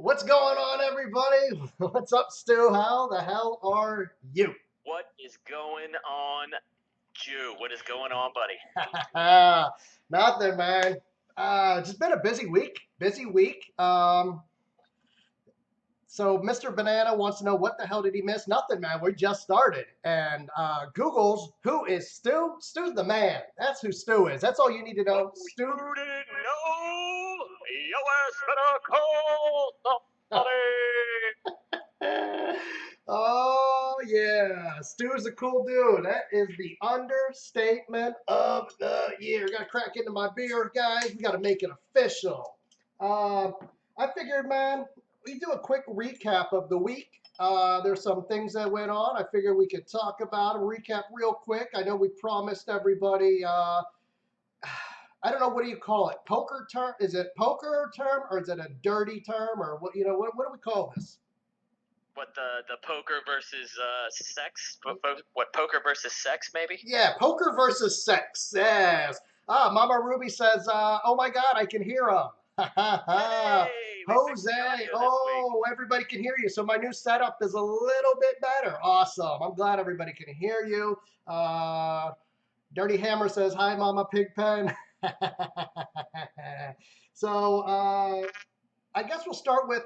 What's going on, everybody? What's up, Stu? How the hell are you? What is going on, Jew? What is going on, buddy? Nothing, man. Just been a busy week. Busy week. So Mr. Banana wants to know what the hell did he miss? Nothing, man. We just started. And Google's who is Stu? Stu's the man. That's who Stu is. That's all you need to know. Oh, Stu. you didn't know? Your ass better call somebody. Oh yeah, Stu's a cool dude. That is the understatement of the year. Got to crack into my beer, guys. We got to make it official. I figured, man, we do a quick recap of the week. There's some things that went on. I figured we could talk about them. Recap real quick. I know we promised everybody. I don't know, what do you call it? Poker term? Is it poker term or is it a dirty term or what? You know, what do we call this? What the poker versus sex? What poker versus sex? Maybe. Yeah, poker versus sex. Yes. Mama Ruby says, "Oh my God, I can hear him." Hey, we fixed the Jose, audio this week. oh, everybody can hear you. So my new setup is a little bit better. Awesome. I'm glad everybody can hear you. Dirty Hammer says, "Hi, Mama Pigpen." So I guess we'll start with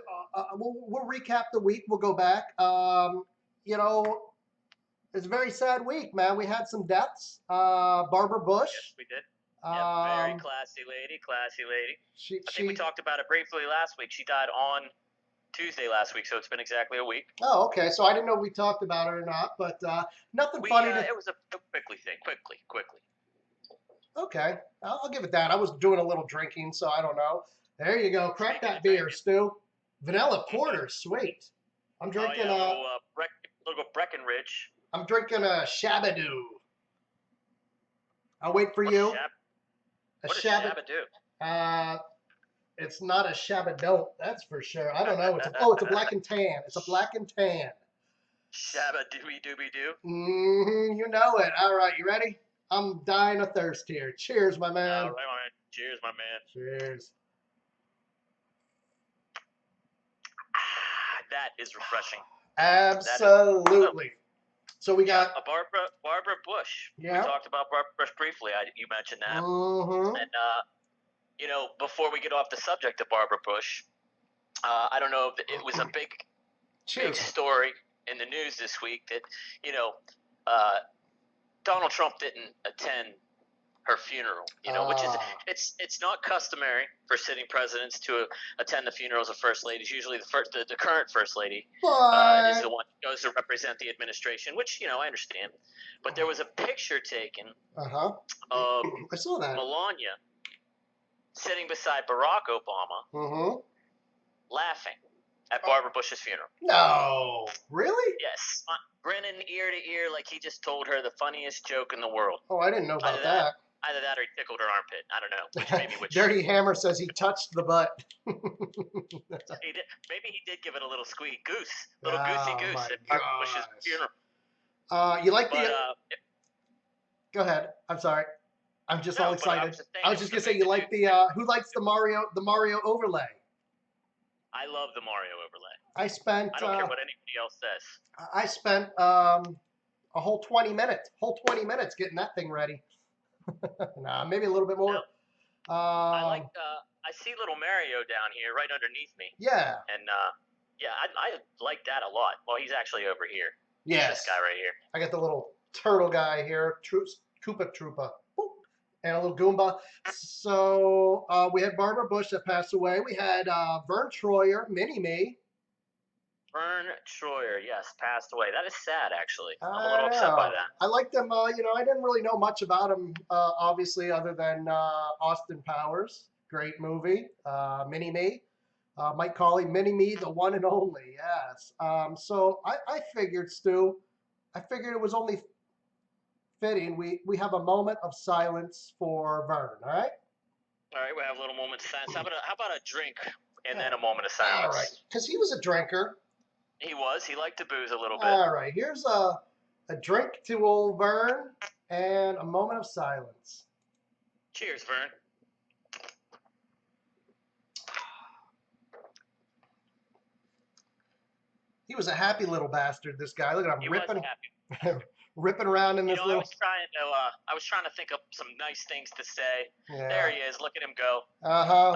we'll recap the week. We'll go back. You know, it's a very sad week, man. We had some deaths. Barbara Bush. Yes, we did. Yep, very Um, classy lady, classy lady. she I think we she. talked about it briefly last week. She died on Tuesday last week, so it's been exactly a week. Oh, okay. So I didn't know we talked about it or not, but nothing funny to. It was a quickly thing, quickly. Okay, I'll give it that. I was doing a little drinking, so I don't know. There you go. Crack Speaking that of beer, drinking. Stu. Vanilla porter, sweet. I'm Oh drinking yeah, little Breckenridge. I'm drinking a Shabadoo. I'll wait for What is you. Shab? A What does Shabba. Shabba do? It's not a Shabadoo, that's for sure. I don't know. It's a black and tan. It's a black and tan. Shabba dooby dooby doo. You know it. All right, you ready? I'm dying of thirst here. Cheers, my man. All right. Cheers, my man. Cheers. That is refreshing. Absolutely. So we got a Barbara Bush. Yeah. We talked about Barbara Bush briefly. You mentioned that. Mm-hmm. And before we get off the subject of Barbara Bush, I don't know if it was a big story in the news this week that Donald Trump didn't attend her funeral, which is it's not customary for sitting presidents to attend the funerals of first ladies. Usually the current first lady is the one who goes to represent the administration, which I understand. But there was a picture taken of I saw that. Melania sitting beside Barack Obama, laughing at Barbara Bush's funeral. No, really? Yes, grinning ear to ear like he just told her the funniest joke in the world. Oh, I didn't know about that. Either that or he tickled her armpit. I don't know. Which. Dirty Hammer says he touched the butt. He did. Maybe he did give it a little squeak. Goosey goose at Barbara Bush's funeral. You like Go ahead. I'm sorry. I'm just all excited. I was just gonna say, you like who likes the Mario overlay? I love the Mario overlay. I don't care what anybody else says. I spent a whole 20 minutes getting that thing ready. Nah, maybe a little bit more. No. I see little Mario down here right underneath me. Yeah. And I like that a lot. Well, he's actually over here. Yes. This guy right here. I got the little turtle guy here, Koopa Troopa, and a little Goomba. So we had Barbara Bush that passed away. We had Vern Troyer, Mini-Me. Vern Troyer, yes, passed away. That is sad, actually. I'm a little upset by that. I liked him. I didn't really know much about him, obviously, other than Austin Powers. Great movie. Mini-Me. Mike Colley, Mini-Me, the one and only. Yes. So I figured, Stu, it was only fitting we have a moment of silence for Vern. All right. All right. We have a little moment of silence. How about a drink and then a moment of silence? All right. Because he was a drinker. He was. He liked to booze a little bit. All right. Here's a drink to old Vern and a moment of silence. Cheers, Vern. He was a happy little bastard, this guy. Look at him He was ripping, happy. ripping around in this little. I was trying to think of some nice things to say. Yeah. There he is. Look at him go.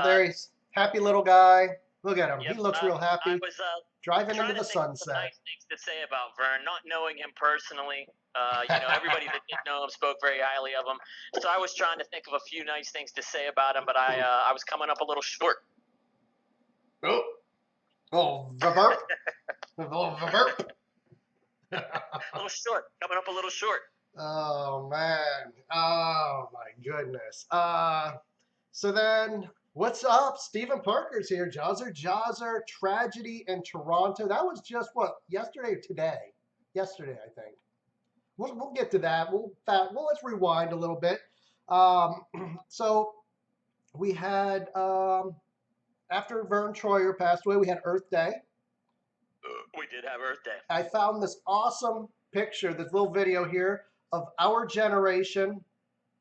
There he's happy little guy. Look at him. Yep, He looks real happy. I was Driving trying into to the think of some sunset. nice things to say about Vern, not knowing him personally. Everybody that did know him spoke very highly of him. So I was trying to think of a few nice things to say about him, but I was coming up a little short. Oh, verburp. A little verburp. A little short. Coming up a little short. Oh man. Oh my goodness. So then what's up? Stephen Parker's here. Jazzer, Tragedy in Toronto. That was just what, yesterday or today? Yesterday, I think. We'll get to that. Let's rewind a little bit. So we had after Vern Troyer passed away, we had Earth Day. We did have Earth Day. I found this awesome picture, this little video here of our generation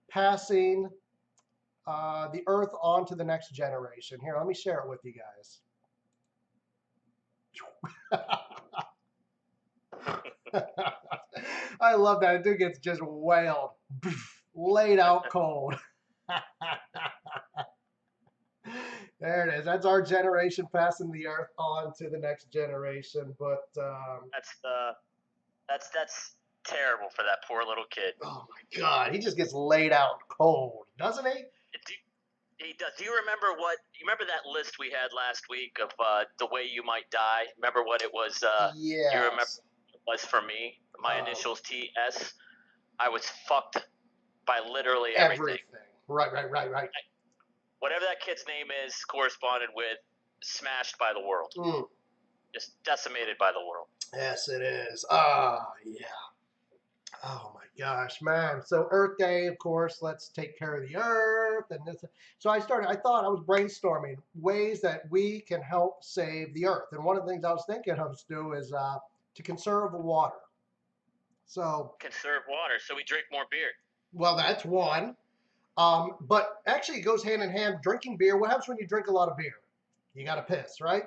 passing the Earth on to the next generation. Here, let me share it with you guys. I love that. Dude gets just wailed, laid out cold. There it is. That's our generation passing the Earth on to the next generation. But that's terrible for that poor little kid. Oh my God, he just gets laid out cold, doesn't he? He does. Do you remember that list we had last week of the way you might die? Remember what it was? Yes. Do you remember what it was for me? My initials TS. I was fucked by literally everything. Right. Whatever that kid's name is corresponded with smashed by the world. Just decimated by the world. Yes, it is. Yeah. Oh my gosh, man. So Earth Day, of course, let's take care of the Earth. And this. So I thought I was brainstorming ways that we can help save the Earth. And one of the things I was thinking of to do is to conserve water. So conserve water, so we drink more beer. Well, that's one. But actually, it goes hand in hand. Drinking beer. What happens when you drink a lot of beer? You got to piss, right?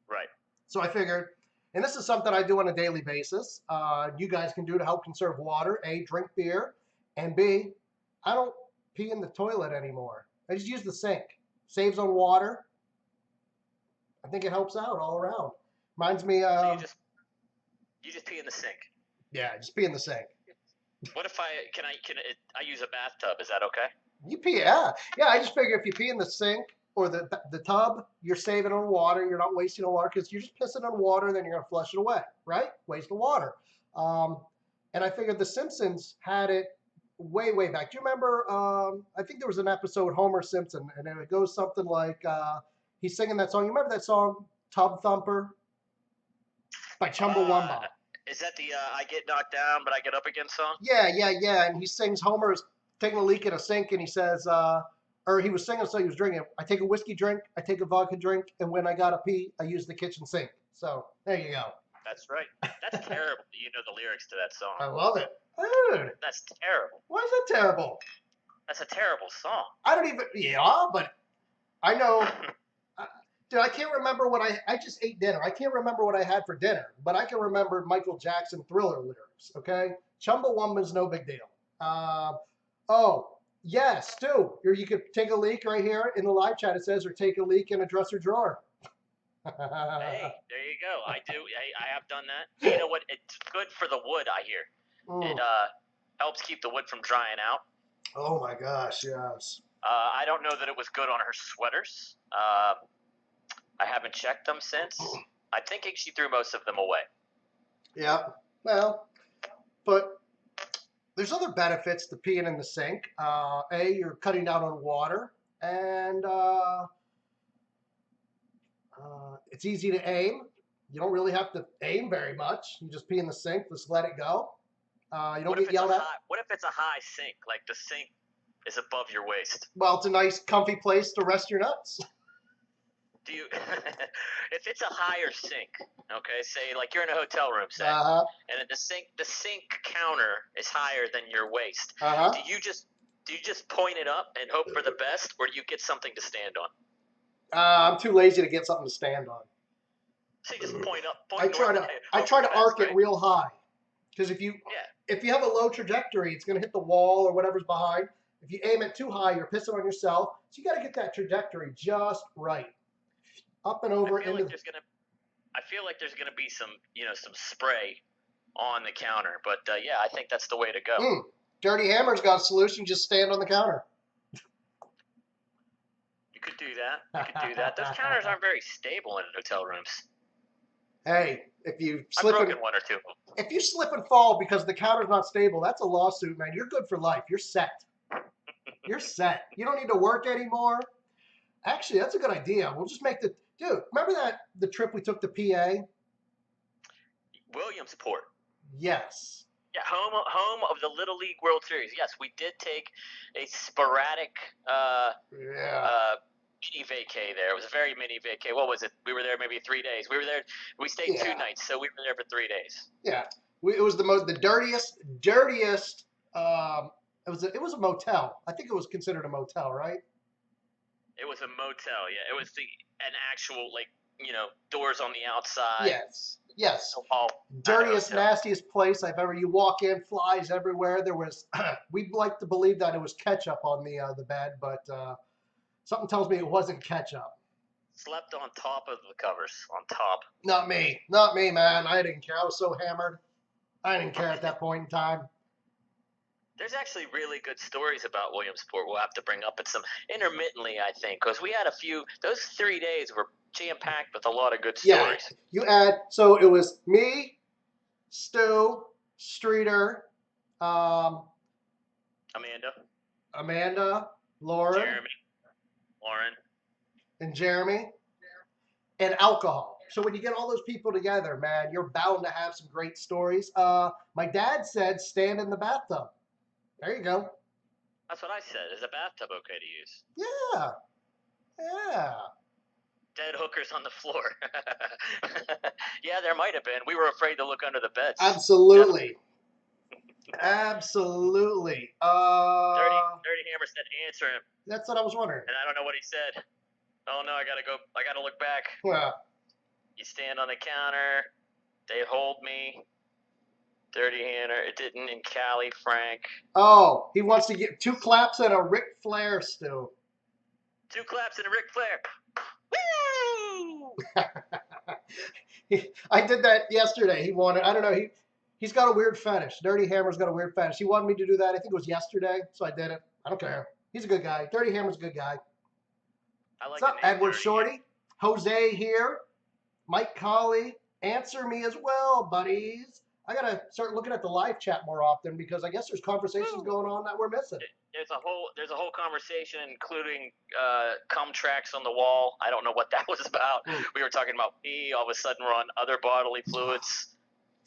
Right. So I figured, and this is something I do on a daily basis. You guys can do to help conserve water. A, drink beer, and B, I don't pee in the toilet anymore. I just use the sink. Saves on water. I think it helps out all around. Reminds me. So you just pee in the sink. Yeah, just pee in the sink. What if I use a bathtub? Is that okay? You pee, yeah. I just figure if you pee in the sink or the tub, you're saving on water. You're not wasting on water because you're just pissing on water, then you're gonna flush it away, right? Waste of water. And I figured The Simpsons had it way back. Do you remember? I think there was an episode Homer Simpson, and it goes something like he's singing that song. You remember that song Tub Thumper by Chumbawamba? Is that the I get knocked down but I get up again song? Yeah. And he sings Homer's taking a leak in a sink, and he says, or he was singing, so he was drinking. I take a whiskey drink, I take a vodka drink, and when I gotta pee, I use the kitchen sink. So there you go. That's right. That's terrible. You know the lyrics to that song. I love it, dude. That's terrible. Why is that terrible? That's a terrible song. I don't even. Yeah, but I know. Dude, I can't remember what I just ate dinner. I can't remember what I had for dinner, but I can remember Michael Jackson Thriller lyrics. Okay, Chumbawamba's no big deal. Oh, yeah, Stu, you could take a leak right here in the live chat. It says, or take a leak in a dresser drawer. Hey, there you go. I do. I have done that. You know what? It's good for the wood, I hear. It helps keep the wood from drying out. Oh, my gosh, yes. I don't know that it was good on her sweaters. I haven't checked them since. I think she threw most of them away. Yeah, well, but there's other benefits to peeing in the sink. A, you're cutting down on water, and it's easy to aim. You don't really have to aim very much. You just pee in the sink, just let it go. You don't get yelled at. What if it's a high sink? Like the sink is above your waist? Well, it's a nice, comfy place to rest your nuts. Do you, if it's a higher sink, okay, say like you're in a hotel room, say, and the sink counter is higher than your waist. Do you just point it up and hope for the best, or do you get something to stand on? I'm too lazy to get something to stand on. So you just point I try to arc it real high, because if you have a low trajectory, it's going to hit the wall or whatever's behind. If you aim it too high, you're pissing on yourself. So you got to get that trajectory just right, up and over. I feel like there's gonna be some spray on the counter, but yeah, I think that's the way to go. Dirty Hammer's got a solution. Just stand on the counter. You could do that. Those counters aren't very stable in hotel rooms. Hey, if you slip I've broken one or two. If you slip and fall because the counter's not stable, that's a lawsuit, man. You're good for life. You're set. You're set. You don't need to work anymore. Actually, that's a good idea. We'll just make dude, remember the trip we took to PA? Williamsport. Yes. Yeah, home of the Little League World Series. Yes, we did take a sporadic mini vacay there. It was a very mini vacay. What was it? We were there maybe 3 days. We stayed 2 nights, so we were there for 3 days. Yeah. It was the dirtiest it was a motel. I think it was considered a motel, right? It was a motel, yeah. It was an actual, doors on the outside. Yes. Dirtiest, nastiest place I've ever. You walk in, flies everywhere. There was. We'd like to believe that it was ketchup on the bed, but something tells me it wasn't ketchup. Slept on top of the covers. On top. Not me, man. I didn't care. I was so hammered. I didn't care at that point in time. There's actually really good stories about Williamsport we'll have to bring up at some intermittently, I think, because we had a few. Those 3 days were jam-packed with a lot of good stories. Yeah, so it was me, Stu, Streeter, Amanda, Lauren, and Jeremy, and alcohol. So when you get all those people together, man, you're bound to have some great stories. My dad said stand in the bathtub. There you go. That's what I said. Is a bathtub okay to use? Yeah. Dead hookers on the floor. Yeah, there might have been. We were afraid to look under the beds. Absolutely. Absolutely. Dirty Hammer said answer him. That's what I was wondering. And I don't know what he said. Oh no, I gotta go. I gotta look back. Well, you stand on the counter. They hold me. Dirty Hammer. It didn't in Cali, Frank. Oh, he wants to get 2 claps and a Ric Flair still. 2 claps and a Ric Flair. Woo! I did that yesterday. He wanted. I don't know. He's got a weird fetish. Dirty Hammer's got a weird fetish. He wanted me to do that. I think it was yesterday, so I did it. I don't care. He's a good guy. Dirty Hammer's a good guy. I like What's up, Edward Shorty? Jose here. Mike Colley. Answer me as well, buddies. I gotta start looking at the live chat more often because I guess there's conversations going on that we're missing. There's a whole conversation, including cum tracks on the wall. I don't know what that was about. We were talking about pee. All of a sudden, we're on other bodily fluids.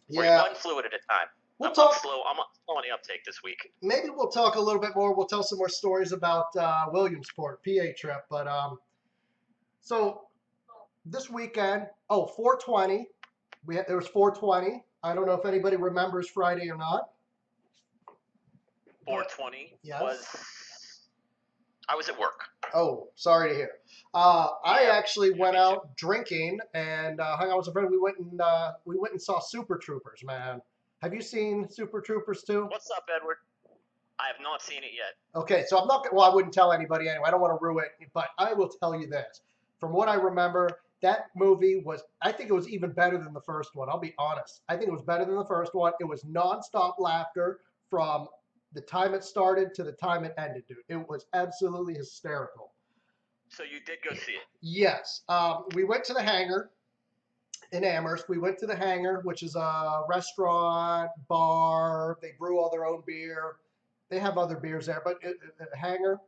Yeah, 1 fluid at a time. I'm slow on the uptake this week. Maybe we'll talk a little bit more. We'll tell some more stories about Williamsport, PA trip. But so this weekend, 420. There was 420. I don't know if anybody remembers Friday or not. 420 was. I was at work. Oh, sorry to hear. I actually went out drinking and hung out with a friend. We went and saw Super Troopers, man. Have you seen Super Troopers too? What's up, Edward? I have not seen it yet. Okay, so I'm not. Well, I wouldn't tell anybody anyway. I don't want to ruin it, but I will tell you this. From what I remember, that movie was. I think it was even better than the first one. I'll be honest. I think it was better than the first one. It was nonstop laughter from the time it started to the time it ended, dude. It was absolutely hysterical. So you did go see it? Yes. We went to the Hangar in Amherst. We went to the Hangar, which is a restaurant, bar. They brew all their own beer. They have other beers there, but Hangar.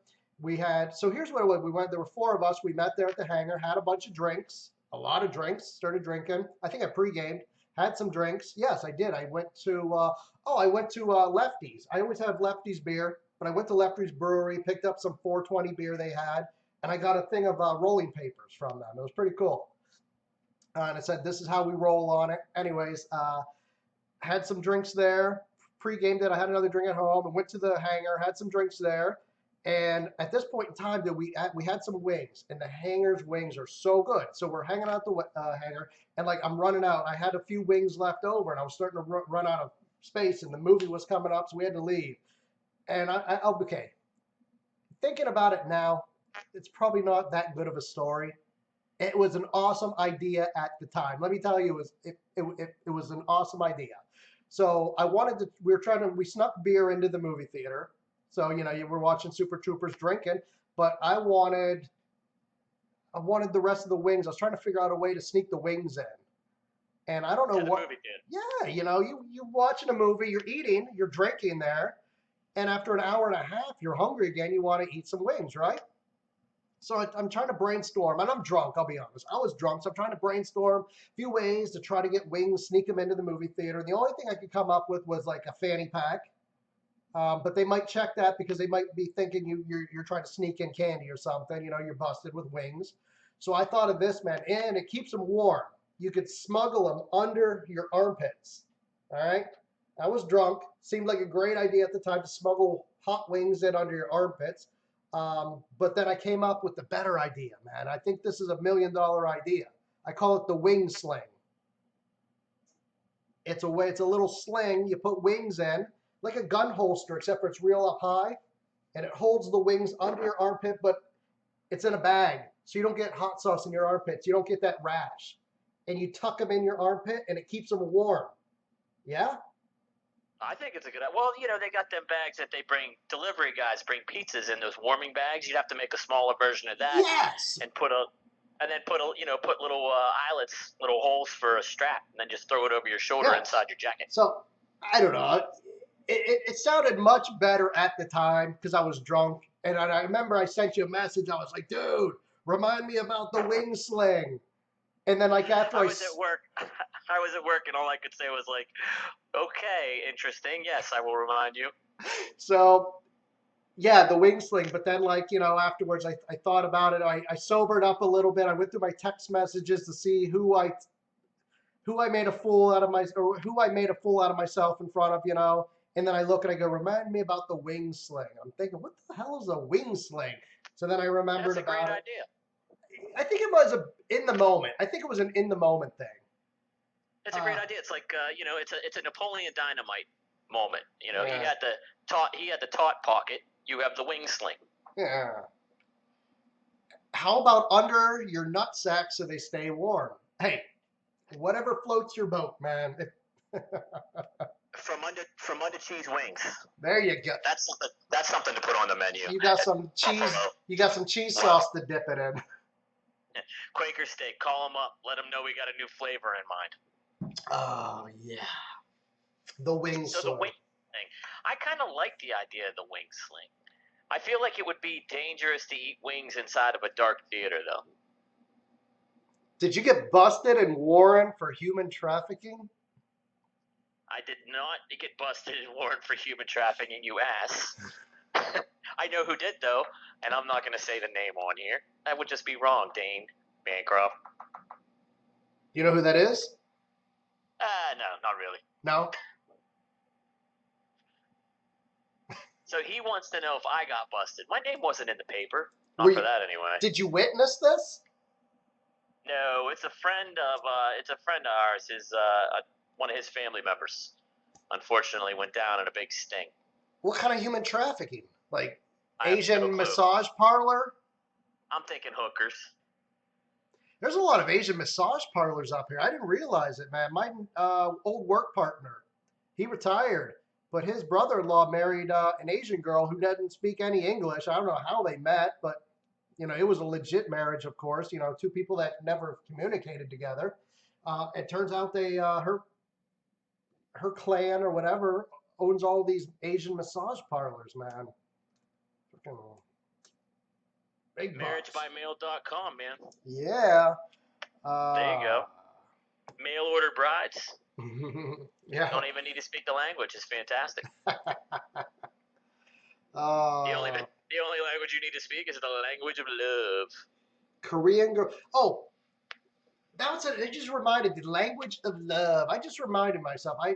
So here's what it was. We went, there were 4 of us. We met there at the Hangar, had a bunch of drinks, a lot of drinks, started drinking. I think I pre-gamed, had some drinks. Yes, I did. I went to Lefty's. I always have Lefty's beer, but I went to Lefty's Brewery, picked up some 420 beer they had, and I got a thing of rolling papers from them. It was pretty cool. And it said, this is how we roll on it. Anyways, had some drinks there, pre-gamed it. I had another drink at home and went to the Hangar, had some drinks there. And at this point in time, that we had some wings, and the hangar's wings are so good. So we're hanging out the hangar, and like I'm running out. I had a few wings left over, and I was starting to run out of space, and the movie was coming up, so we had to leave. And okay, thinking about it now, it's probably not that good of a story. It was an awesome idea at the time. Let me tell you, it was an awesome idea. So I wanted to. We snuck beer into the movie theater. So you were watching Super Troopers drinking, but I wanted the rest of the wings. I was trying to figure out a way to sneak the wings in, and I don't know To the what. movie theater. Yeah, you watching a movie, you're eating, you're drinking there, and after an hour and a half, you're hungry again. You want to eat some wings, right? So I'm trying to brainstorm, and I'm drunk. I'll be honest. I was drunk, so I'm trying to brainstorm a few ways to try to get wings, sneak them into the movie theater. And the only thing I could come up with was like a fanny pack, but they might check that because they might be thinking you're trying to sneak in candy or something. You're busted with wings. So I thought of this, man, and it keeps them warm. You could smuggle them under your armpits. All right. I was drunk. Seemed like a great idea at the time to smuggle hot wings in under your armpits. But then I came up with the better idea, man. I think this is $1 million idea. I call it the wing sling. It's a little sling. You put wings in, like a gun holster, except for it's real up high, and it holds the wings under your armpit, but it's in a bag, so you don't get hot sauce in your armpits. You don't get that rash, and you tuck them in your armpit, and it keeps them warm. Yeah. I think it's a good. Well, they got them bags that they bring. Delivery guys bring pizzas in those warming bags. You'd have to make a smaller version of that. Yes. And put little eyelets, little holes for a strap, and then just throw it over your shoulder inside your jacket. So I don't know. It sounded much better at the time because I was drunk, and I remember I sent you a message. I was like, dude, remind me about the wing sling. And then like after I was at work. I was at work, and all I could say was like, okay, interesting. Yes, I will remind you. So, yeah, the wing sling. But then, afterwards, I thought about it. I sobered up a little bit. I went through my text messages to see who I made a fool out of who I made a fool out of myself in front of. And then I look and I go, remind me about the wing sling. I'm thinking, what the hell is a wing sling? So then I remembered about it. That's a great idea. I think it was in the moment. I think it was an in the moment thing. It's a great idea. It's like it's a Napoleon Dynamite moment. Yeah. He had the taut pocket. You have the wing sling. Yeah. How about under your nutsack so they stay warm? Hey, whatever floats your boat, man. From under cheese wings. There you go. That's something to put on the menu. You got some cheese. You got some cheese sauce to dip it in. Quaker Steak. Call them up. Let them know we got a new flavor in mind. Oh yeah. The wing sling. The wing sling. I kind of like the idea of the wing sling. I feel like it would be dangerous to eat wings inside of a dark theater, though. Did you get busted in Warren for human trafficking? I did not get busted in Warren for human trafficking, you ass. I know who did, though, and I'm not going to say the name on here. That would just be wrong, Dane Bancroft. You know who that is? No, not really. No? So he wants to know if I got busted. My name wasn't in the paper. Not for that, anyway. Did you witness this? No, it's a friend of ours. One of his family members, unfortunately, went down in a big sting. What kind of human trafficking? Like Asian massage parlor? I'm thinking hookers. There's a lot of Asian massage parlors up here. I didn't realize it, man. My old work partner, he retired, but his brother-in-law married an Asian girl who doesn't speak any English. I don't know how they met, but it was a legit marriage, of course. Two people that never communicated together. It turns out her clan or whatever owns all these Asian massage parlors, man. Big Marriagebymail.com, man. Yeah. There you go. Mail order brides. Yeah. Don't even need to speak the language. It's fantastic. The only language you need to speak is the language of love. Korean girl. Oh, it just reminded the language of love. I just reminded myself. I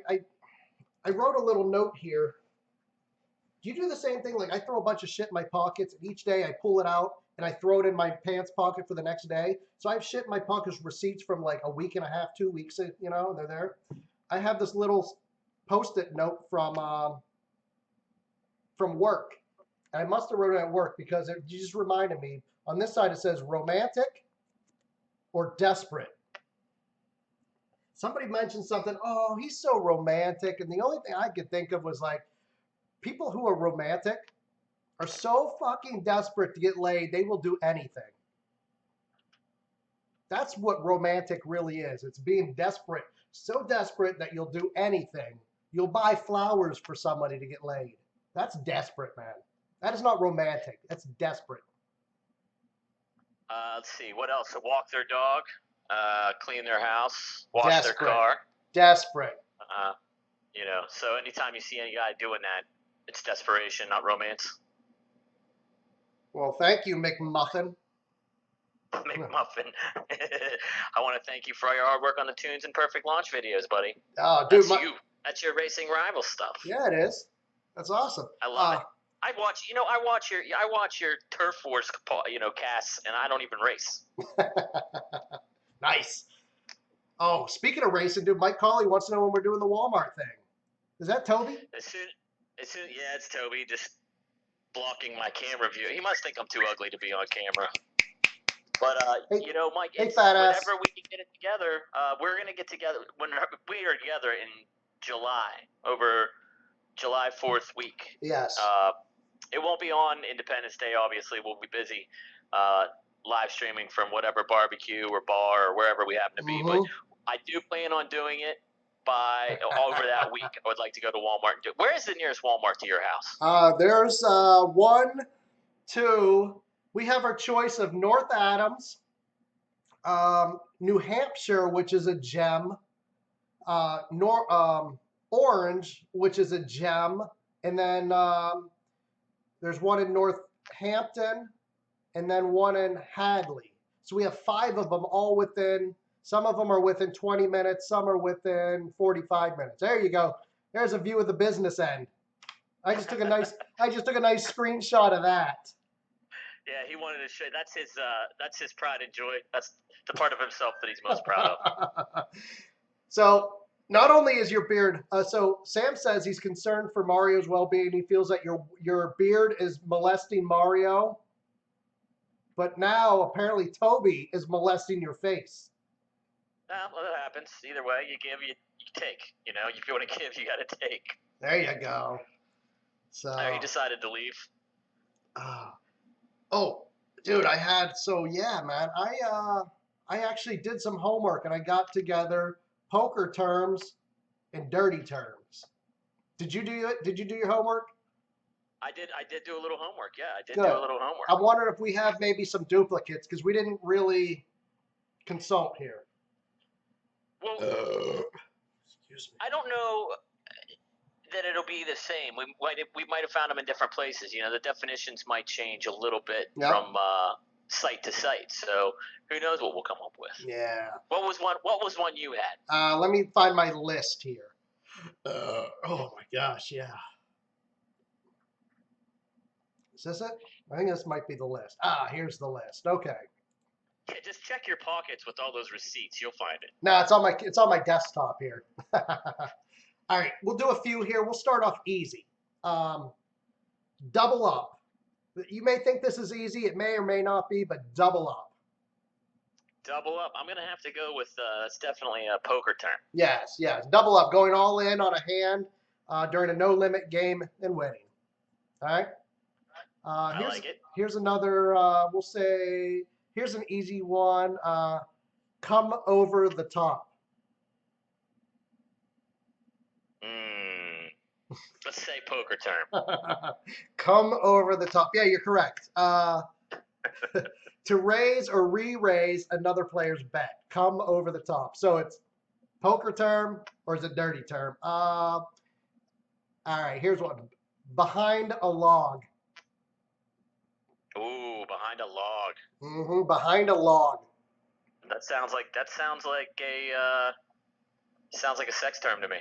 wrote a little note here. Do you do the same thing? Like I throw a bunch of shit in my pockets, and each day I pull it out and I throw it in my pants pocket for the next day. So I have shit in my pockets, receipts from like a week and a half, 2 weeks, you know, they're there. I have this little Post-it note from work. And I must have wrote it at work because it just reminded me. On this side it says romantic or desperate. Somebody mentioned something, oh, he's so romantic. And the only thing I could think of was like, people who are romantic are so fucking desperate to get laid, they will do anything. That's what romantic really is. It's being desperate, so desperate that you'll do anything. You'll buy flowers for somebody to get laid. That's desperate, man. That is not romantic. That's desperate. Let's see. What else? So walk their dog, clean their house, wash Desperate. their car. Desperate. You know, so anytime you see any guy doing that, it's desperation, not romance. Well, thank you, McMuffin. McMuffin. I want to thank you for all your hard work on the Tunes and Perfect Launch videos, buddy. Oh, dude, that's you. That's your racing rival stuff. Yeah, it is. That's awesome. I love it. I watch your Turf Wars, casts, and I don't even race. Nice. Oh, speaking of racing, dude, Mike Colley wants to know when we're doing the Walmart thing. Is that Toby? As soon, yeah, it's Toby just blocking my camera view. He must think I'm too ugly to be on camera. But Mike, whenever we can get it together, we're gonna get together when we are together in July over July 4th week. Yes. It won't be on Independence Day. Obviously, we'll be busy live streaming from whatever barbecue or bar or wherever we happen to be. Mm-hmm. But I do plan on doing it by over that week. I would like to go to Walmart and do it. Where is the nearest Walmart to your house? There's 1, 2. We have our choice of North Adams, New Hampshire, which is a gem, Orange, which is a gem, and then there's one in Northampton, and then one in Hadley. So we have 5 of them, all within. Some of them are within 20 minutes. Some are within 45 minutes. There you go. There's a view of the business end. I just took a nice screenshot of that. Yeah, he wanted to show. That's his pride and joy. That's the part of himself that he's most proud of. So not only is your beard, so Sam says he's concerned for Mario's well-being. He feels that your beard is molesting Mario. But now apparently Toby is molesting your face. Well, that happens. Either way, you give, you take. You know, if you want to give, you got to take. There you go. So he decided to leave. Oh, dude, man. I actually did some homework and I got together poker terms and dirty terms. Did you do it? Did you do your homework? I did do a little homework. Yeah, I did Good. do a little homework. I'm wondering if we have maybe some duplicates because we didn't really consult here. Well, excuse me. I don't know that it'll be the same. We might have found them in different places. You know, the definitions might change a little bit from site to site. So who knows what we'll come up with? Yeah. What was one you had? Let me find my list here. Oh my gosh, yeah. Is this it? I think this might be the list. Here's the list. Okay. Yeah, just check your pockets with all those receipts. You'll find it. No, it's on my desktop here. All right, we'll do a few here. We'll start off easy. Double up. You may think this is easy. It may or may not be, but double up. Double up. I'm going to have to go with, it's definitely a poker term. Yes. Double up. Going all in on a hand during a no-limit game and winning. All right? I like it. Here's another, we'll say, here's an easy one. Come over the top. Let's say poker term. Come over the top. Yeah, you're correct. To raise or re-raise another player's bet. Come over the top. So it's poker term or is it dirty term? All right, here's one. Behind a log. Ooh, behind a log. Mm-hmm, behind a log. That sounds like a sex term to me.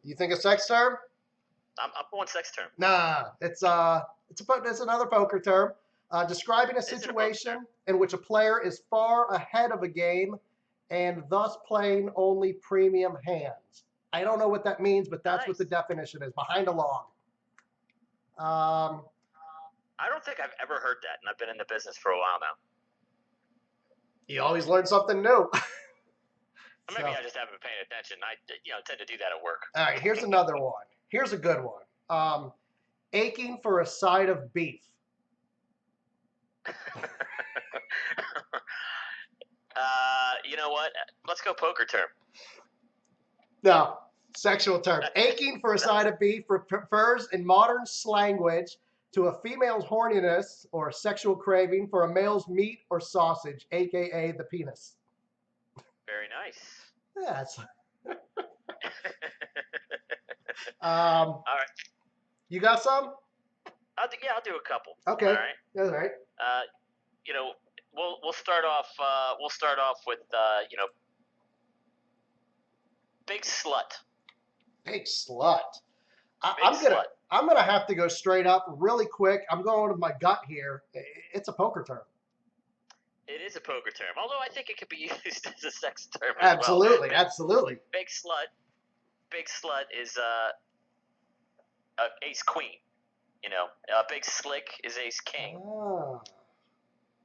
You think a sex term? I'm going sex term. Nah, it's another poker term. Describing a situation in which a player is far ahead of a game and thus playing only premium hands. I don't know what that means, but that's what the definition is. Behind a log. I don't think I've ever heard that, and I've been in the business for a while now. You always learn something new. Maybe I just haven't been paying attention. I tend to do that at work. All right, here's another one. Here's a good one. Aching for a side of beef. You know what? Let's go poker term. No, sexual term. Aching for a side of beef refers in modern language to a female's horniness or sexual craving for a male's meat or sausage, aka the penis. Very nice. Yeah, that's. All right. You got some? I'll do a couple. Okay. All right. All right. We'll start off. We'll start off with big slut. Big slut. I'm gonna have to go straight up really quick. I'm going with my gut here. It's a poker term. It is a poker term, although I think it could be used as a sex term. Absolutely, as well. Absolutely. Big slut is ace queen. Big slick is ace king. Oh.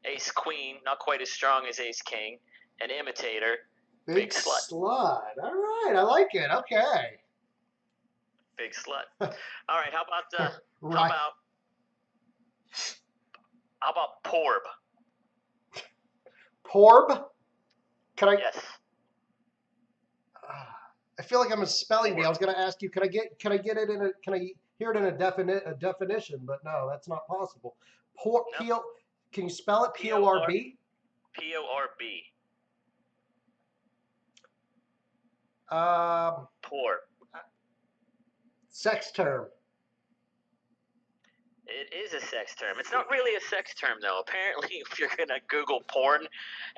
Ace queen, not quite as strong as ace king. An imitator. Big slut. All right, I like it. Okay. Big slut. All right, how about right. how about porb? Porb? Can I? Yes. I feel like I'm a spelling bee. I was going to ask you, can I hear it in a definition? But no, that's not possible. Nope. Can you spell it? P-O-R-B? P-O-R-B. Porb. Sex term. It is a sex term. It's not really a sex term, though. Apparently, if you're going to Google porn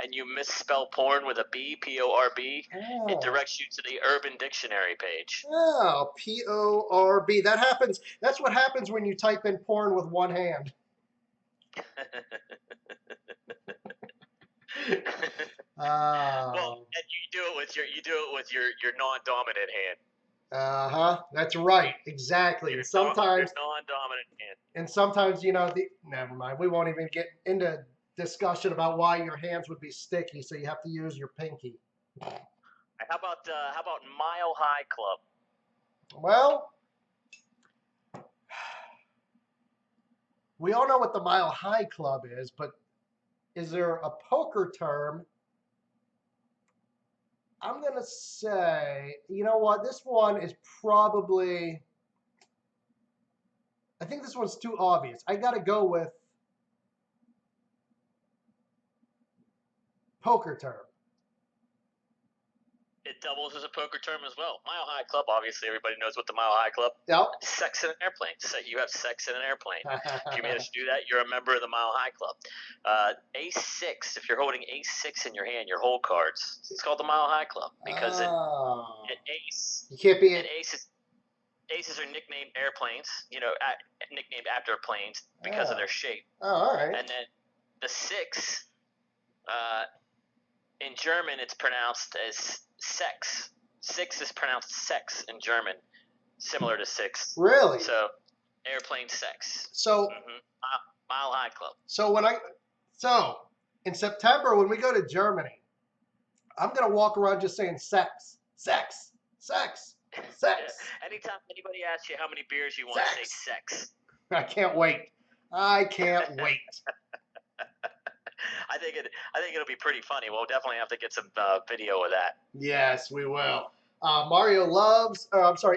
and you misspell porn with a B, P-O-R-B, it directs you to the Urban Dictionary page. Oh, P-O-R-B. That happens. That's what happens when you type in porn with one hand. Well, and you do it with your non-dominant hand. That's right. Exactly. And sometimes non-dominant hand. And sometimes, never mind. We won't even get into discussion about why your hands would be sticky, so you have to use your pinky. How about Mile High Club? Well, we all know what the Mile High Club is, but is there a poker term? I'm going to say, you know what? This one is probably, I think this one's too obvious. I got to go with poker term. It doubles as a poker term as well. Mile High Club, obviously, everybody knows what the Mile High Club. Yep. Sex in an airplane. So you have sex in an airplane. If you manage to do that, you're a member of the Mile High Club. Ace 6, if you're holding Ace 6 in your hand, your hold cards, it's called the Mile High Club because an ace. You can't be Aces are nicknamed airplanes, nicknamed after planes because of their shape. Oh, all right. And then the 6, in German, it's pronounced as sex. 6 is pronounced sex in German, similar to 6. Really? So, airplane sex. So, Mile High Club. So in September when we go to Germany, I'm gonna walk around just saying sex, sex, sex, sex. Yeah. Anytime anybody asks you how many beers you want, say sex. I can't wait. I can't wait. I think it'll be pretty funny. We'll definitely have to get some video of that. Yes, we will.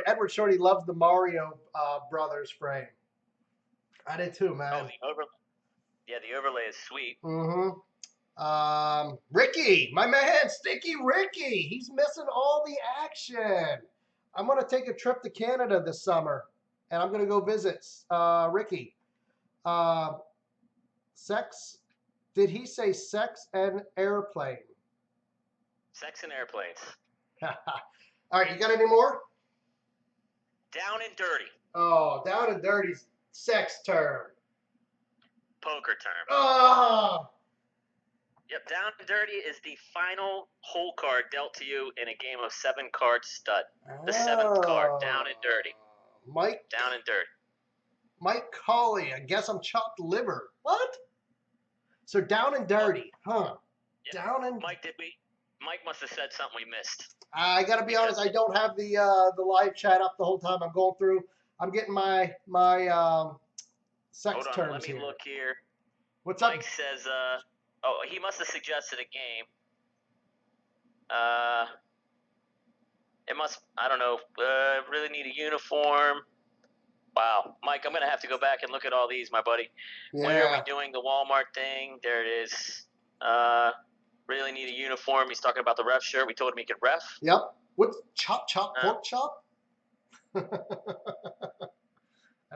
Edward Shorty loves the Mario Brothers frame. I did too, man. Oh, the overlay is sweet. Mm-hmm. Ricky, my man, Sticky Ricky. He's missing all the action. I'm going to take a trip to Canada this summer, and I'm going to go visit Ricky. Sex. Did he say sex and airplane? Sex and airplanes. All right, you got any more? Down and dirty. Oh, down and dirty's sex term. Poker term. Oh. Yep, down and dirty is the final hole card dealt to you in a game of 7-card stud. The 7th card, down and dirty. Mike. Down and dirty. Mike Colley, I guess I'm chopped liver. What? So down and dirty, huh? Yep. Down and. Mike must have said something we missed. I gotta be honest. I don't have the live chat up the whole time. I'm going through. I'm getting my sex Hold on, terms let me here. look here. What's Mike up? says, he must have suggested a game. It must, I don't know, really need a uniform. Wow. Mike, I'm going to have to go back and look at all these, my buddy. Yeah. When are we doing the Walmart thing? There it is. Really need a uniform. He's talking about the ref shirt. We told him he could ref. Yep. What's chop, pork chop? I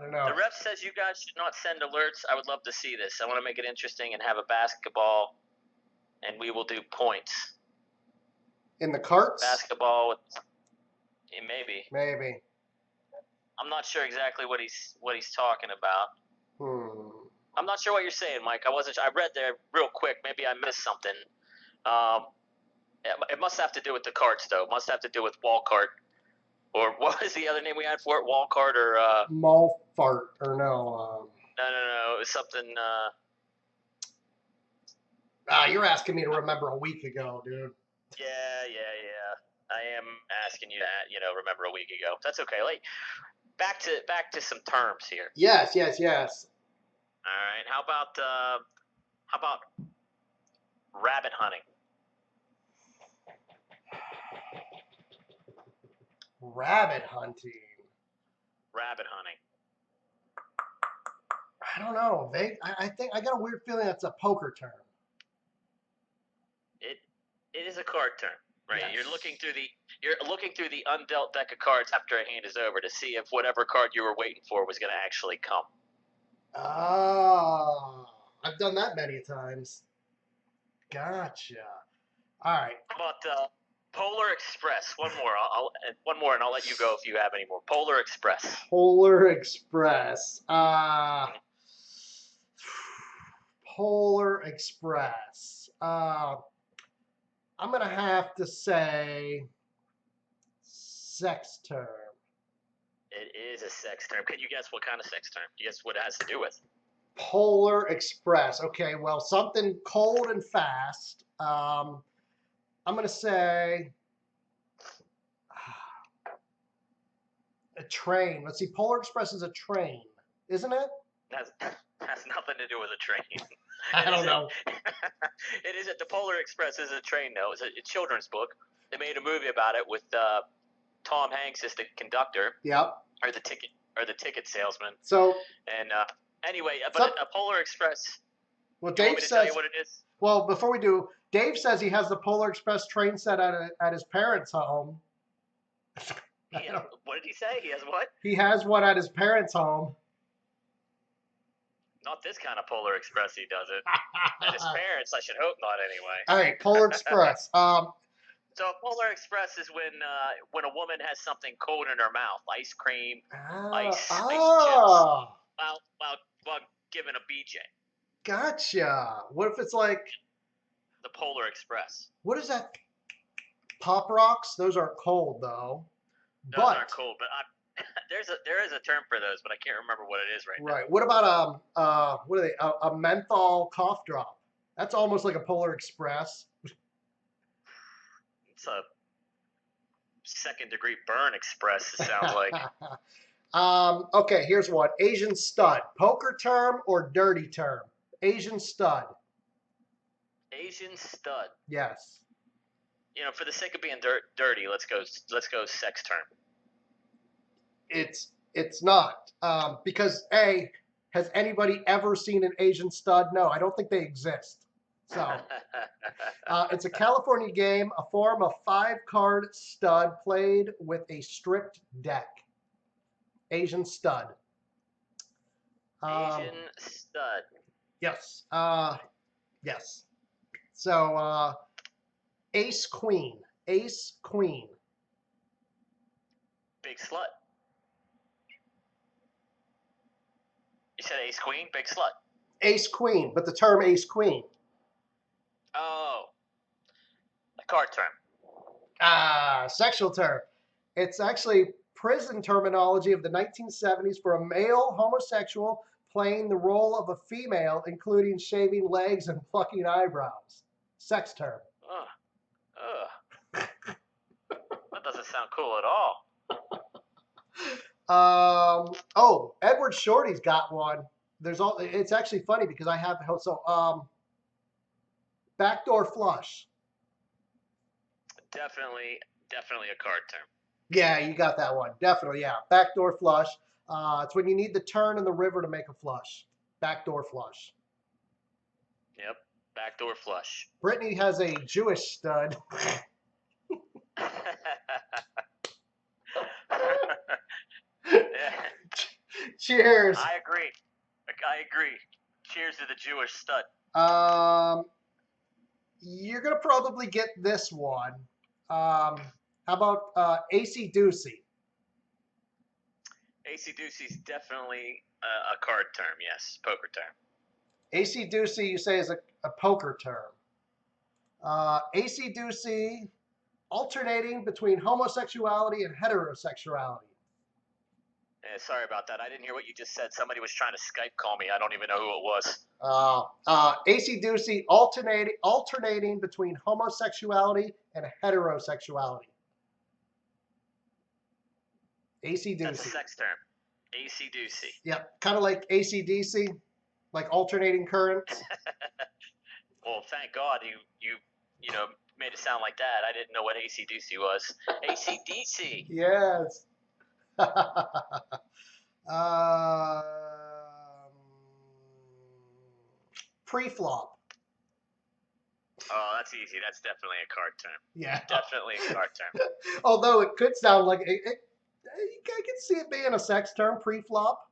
don't know. The ref says you guys should not send alerts. I would love to see this. I want to make it interesting and have a basketball, and we will do points. In the carts? Basketball with, yeah, maybe. Maybe. I'm not sure exactly what he's talking about. I'm not sure what you're saying, Mike. I read there real quick. Maybe I missed something. It must have to do with the carts, though. It must have to do with wall cart. Or what was the other name we had for it? Wall cart or mall fart or no? No. It was something. You're asking me to remember a week ago, dude. Yeah. I am asking you to, remember a week ago. That's okay. Like, back to some terms here. Yes. All right. How about rabbit hunting? Rabbit hunting. I don't know. I think I got a weird feeling that's a poker term. It is a card term, right? Yes. You're looking through the undealt deck of cards after a hand is over to see if whatever card you were waiting for was going to actually come. Oh, I've done that many times. Gotcha. All right. How about Polar Express? One more. One more, and I'll let you go if you have any more. Polar Express. Polar Express. Polar Express. I'm gonna have to say sex term. It is a sex term. Can you guess what kind of sex term? You guess what it has to do with? Polar Express. Okay, well, something cold and fast. I'm gonna say a train. Let's see. Polar Express is a train, isn't it? Has nothing to do with a train. I don't know. It isn't. The Polar Express is a train, though. It's a children's book. They made a movie about it with Tom Hanks as the conductor. Yep. Or the ticket salesman. So. And anyway, but a Polar Express. Well, Dave says. Tell you what it is? Well, before we do, Dave says he has the Polar Express train set at his parents' home. What did he say? He has what? He has one at his parents' home. Not this kind of Polar Express. He does it. At his parents, I should hope not. Anyway. All right, Polar Express. So Polar Express is when a woman has something cold in her mouth, ice cream, ice chips, while giving a BJ. Gotcha. What if it's like the Polar Express? What is that? Pop rocks? Those aren't cold though. Those aren't cold, but there is a term for those, but I can't remember what it is right now. Right. What about what are they? A menthol cough drop. That's almost like a Polar Express. It's a second-degree burn express. It sounds like. Okay, here's one. Asian stud. Poker term or dirty term? Asian stud. Asian stud. Yes. For the sake of being dirty, let's go sex term. It's not because has anybody ever seen an Asian stud? No, I don't think they exist. So it's a California game, a form of 5-card stud played with a stripped deck. Asian stud. Asian stud. Yes. Yes. So ace queen. Ace queen. Big slut. You said ace queen, big slut. Ace queen, but the term ace queen. Oh, a card term. Sexual term. It's actually prison terminology of the 1970s for a male homosexual playing the role of a female, including shaving legs and plucking eyebrows. Sex term. That doesn't sound cool at all. Edward Shorty's got one. It's actually funny because I have backdoor flush. Definitely a card term. Yeah, you got that one. Definitely, yeah. Backdoor flush. It's when you need the turn in the river to make a flush. Backdoor flush. Yep, backdoor flush. Brittany has a Jewish stud. Yeah. Cheers. I agree. Cheers to the Jewish stud. You're gonna probably get this one. How about AC Doocy? AC Doocy's definitely a card term. Yes, poker term. AC Doocy, you say, is a poker term. AC Doocy, alternating between homosexuality and heterosexuality. Yeah, sorry about that. I didn't hear what you just said. Somebody was trying to Skype call me. I don't even know who it was. AC Doocy, alternating between homosexuality and heterosexuality. AC Doocy. That's a sex term. AC Doocy. Yep, kind of like AC/DC, like alternating currents. Well, thank God you made it sound like that. I didn't know what AC/DC was. AC/DC. Yes. Pre-flop. Oh, that's easy. That's definitely a card term. Yeah. Definitely a card term. Although it could sound like I can see it being a sex term, pre-flop.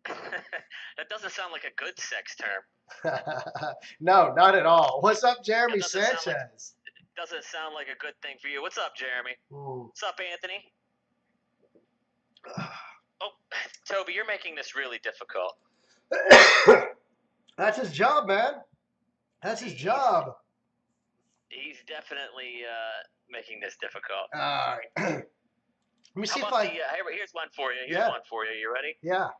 That doesn't sound like a good sex term. No, not at all. What's up, Jeremy Sanchez? Doesn't sound like a good thing for you. What's up, Jeremy? What's up, Anthony? Oh, Toby, you're making this really difficult. That's his job, man. That's his job. He's definitely making this difficult. All right. Let me see if here's one for you. Here's one for you. You ready? Yeah.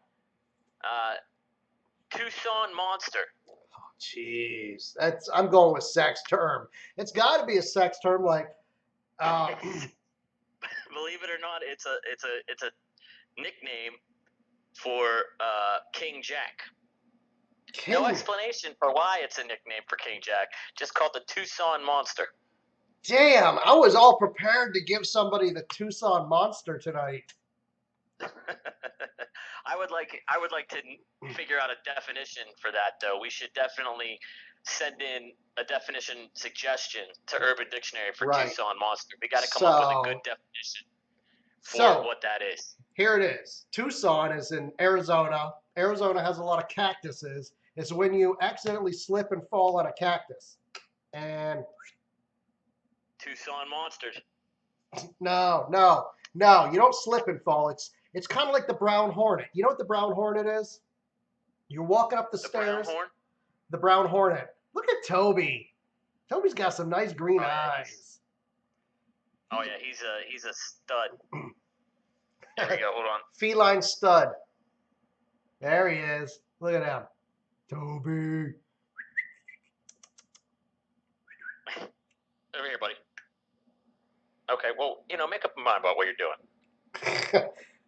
Tucson Monster. Oh, jeez. I'm going with sex term. It's got to be a sex term, like. Believe it or not, it's a nickname for King Jack. No explanation for why it's a nickname for King Jack. Just called the Tucson Monster. Damn, I was all prepared to give somebody the Tucson Monster tonight. I would like to figure out a definition for that, though. We should definitely send in a definition suggestion to Urban Dictionary for Tucson Monster. We got to come up with a good definition for what that is. Here it is. Tucson is in Arizona. Arizona has a lot of cactuses. It's when you accidentally slip and fall on a cactus. And Tucson Monsters. No. You don't slip and fall. It's kind of like the brown hornet. You know what the brown hornet is? You're walking up the stairs. Brown horn? The brown hornet. Look at Toby. Toby's got some nice green eyes. Oh yeah, he's a stud. There we go. Hold on. Feline stud. There he is. Look at him. Toby. Over here, buddy. Okay, well, make up your mind about what you're doing.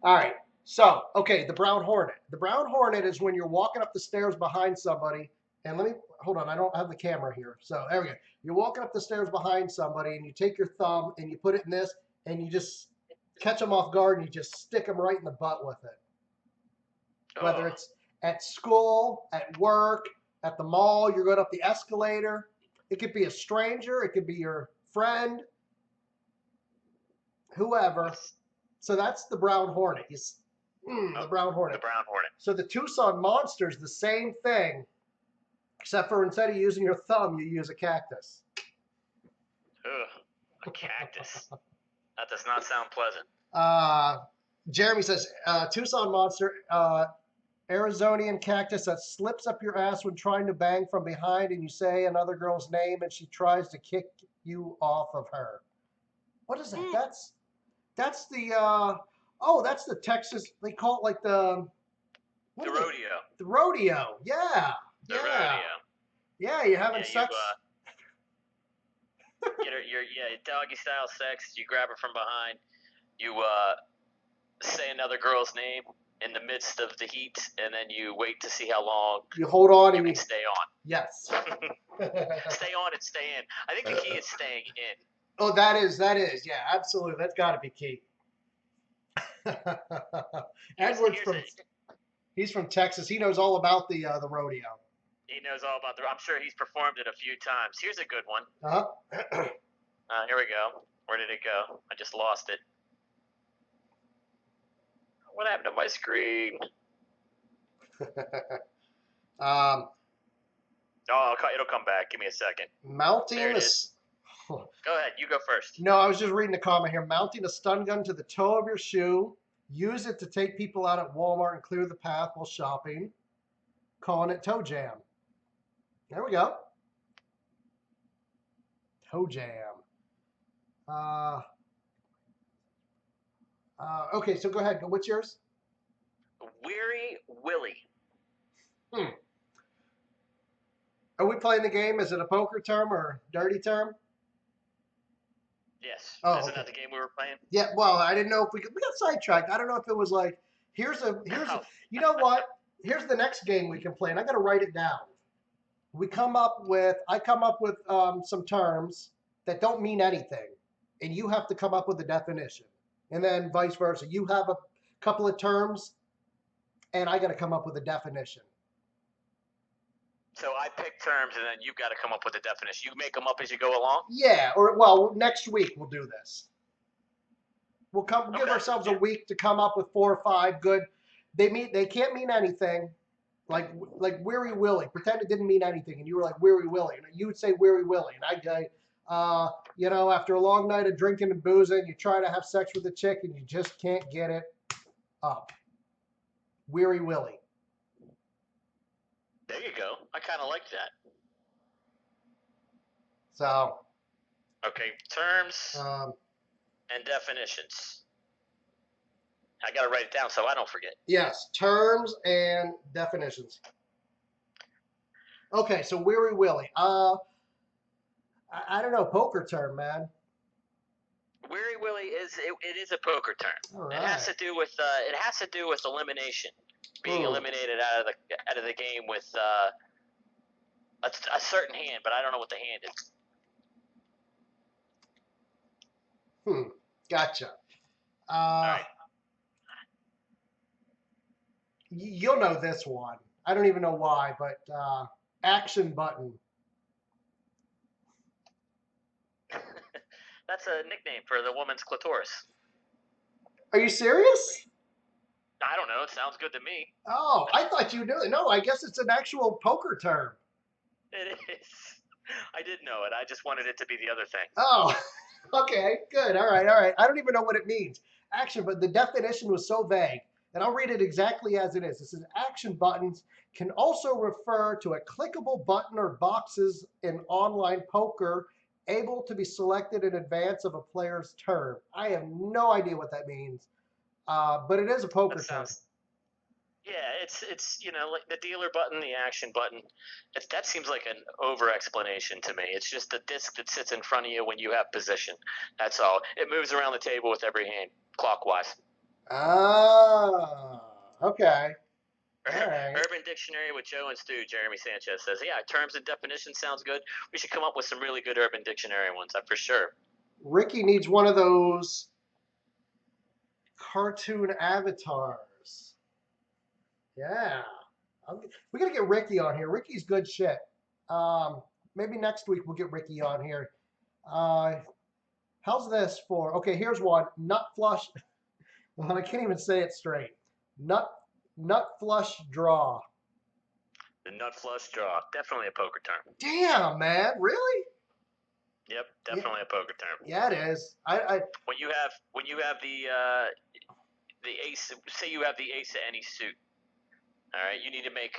All right. So, the brown hornet. The brown hornet is when you're walking up the stairs behind somebody. And hold on, I don't have the camera here. So, there we go. You're walking up the stairs behind somebody, and you take your thumb, and you put it in this, and you just catch them off guard, and you just stick them right in the butt with it. Whether it's at school, at work, at the mall, you're going up the escalator. It could be a stranger. It could be your friend, whoever. So that's the brown hornet. The brown hornet. The brown hornet. So the Tucson Monster is the same thing, except for instead of using your thumb, you use a cactus. Ugh, a cactus. That does not sound pleasant. Jeremy says Tucson Monster Arizonian cactus that slips up your ass when trying to bang from behind, and you say another girl's name, and she tries to kick you off of her. What is that? That's the that's the Texas. They call it like the The rodeo. The rodeo. Yeah. The rodeo. Yeah, you're having sex. You're doggy style sex. You grab her from behind. You say another girl's name in the midst of the heat, and then you wait to see how long you hold on and you can stay on. Yes. Stay on and stay in. I think the key is staying in. Oh, that is. Yeah, absolutely. That's got to be key. Edward's he's from Texas. He knows all about the rodeo. He knows all about I'm sure he's performed it a few times. Here's a good one. Here we go. Where did it go? I just lost it. What happened to my screen? It'll come back. Give me a second. Mounting there it is. Go ahead. You go first. No, I was just reading the comment here. Mounting a stun gun to the toe of your shoe. Use it to take people out at Walmart and clear the path while shopping. Calling it toe jam. There we go. Toe jam. Okay, so go ahead. What's yours? Weary Willie. Are we playing the game? Is it a poker term or dirty term? Yes. Oh, Isn't that the game we were playing? Yeah. Well, I didn't know if we got sidetracked. I don't know if it was like here's you know what? Here's the next game we can play, and I got to write it down. I come up with some terms that don't mean anything, and you have to come up with a definition, and then vice versa. You have a couple of terms, and I got to come up with a definition. So I pick terms, and then you've got to come up with a definition. You make them up as you go along? Yeah, next week we'll do this. We'll give ourselves a week to come up with 4 or 5 good. They can't mean anything. Like Weary Willie. Pretend it didn't mean anything, and you were like Weary Willie, and you would say Weary Willie, and I'd say, after a long night of drinking and boozing, you try to have sex with a chick, and you just can't get it up. Weary Willie. There you go. I kind of like that. So. Okay, terms and definitions. I got to write it down so I don't forget. Yes, terms and definitions. Okay, so Weary Willie. I don't know, poker term, man. Weary Willie is a poker term. All right. It has to do with elimination, being eliminated out of the game with a certain hand, but I don't know what the hand is. Gotcha. All right. You'll know this one. I don't even know why, but action button. That's a nickname for the woman's clitoris. Are you serious? I don't know. It sounds good to me. Oh, I thought you knew it. No, I guess it's an actual poker term. It is. I did know it. I just wanted it to be the other thing. Oh, okay, good. All right. I don't even know what it means. Action, but the definition was so vague. And I'll read it exactly as it is. It says action buttons can also refer to a clickable button or boxes in online poker able to be selected in advance of a player's turn. I have no idea what that means, but it is a poker term. Yeah, it's like the dealer button, the action button. That seems like an over-explanation to me. It's just the disc that sits in front of you when you have position. That's all. It moves around the table with every hand, clockwise. Ah, okay. All right. Urban Dictionary with Joe and Stu, Jeremy Sanchez says, yeah, terms and definitions sounds good. We should come up with some really good Urban Dictionary ones, for sure. Ricky needs one of those cartoon avatars. Yeah. We got to get Ricky on here. Ricky's good shit. Maybe next week we'll get Ricky on here. How's this for? Okay, here's one. Nut flush. Well, I can't even say it straight. Nut flush draw. The nut flush draw. Definitely a poker term. Damn, man. Really? Yep, definitely a poker term. Yeah, it is. When you have the ace, say you have the ace of any suit, All right, you need to make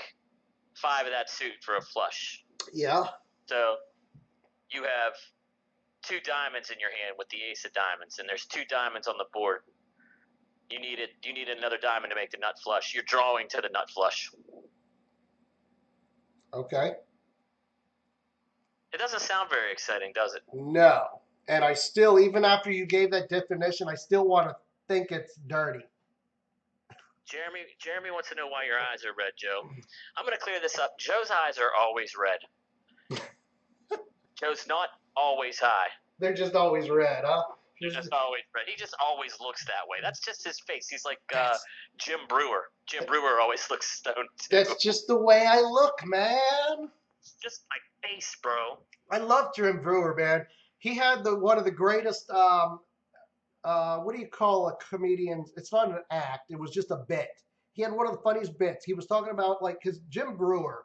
5 of that suit for a flush. Yeah. So you have 2 diamonds in your hand with the ace of diamonds, and there's 2 diamonds on the board. You need another diamond to make the nut flush. You're drawing to the nut flush. Okay. It doesn't sound very exciting, does it? No. And I still, even after you gave that definition, I still want to think it's dirty. Jeremy wants to know why your eyes are red, Joe. I'm going to clear this up. Joe's eyes are always red. Joe's not always high. They're just always red, huh? They're just always red. He just always looks that way. That's just his face. He's like Jim Breuer. Jim Breuer always looks stoned, too. That's just the way I look, man. It's just my face, bro. I love Jim Breuer, man. He had one of the greatest, what do you call a comedian? It's not an act. It was just a bit. He had one of the funniest bits. He was talking about, like, because Jim Breuer,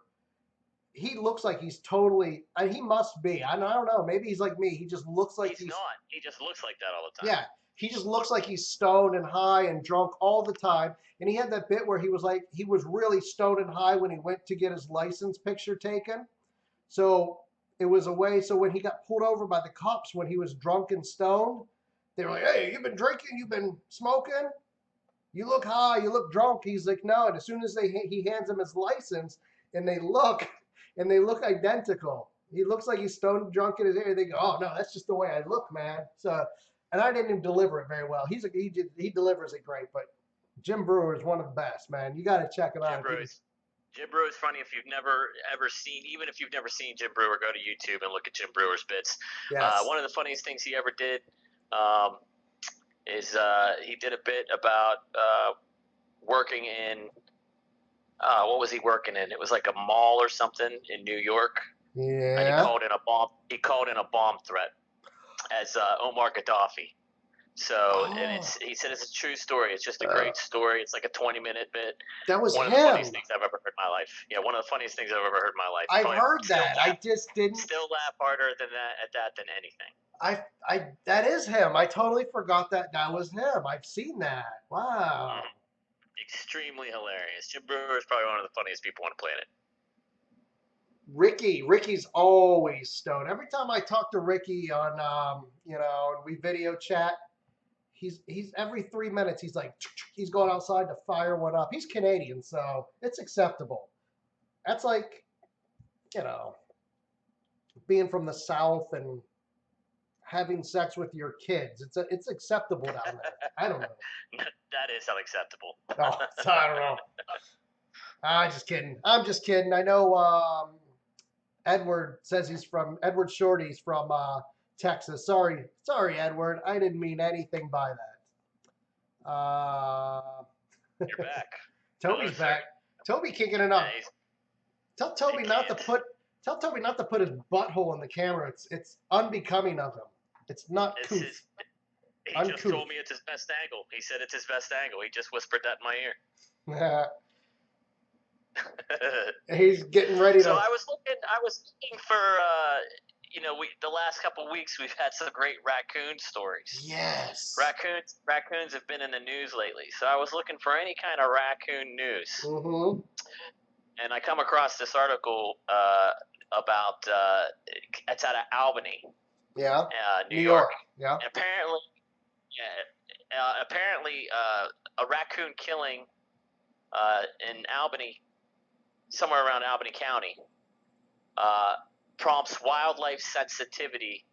he looks like he's totally, he must be. I don't know. Maybe he's like me. He just looks like he's not. He just looks like that all the time. Yeah. He just looks like he's stoned and high and drunk all the time. And he had that bit where he was like, he was really stoned and high when he went to get his license picture taken. So it was a way. So when he got pulled over by the cops when he was drunk and stoned, they were like, "Hey, you've been drinking? You've been smoking? You look high. You look drunk." He's like, "No." And as soon as he hands him his license, and they look identical. He looks like he's stoned, drunk in his hair. They go, "Oh no, that's just the way I look, man." So, and I didn't even deliver it very well. He delivers it great, but Jim Breuer is one of the best, man. You got to check him out. Jim Breuer is funny. If you've never ever seen, even if you've never seen Jim Breuer, go to YouTube and look at Jim Breuer's bits. Yes. One of the funniest things he ever did is he did a bit about working in what was he working in? It was like a mall or something in New York. Yeah. And he called in a bomb threat as Omar Gaddafi. So and he said it's a true story. It's just a great story. It's like a 20-minute bit. That was one of the funniest things I've ever heard in my life. Yeah, one of the funniest things I've ever heard in my life. I've heard that. I just didn't. Still laugh harder than that than anything. That is him. I totally forgot that was him. I've seen that. Wow. Extremely hilarious. Jim Breuer is probably one of the funniest people on the planet. Ricky's always stoned. Every time I talk to Ricky on, we video chat, he's every 3 minutes he's like, he's going outside to fire one up. He's Canadian, so it's acceptable. That's like, being from the South and having sex with your kids. It's acceptable down there. I don't know. That is unacceptable. Oh, I don't know. I'm just kidding. I know Edward says Edward Shorty's from Texas. Sorry, Edward. I didn't mean anything by that. You're back. Toby's back. Toby kicking it up. Tell Toby not to put his butthole in the camera. It's unbecoming of him. It's not couth. He just told me it's his best angle. He said it's his best angle. He just whispered that in my ear. He's getting ready to. So I was looking for, the last couple of weeks we've had some great raccoon stories. Yes. Raccoons have been in the news lately. So I was looking for any kind of raccoon news. Mm-hmm. And I come across this article about it's out of Albany. Yeah. New York. Yeah. Apparently, a raccoon killing in Albany, somewhere around Albany County, prompts wildlife sensitivity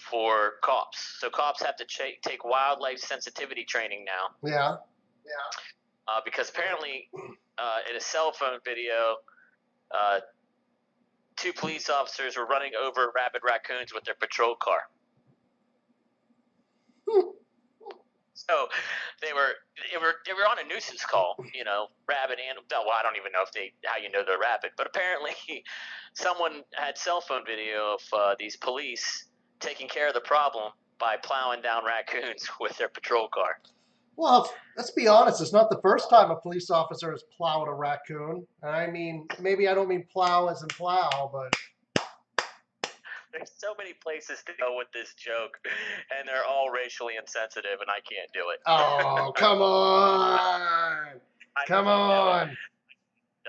for cops. So cops have to take wildlife sensitivity training now. Yeah. Because apparently, in a cell phone video, 2 police officers were running over rabid raccoons with their patrol car. So they were on a nuisance call, rabid animal. Well, I don't even know how you know they're rabid, but apparently someone had cell phone video of these police taking care of the problem by plowing down raccoons with their patrol car. Well, let's be honest. It's not the first time a police officer has plowed a raccoon. I mean, maybe I don't mean plow as in plow, but there's so many places to go with this joke, and they're all racially insensitive, and I can't do it. Oh, come on. Come on.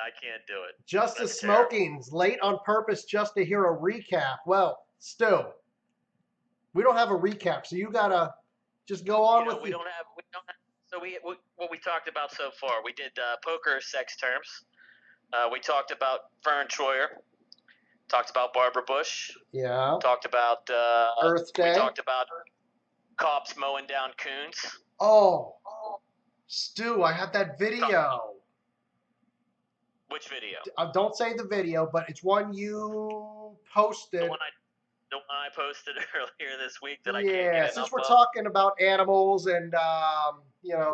I can't do it. Justice Smoking's late on purpose just to hear a recap. Well, Stu, we don't have a recap, so you gotta just go on with. We don't have. So what we talked about so far, we did poker sex terms. We talked about Vern Troyer. Talked about Barbara Bush. Yeah. Talked about Earth Day. We talked about cops mowing down coons. Oh, Stu, I have that video. Which video? Don't say the video, but it's one you posted. The one I posted earlier this week that I can't get enough since we're of. talking about animals and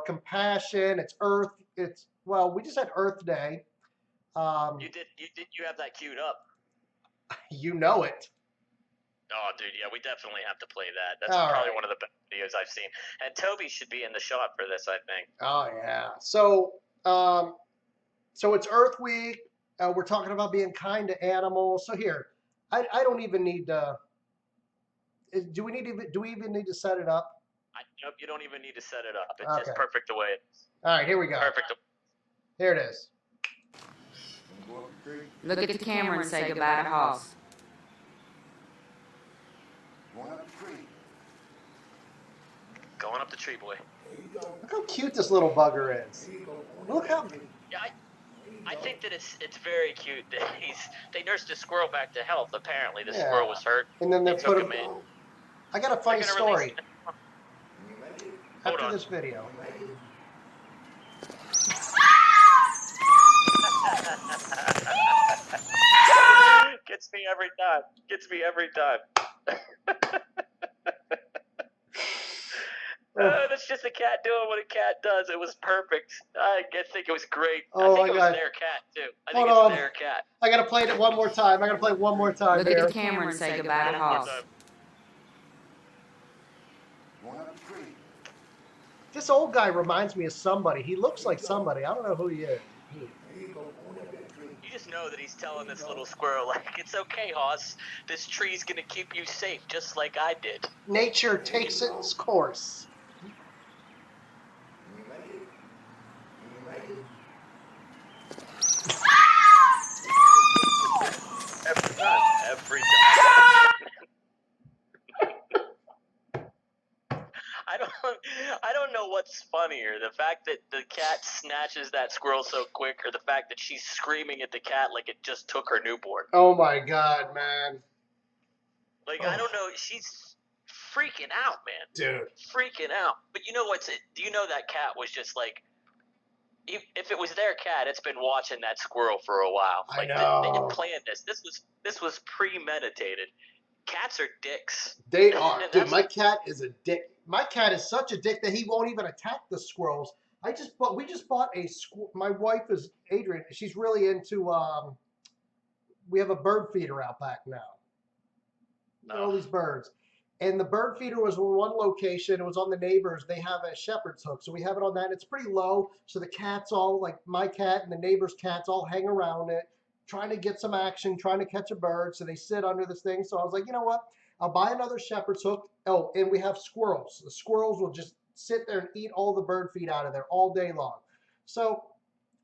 compassion, it's Earth. We just had Earth Day. You have that queued up. You know it. Oh, dude, yeah, we definitely have to play that. That's probably one of the best videos I've seen. And Toby should be in the shot for this, I think. Oh yeah. So it's Earth Week. We're talking about being kind to animals. So here, I don't even need to. Do we even need to set it up? Nope, you don't even need to set it up. It's just perfect the way it is. All right, here we go. Perfect. Here it is. Look at the camera and say goodbye to Hoss. Going up the tree, boy. Look how cute this little bugger is. Look how. Yeah, I think that it's very cute that they nursed the squirrel back to health. Apparently, the squirrel was hurt. And then they took him in. I got a funny story. Hold After on. this video. Gets me every time. Gets me every time. That's just a cat doing what a cat does. It was perfect. I think it was great. I think it was their cat, too. I think it's their cat. I got to play it one more time. Look at the camera and say goodbye to Hoss. This old guy reminds me of somebody. He looks like somebody. I don't know who he is. You just know that he's telling this little squirrel, like, it's okay, Hoss. This tree's going to keep you safe, just like I did. Nature takes its course. Every time. I don't know what's funnier, the fact that the cat snatches that squirrel so quick, or the fact that she's screaming at the cat like it just took her newborn. Oh my God, man. Like, I don't know, she's freaking out, man. Dude. Freaking out. But you know do you know that cat was just like, if it was their cat, it's been watching that squirrel for a while. Like, I know. They planned this. This was premeditated. Cats are dicks. They are. Dude, my cat is a dick. My cat is such a dick that he won't even attack the squirrels. We just bought a squirrel. My wife is Adrian. She's really into we have a bird feeder out back now. All these birds. And the bird feeder was in one location. It was on the neighbors. They have a shepherd's hook. So we have it on that. And it's pretty low. So the cats all, like my cat and the neighbor's cats, all hang around it, trying to get some action, trying to catch a bird. So they sit under this thing. So I was like, you know what? I'll buy another shepherd's hook. Oh, and we have squirrels. The squirrels will just sit there and eat all the bird feed out of there all day long. So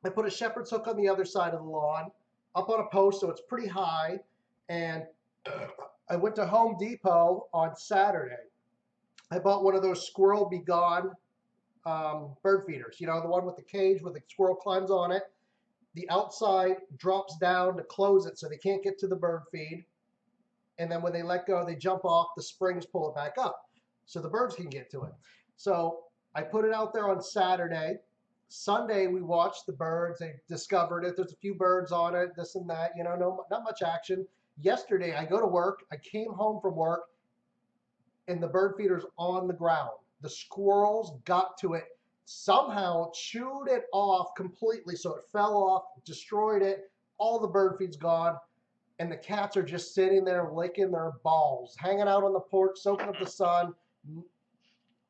I put a shepherd's hook on the other side of the lawn, up on a post, so it's pretty high. And I went to Home Depot on Saturday. I bought one of those Squirrel Be Gone bird feeders. You know, the one with the cage where the squirrel climbs on it. The outside drops down to close it so they can't get to the bird feed. And then when they let go, they jump off, the springs pull it back up so the birds can get to it. So I put it out there on Saturday. Sunday, we watched the birds. They discovered it. There's a few birds on it, this and that, you know, not much action. Yesterday, I go to work. I came home from work, and the bird feeder's on the ground. The squirrels got to it, somehow chewed it off completely, so it fell off, destroyed it. All the bird feed's gone, and the cats are just sitting there licking their balls, hanging out on the porch, soaking up the sun.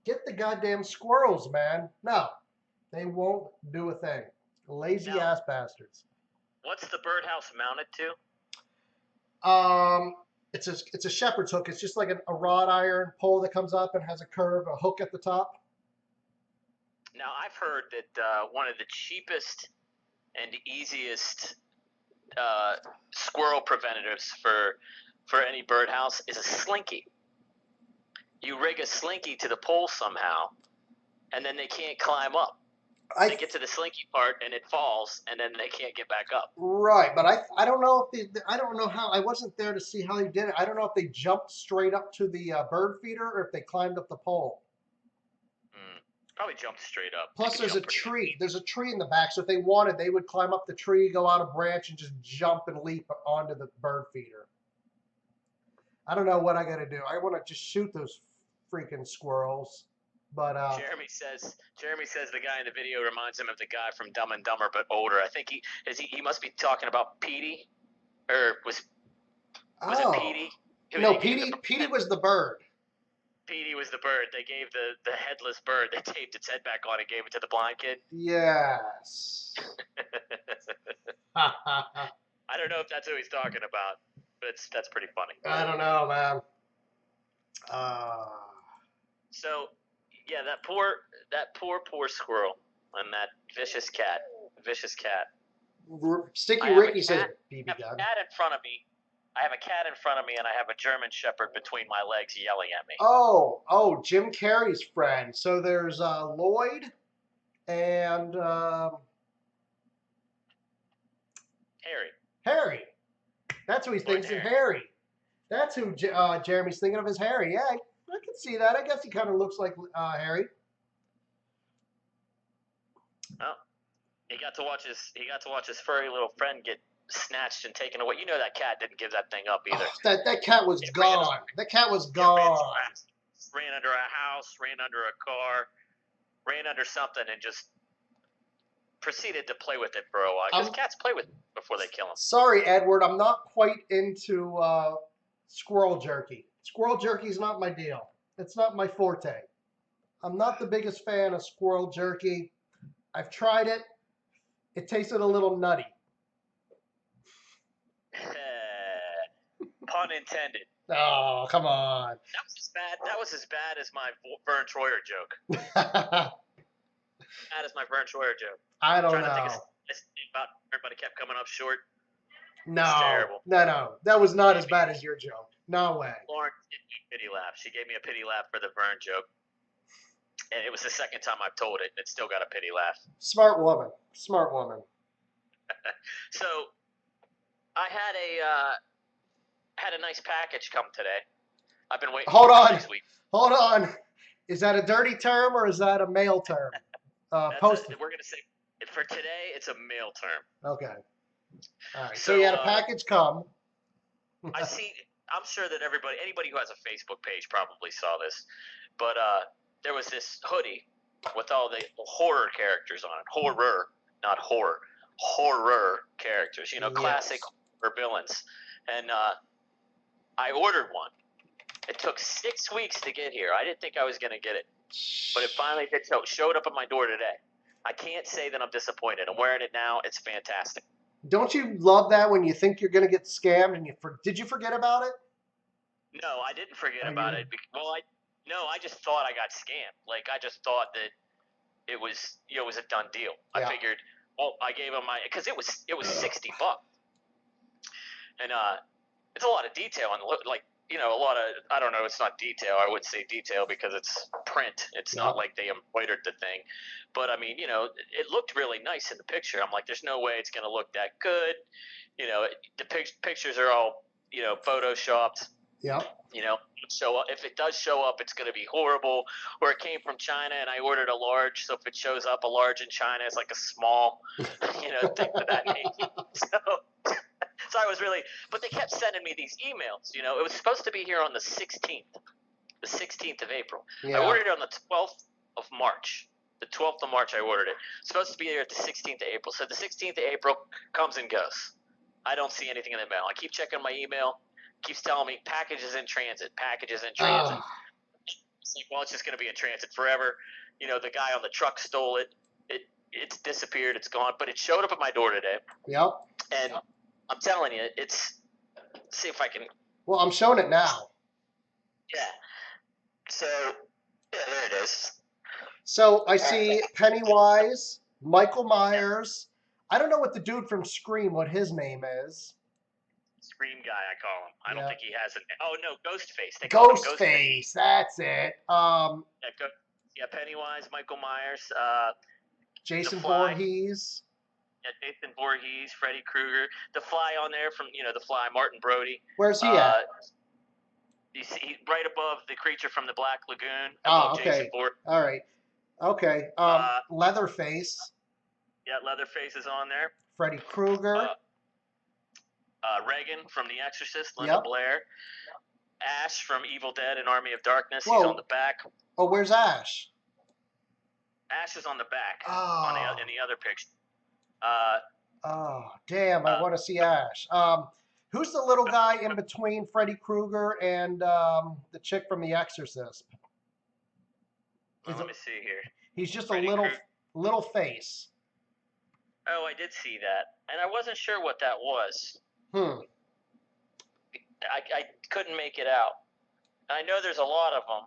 Get the goddamn squirrels, man. No, they won't do a thing. Lazy ass bastards. What's the birdhouse mounted to? It's a shepherd's hook. It's just like a wrought iron pole that comes up and has a hook at the top. Now, I've heard that one of the cheapest and easiest squirrel preventatives for any birdhouse is a slinky. You rig a slinky to the pole somehow, and then they can't climb up. They get to the slinky part and it falls, and then they can't get back up. Right, but I don't know if I don't know how. I wasn't there to see how they did it. I don't know if they jumped straight up to the bird feeder or if they climbed up the pole. Probably jumped straight up. Plus, there's a tree. There's a tree in the back, so if they wanted, they would climb up the tree, go out a branch, and just jump and leap onto the bird feeder. I don't know what I got to do. I want to just shoot those freaking squirrels. But Jeremy says the guy in the video reminds him of the guy from Dumb and Dumber, but older. I think he must be talking about Petey, or was it Petey? No, Petey was the bird. Petey was the bird. They gave the headless bird. They taped its head back on and gave it to the blind kid. Yes. I don't know if that's who he's talking about, but that's pretty funny. I don't know, man. So, yeah, that poor squirrel and that vicious cat. Sticky Ricky says BB gun. I have a cat in front of me. And I have a German Shepherd between my legs yelling at me. Oh, Jim Carrey's friend. So there's Lloyd and Harry. That's who he thinks of, Harry. That's who Jeremy's thinking of as Harry. Yeah, I can see that. I guess he kind of looks like Harry. Well, he got to watch his furry little friend get snatched and taken away. You know that cat didn't give that thing up either. Oh, that cat was gone. That cat was gone. Ran under a house, ran under a car, ran under something, and just proceeded to play with it for a while. Because cats play with it before they kill them. Sorry, Edward, I'm not quite into squirrel jerky. Squirrel jerky is not my deal. It's not my forte. I'm not the biggest fan of squirrel jerky. I've tried it. It tasted a little nutty. Pun intended. Oh, come on. That was as bad as my Vern Troyer joke. That is my Vern Troyer joke. I don't know. About everybody kept coming up short. No, no. That was not as bad as your joke. No way. Lauren gave me a pity laugh. She gave me a pity laugh for the Vern joke. And it was the second time I've told it, and it still got a pity laugh. Smart woman. Smart woman. So, I had a nice package come today. I've been waiting for it this week. Hold on. Is that a dirty term or is that a male term? We're going to say, for today, it's a male term. Okay. All right. So you had a package come. I'm sure that anybody who has a Facebook page probably saw this, but there was this hoodie with all the horror characters on it. Horror, not horror. Horror characters. Classic horror villains. And I ordered one. It took 6 weeks to get here. I didn't think I was going to get it, but it finally did. Showed up at my door today. I can't say that I'm disappointed. I'm wearing it now. It's fantastic. Don't you love that when you think you're going to get scammed and did you forget about it? No, I didn't forget about it. Well, I just thought I got scammed. Like, I just thought that it was a done deal. Yeah. I figured, I gave him because it was $60, and it's a lot of detail and a lot of, I don't know, it's not detail. I would say detail because it's print. It's not like they embroidered the thing. But, I mean, it looked really nice in the picture. I'm like, there's no way it's going to look that good. The pictures are all, photoshopped. Yeah. If it does show up, it's going to be horrible. Or it came from China and I ordered a large. So if it shows up a large in China, it's like a small, thing of that nature. So I was but they kept sending me these emails. It was supposed to be here on the 16th of April. Yeah. I ordered it on the 12th of March. The 12th of March I ordered it. It's supposed to be here at the 16th of April. So the 16th of April comes and goes. I don't see anything in the mail. I keep checking my email. Keeps telling me packages in transit. It's like, well, it's just going to be in transit forever. The guy on the truck stole it. It's disappeared. It's gone. But it showed up at my door today. Yep. And I'm telling you, let's see if I can. Well, I'm showing it now. Yeah. So, yeah, there it is. So I see Pennywise, Michael Myers, I don't know what the dude from Scream, what his name is. Scream guy, I call him. I don't think he has an. Oh no, Ghostface. They call him Ghostface. That's it. Yeah, Pennywise, Michael Myers, Jason The Fly. Voorhees. Yeah, Jason Voorhees, Freddy Krueger, The Fly on there from The Fly, Martin Brody. Where's he at? You see, right above the creature from the Black Lagoon. Okay. Jason Voorhees. All right. Okay. Leatherface. Yeah, Leatherface is on there. Freddy Krueger. Reagan from The Exorcist, Linda Blair. Ash from Evil Dead and Army of Darkness. Whoa. He's on the back. Oh, where's Ash? Ash is on the back in the other picture. Oh, damn, I want to see Ash. Who's the little guy in between Freddy Krueger and the chick from The Exorcist? Let me see here. He's just Freddy a little face. Oh, I did see that. And I wasn't sure what that was. I couldn't make it out. I know there's a lot of them.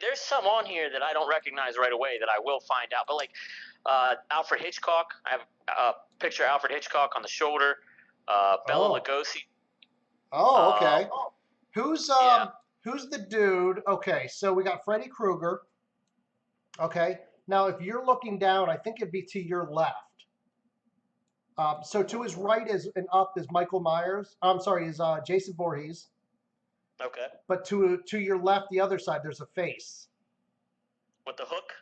There's some on here that I don't recognize right away that I will find out. But like Alfred Hitchcock, I have a picture of Alfred Hitchcock on the shoulder. Bela Lugosi. Oh, okay. Who's the dude? Okay, so we got Freddy Krueger. Okay, now if you're looking down, I think it'd be to your left. So to his right and up is Michael Myers. I'm sorry, is Jason Voorhees. Okay. But to your left, the other side, there's a face. With the hook?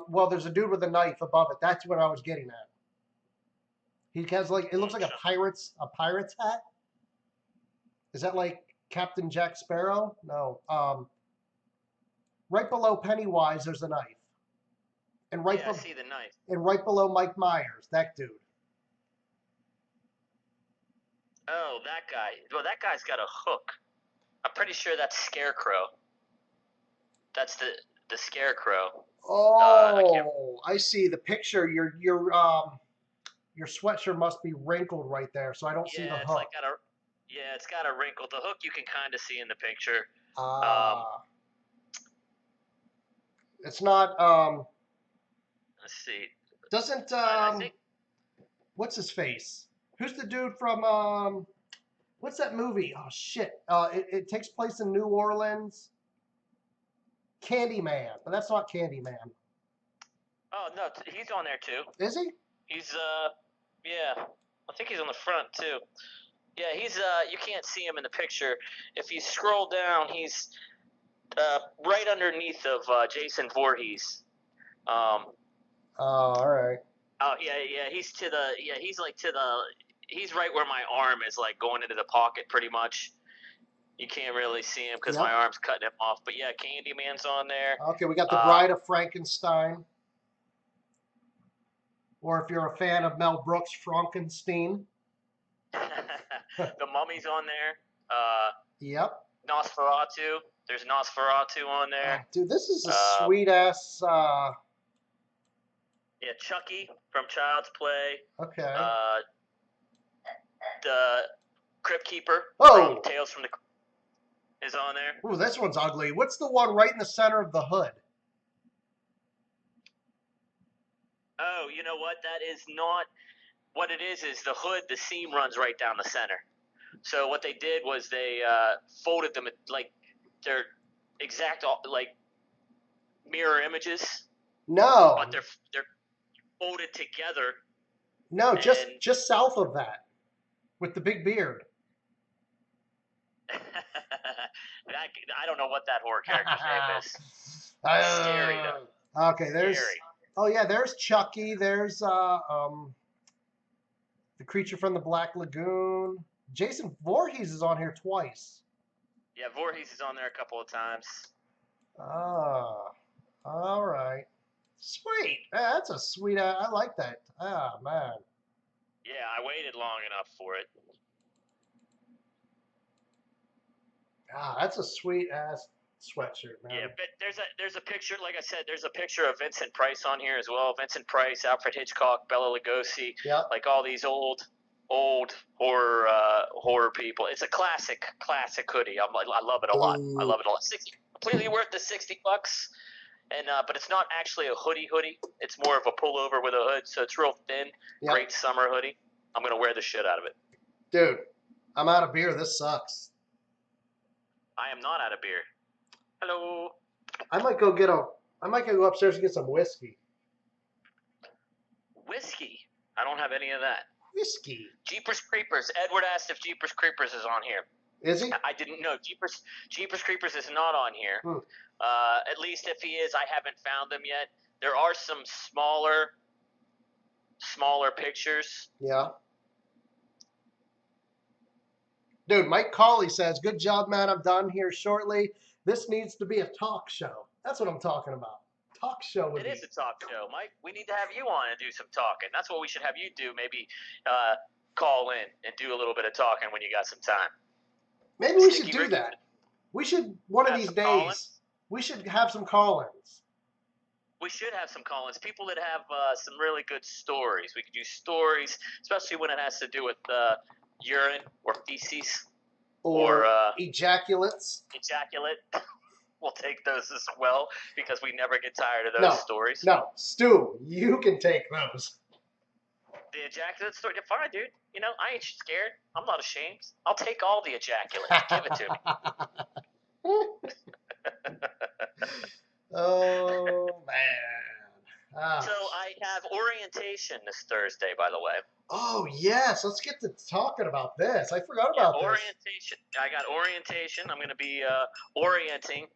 Well, there's a dude with a knife above it. That's what I was getting at. He has it looks like a pirate's hat. Is that like Captain Jack Sparrow? No. Right below Pennywise, there's a knife. And I see the knife. And right below Mike Myers, that dude. Oh, that guy. Well, that guy's got a hook. I'm pretty sure that's Scarecrow. That's the Scarecrow. Oh, I see the picture. Your sweatshirt must be wrinkled right there, so I don't see the hook. It's got a wrinkle. The hook you can kind of see in the picture. It's not. Let's see. Doesn't what's his face? Who's the dude from what's that movie? Oh shit! It takes place in New Orleans. Candyman, but that's not Candyman. Oh no, he's on there too. Is he? He's yeah. I think he's on the front too. Yeah, he's you can't see him in the picture. If you scroll down, he's right underneath of Jason Voorhees. All right. Oh yeah. He's he's right where my arm is, like going into the pocket, pretty much. You can't really see him because my arm's cutting him off. But yeah, Candyman's on there. Okay, we got the Bride of Frankenstein. Or if you're a fan of Mel Brooks, Frankenstein. The Mummy's on there. Yep. Nosferatu. There's Nosferatu on there. Dude, this is a sweet ass. Yeah, Chucky from Child's Play. Okay. The Crypt Keeper from Tales from the Crypt is on there. Ooh, this one's ugly. What's the one right in the center of the hood? Oh, you know what? That is not what it is the hood, the seam runs right down the center. So what they did was they folded them like they're exact like mirror images. No. But they're folded together. No, just south of that with the big beard. I don't know what that horror character's name is. Scary though. Okay, there's. Scary. Oh yeah, there's Chucky. There's the creature from the Black Lagoon. Jason Voorhees is on here twice. Yeah, Voorhees is on there a couple of times. All right. Sweet. That's a sweet. I like that. Man. Yeah, I waited long enough for it. That's a sweet ass sweatshirt, man. Yeah, but there's a picture. Like I said, there's a picture of Vincent Price on here as well. Vincent Price, Alfred Hitchcock, Bela Lugosi. Yeah. Like all these old horror people. It's a classic hoodie. I love it a lot. I love it a lot. Completely worth the $60. and but it's not actually a hoodie. It's more of a pullover with a hood, so it's real thin. Yep. Great summer hoodie. I'm gonna wear the shit out of it. Dude, I'm out of beer. This sucks. I am not out of beer. Hello. I might go upstairs and get some whiskey. Whiskey? I don't have any of that. Whiskey. Jeepers Creepers. Edward asked if Jeepers Creepers is on here. Is he? I didn't know. Jeepers Creepers is not on here. At least if he is, I haven't found them yet. There are some smaller pictures. Yeah. Dude, Mike Cawley says, good job, man. I'm done here shortly. This needs to be a talk show. That's what I'm talking about. Talk show with It is a talk show, Mike. We need to have you on and do some talking. That's what we should have you do. Maybe call in and do a little bit of talking when you got some time. Maybe we should do that. We should, one of these days, we should have some call-ins. We should have some call-ins. People that have some really good stories. We could do stories, especially when it has to do with urine or feces. Or ejaculates. Ejaculate. We'll take those as well because we never get tired of those stories. No, Stu, you can take those. The ejaculate story. Fine, dude. You know, I ain't scared. I'm not ashamed. I'll take all the ejaculate. Give it to me. Oh, man. So I have orientation this Thursday, by the way. Oh, yes. Let's get to talking about this. I forgot about this. Orientation. I got orientation. I'm going to be orienting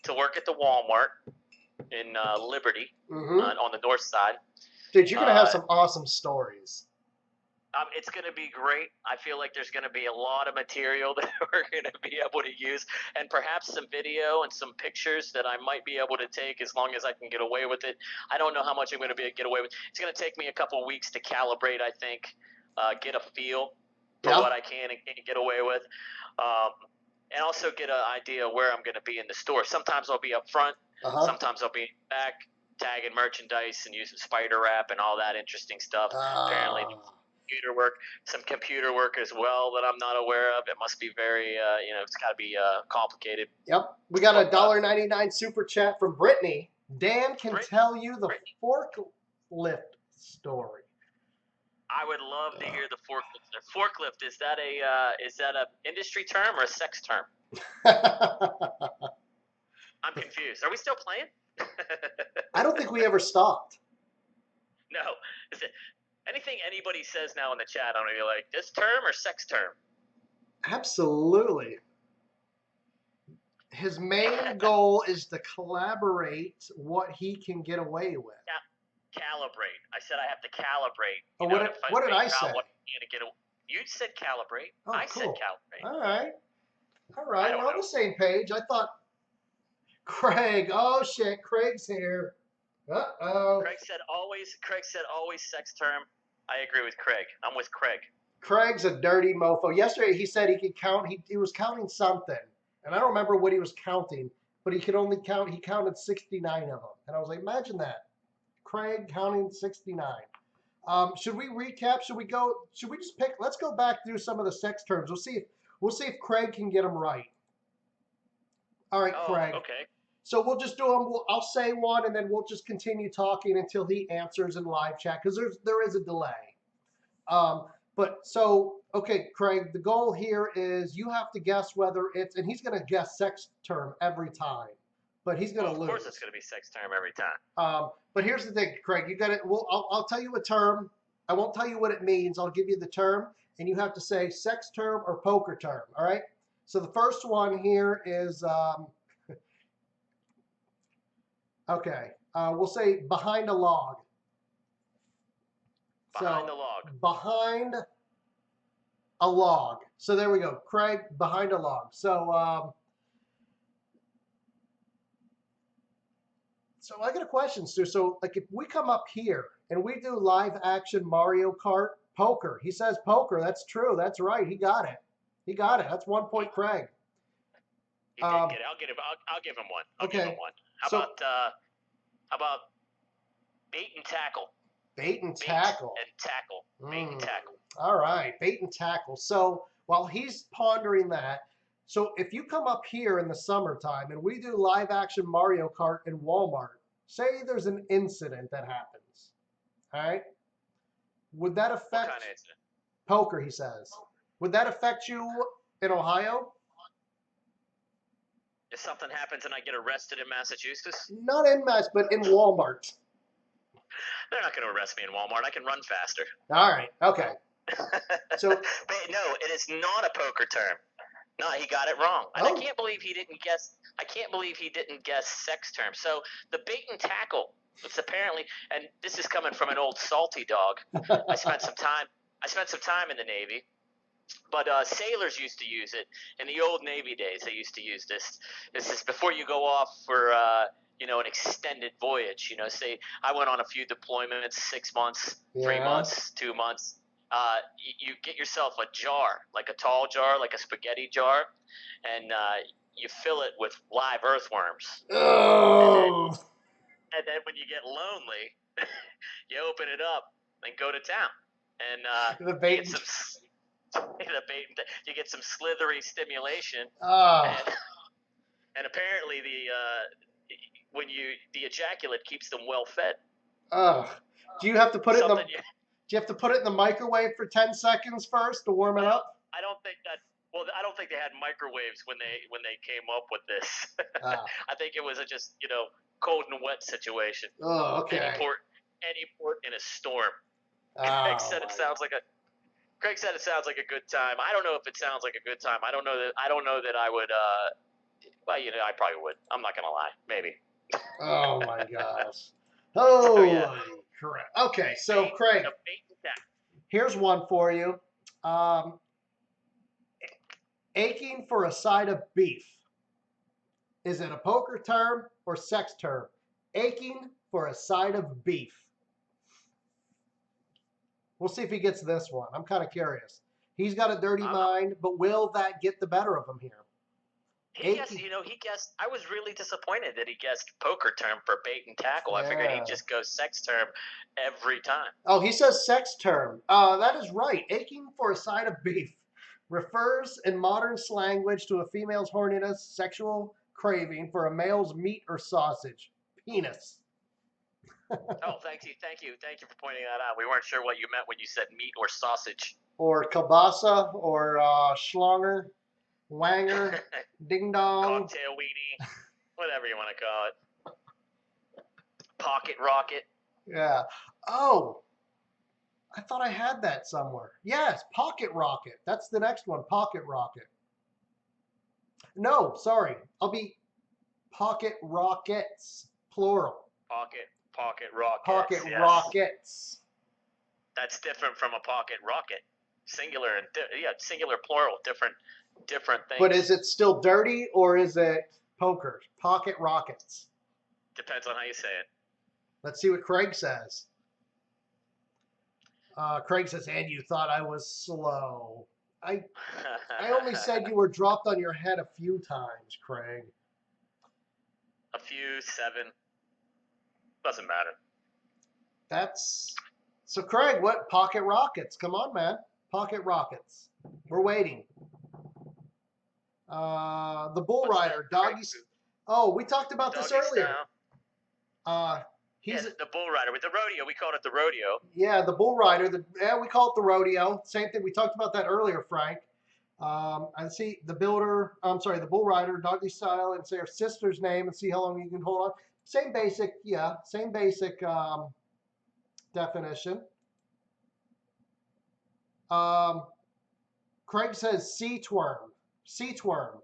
to work at the Walmart in Liberty on the north side. Dude, you're going to have some awesome stories. It's going to be great. I feel like there's going to be a lot of material that we're going to be able to use, and perhaps some video and some pictures that I might be able to take as long as I can get away with it. I don't know how much I'm going to be able to get away with. It's going to take me a couple weeks to calibrate, I think, get a feel for what I can and can't get away with, and also get an idea where I'm going to be in the store. Sometimes I'll be up front. Sometimes I'll be back tagging merchandise and using spider wrap and all that interesting stuff. Apparently. Some computer work as well that I'm not aware of. It must be very, it's got to be complicated. Yep. We got a $1.99 super chat from Brittany. Dan can tell you the forklift story. I would love to hear the forklift. Forklift, is that a industry term or a sex term? I'm confused. Are we still playing? I don't think we ever stopped. No. Is it? Anything anybody says now in the chat, I'm going to be like, this term or sex term? Absolutely. His main goal is to collaborate what he can get away with. Calibrate. I said I have to calibrate. What did I say? You said calibrate. Oh, I cool. said calibrate. All right. We're on the same page. I thought, Craig. Oh, shit. Craig's here. Uh-oh. Craig said always sex term. I agree with Craig. I'm with Craig. Craig's a dirty mofo. Yesterday he said he could count. He was counting something. And I don't remember what he was counting, but he counted 69 of them. And I was like, imagine that. Craig counting 69. Should we recap? Should we just pick? Let's go back through some of the sex terms. We'll see if Craig can get them right. All right, Craig. Okay. So we'll just do them. I'll say one, and then we'll just continue talking until he answers in live chat because there is a delay. Okay, Craig. The goal here is you have to guess whether it's, and he's going to guess sex term every time, but he's going to lose. Of course, it's going to be sex term every time. But here's the thing, Craig. You got it. I'll tell you a term. I won't tell you what it means. I'll give you the term, and you have to say sex term or poker term. All right. So the first one here is. Okay, we'll say behind a log. Behind a log. Behind a log. So there we go. Craig, behind a log. So I got a question, Stu. So like if we come up here and we do live action Mario Kart poker, he says poker. That's true. That's right. He got it. That's 1 point, Craig. He did get it. I'll give him one. I'll give him one. How about bait and tackle? Bait and tackle. Bait and tackle. All right, bait and tackle. So while he's pondering that, So if you come up here in the summertime and we do live action Mario Kart in Walmart, say there's an incident that happens, all right? Would that affect What kind of incident? poker, he says. Would that affect you in Ohio? If something happens and I get arrested in Massachusetts? Not in Mass, but in Walmart. They're not going to arrest me in Walmart. I can run faster. All right, okay. So, but no, it is not a poker term. No, he got it wrong. And I can't believe he didn't guess. I can't believe he didn't guess sex term. So the bait and tackle. It's apparently, and this is coming from an old salty dog. I spent some time in the Navy, but sailors used to use it in the old Navy days. They used to use this. This is before you go off for an extended voyage. Say I went on a few deployments, 6 months, 3 months, 2 months. You get yourself a jar, like a tall jar, like a spaghetti jar, and you fill it with live earthworms. Oh. And then when you get lonely, you open it up and go to town. And the bait. You get some slithery stimulation. And apparently the ejaculate keeps them well fed. Do you have to put it in the? Do you have to put it in the microwave for 10 seconds first to warm it up? I don't think that. Well, I don't think they had microwaves when they came up with this. I think it was a just cold and wet situation. Oh, okay. Any port in a storm. Craig said it sounds like a good time. I don't know if it sounds like a good time. I don't know that I would. Well, I probably would. I'm not gonna lie. Maybe. Oh my gosh. Oh, so, yeah. Correct. Okay, so Craig, here's one for you. Aching for a side of beef. Is it a poker term or sex term? Aching for a side of beef. We'll see if he gets this one. I'm kind of curious. He's got a dirty mind, but will that get the better of him here? He guessed. I was really disappointed that he guessed poker term for bait and tackle. I figured he'd just go sex term every time. Oh, he says sex term. That is right. Aching for a side of beef refers in modern language to a female's horniness, sexual craving for a male's meat or sausage, penis. Oh, thank you for pointing that out. We weren't sure what you meant when you said meat or sausage. Or kielbasa, or schlonger, wanger, ding dong. Cocktail weenie, whatever you want to call it. Pocket rocket. Yeah. Oh, I thought I had that somewhere. Yes, pocket rocket. That's the next one, pocket rocket. No, sorry. I'll be pocket rockets, plural. Pocket rockets. Pocket rockets. That's different from a pocket rocket. Singular and singular plural, different things. But is it still dirty or is it poker? Pocket rockets. Depends on how you say it. Let's see what Craig says. Craig says, and you thought I was slow. I only said you were dropped on your head a few times, Craig. A few, 7. Doesn't matter. So Craig, what? Pocket rockets. Come on, man. Pocket rockets. We're waiting. The bull rider, doggy. Oh, we talked about this earlier. He's the bull rider with the rodeo. We called it the rodeo. Yeah, the bull rider. We call it the rodeo. Same thing. We talked about that earlier, Frank. I see the bull rider, doggy style, and say her sister's name and see how long you can hold on. Same basic definition. Craig says sea twerm.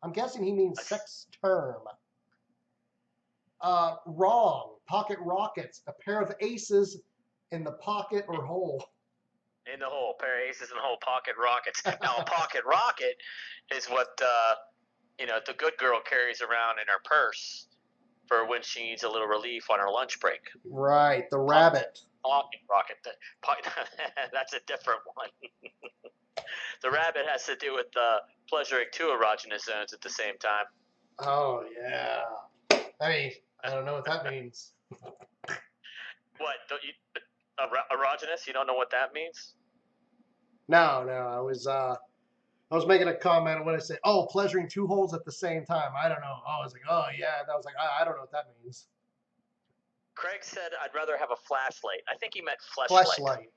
I'm guessing he means sex term. Wrong. Pocket rockets. A pair of aces in the pocket or hole. In the hole. Pair of aces in the hole. Pocket rockets. Now, a pocket rocket is what the good girl carries around in her purse for when she needs a little relief on her lunch break. Right. The rabbit. Pocket rocket. That's a different one. The rabbit has to do with pleasuring 2 erogenous zones at the same time. Oh, yeah. I mean, I don't know what that means. What? Erogenous? You don't know what that means? No. I was I was making a comment when I said, "Oh, pleasuring two holes at the same time." I don't know. I was like, "Oh yeah," that was like, I don't know what that means. Craig said, "I'd rather have a flashlight." I think he meant fleshlight.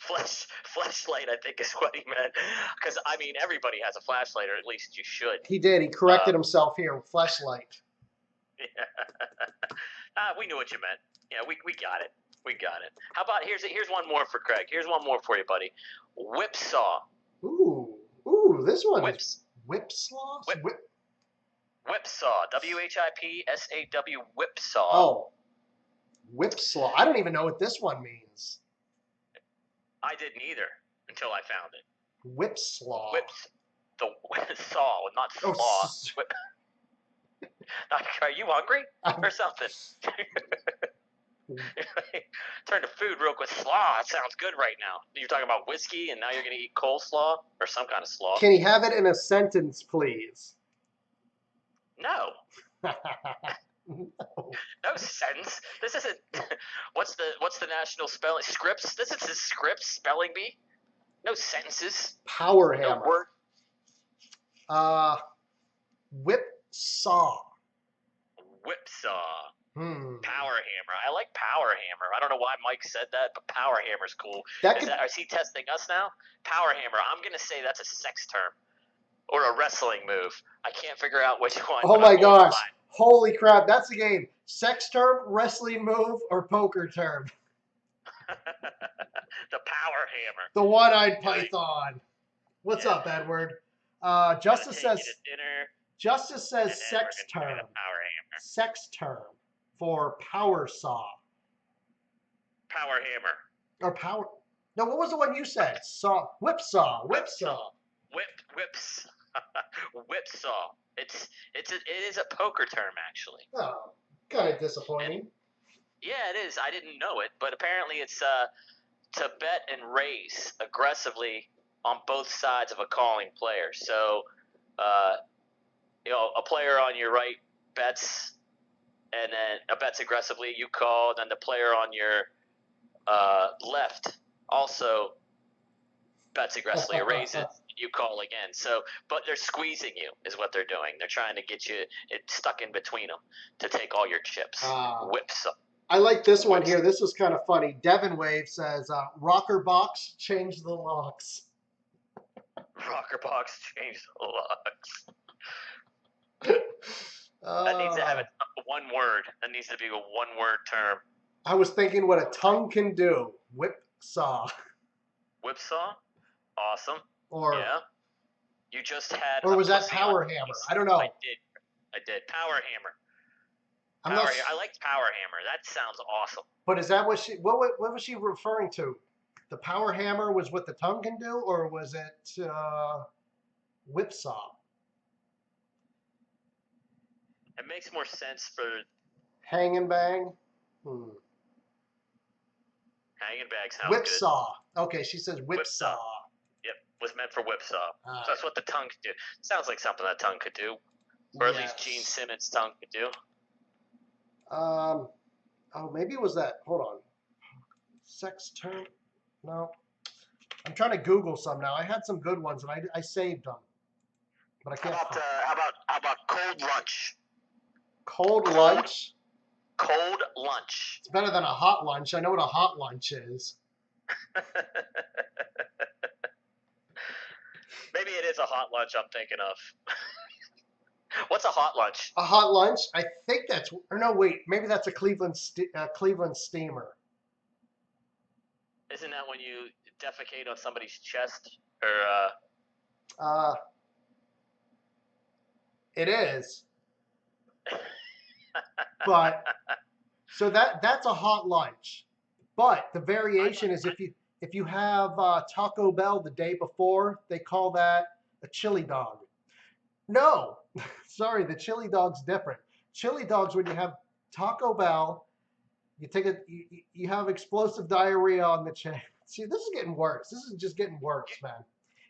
Fleshlight, I think is what he meant. Because I mean, everybody has a flashlight, or at least you should. He did. He corrected himself here. Fleshlight. Yeah. We knew what you meant. Yeah, we got it. We got it. How about here's one more for Craig. Here's one more for you, buddy. Whipsaw. Ooh, this one is whipsaw. Whipsaw. WHIPSAW. Whipsaw. Oh, whipsaw. I don't even know what this one means. I didn't either until I found it. Whipsaw. The saw, not slaw. Oh, Are you hungry or something? Turn to food real quick. Slaw. That sounds good right now. You're talking about whiskey, and now you're going to eat coleslaw or some kind of slaw. Can you have it in a sentence, please? No. No sense. This isn't. What's the national spelling? Scripts. This isn't Scripps spelling bee. No sentences. Power no hammer. Word. Whipsaw. Whipsaw. Power hammer. I like power hammer. I don't know why Mike said that, but power hammer's cool. Is he testing us now? Power hammer. I'm gonna say that's a sex term or a wrestling move. I can't figure out which one. Oh my gosh! Holy crap! That's the game. Sex term, wrestling move, or poker term. The power hammer. The one-eyed python. What's up, Edward? Justice says sex term. Sex term for power saw. Power hammer. Or power. No, what was the one you said? Whipsaw. Whipsaw. It is a poker term actually. Oh, kind of disappointing. Yeah, it is. I didn't know it, but apparently it's to bet and raise aggressively on both sides of a calling player. So, a player on your right bets, and then bets aggressively. You call, then the player on your left also bets aggressively, raises. You call again. So, but they're squeezing you is what they're doing. They're trying to get you stuck in between them to take all your chips. Whipsaw. I like this one here. This was kind of funny. Devin Wave says, "Rocker box, change the locks." Rocker box, change the locks. That needs to have one word. That needs to be a one-word term. I was thinking what a tongue can do. Whipsaw. Whipsaw? Awesome. Or yeah. You just had. Or was that power hammer? I don't know. I did. Power hammer. I liked power hammer. That sounds awesome. But is that what was she referring to? The power hammer was what the tongue can do, or was it whipsaw? It makes more sense for hang and bang. Hang and bang sounds whipsaw. Good. Okay, she says whipsaw. Yep, was meant for whipsaw. So that's what the tongue could do. Sounds like something that tongue could do, or at least Gene Simmons' tongue could do. Maybe it was that. Hold on. Sex term? No. I'm trying to Google some now. I had some good ones and I saved them, but I can't. How about cold lunch? Cold lunch? Cold lunch. It's better than a hot lunch. I know what a hot lunch is. Maybe it is a hot lunch I'm thinking of. What's a hot lunch? A hot lunch? I think that's. Or no, wait. Maybe that's a Cleveland steamer. Isn't that when you defecate on somebody's chest? Or it is. But so that's a hot lunch. But the variation is if you have Taco Bell the day before, they call that a chili dog. No, sorry, the chili dog's different. Chili dogs, when you have Taco Bell, you have explosive diarrhea on the chest. See, this is getting worse. This is just getting worse, man.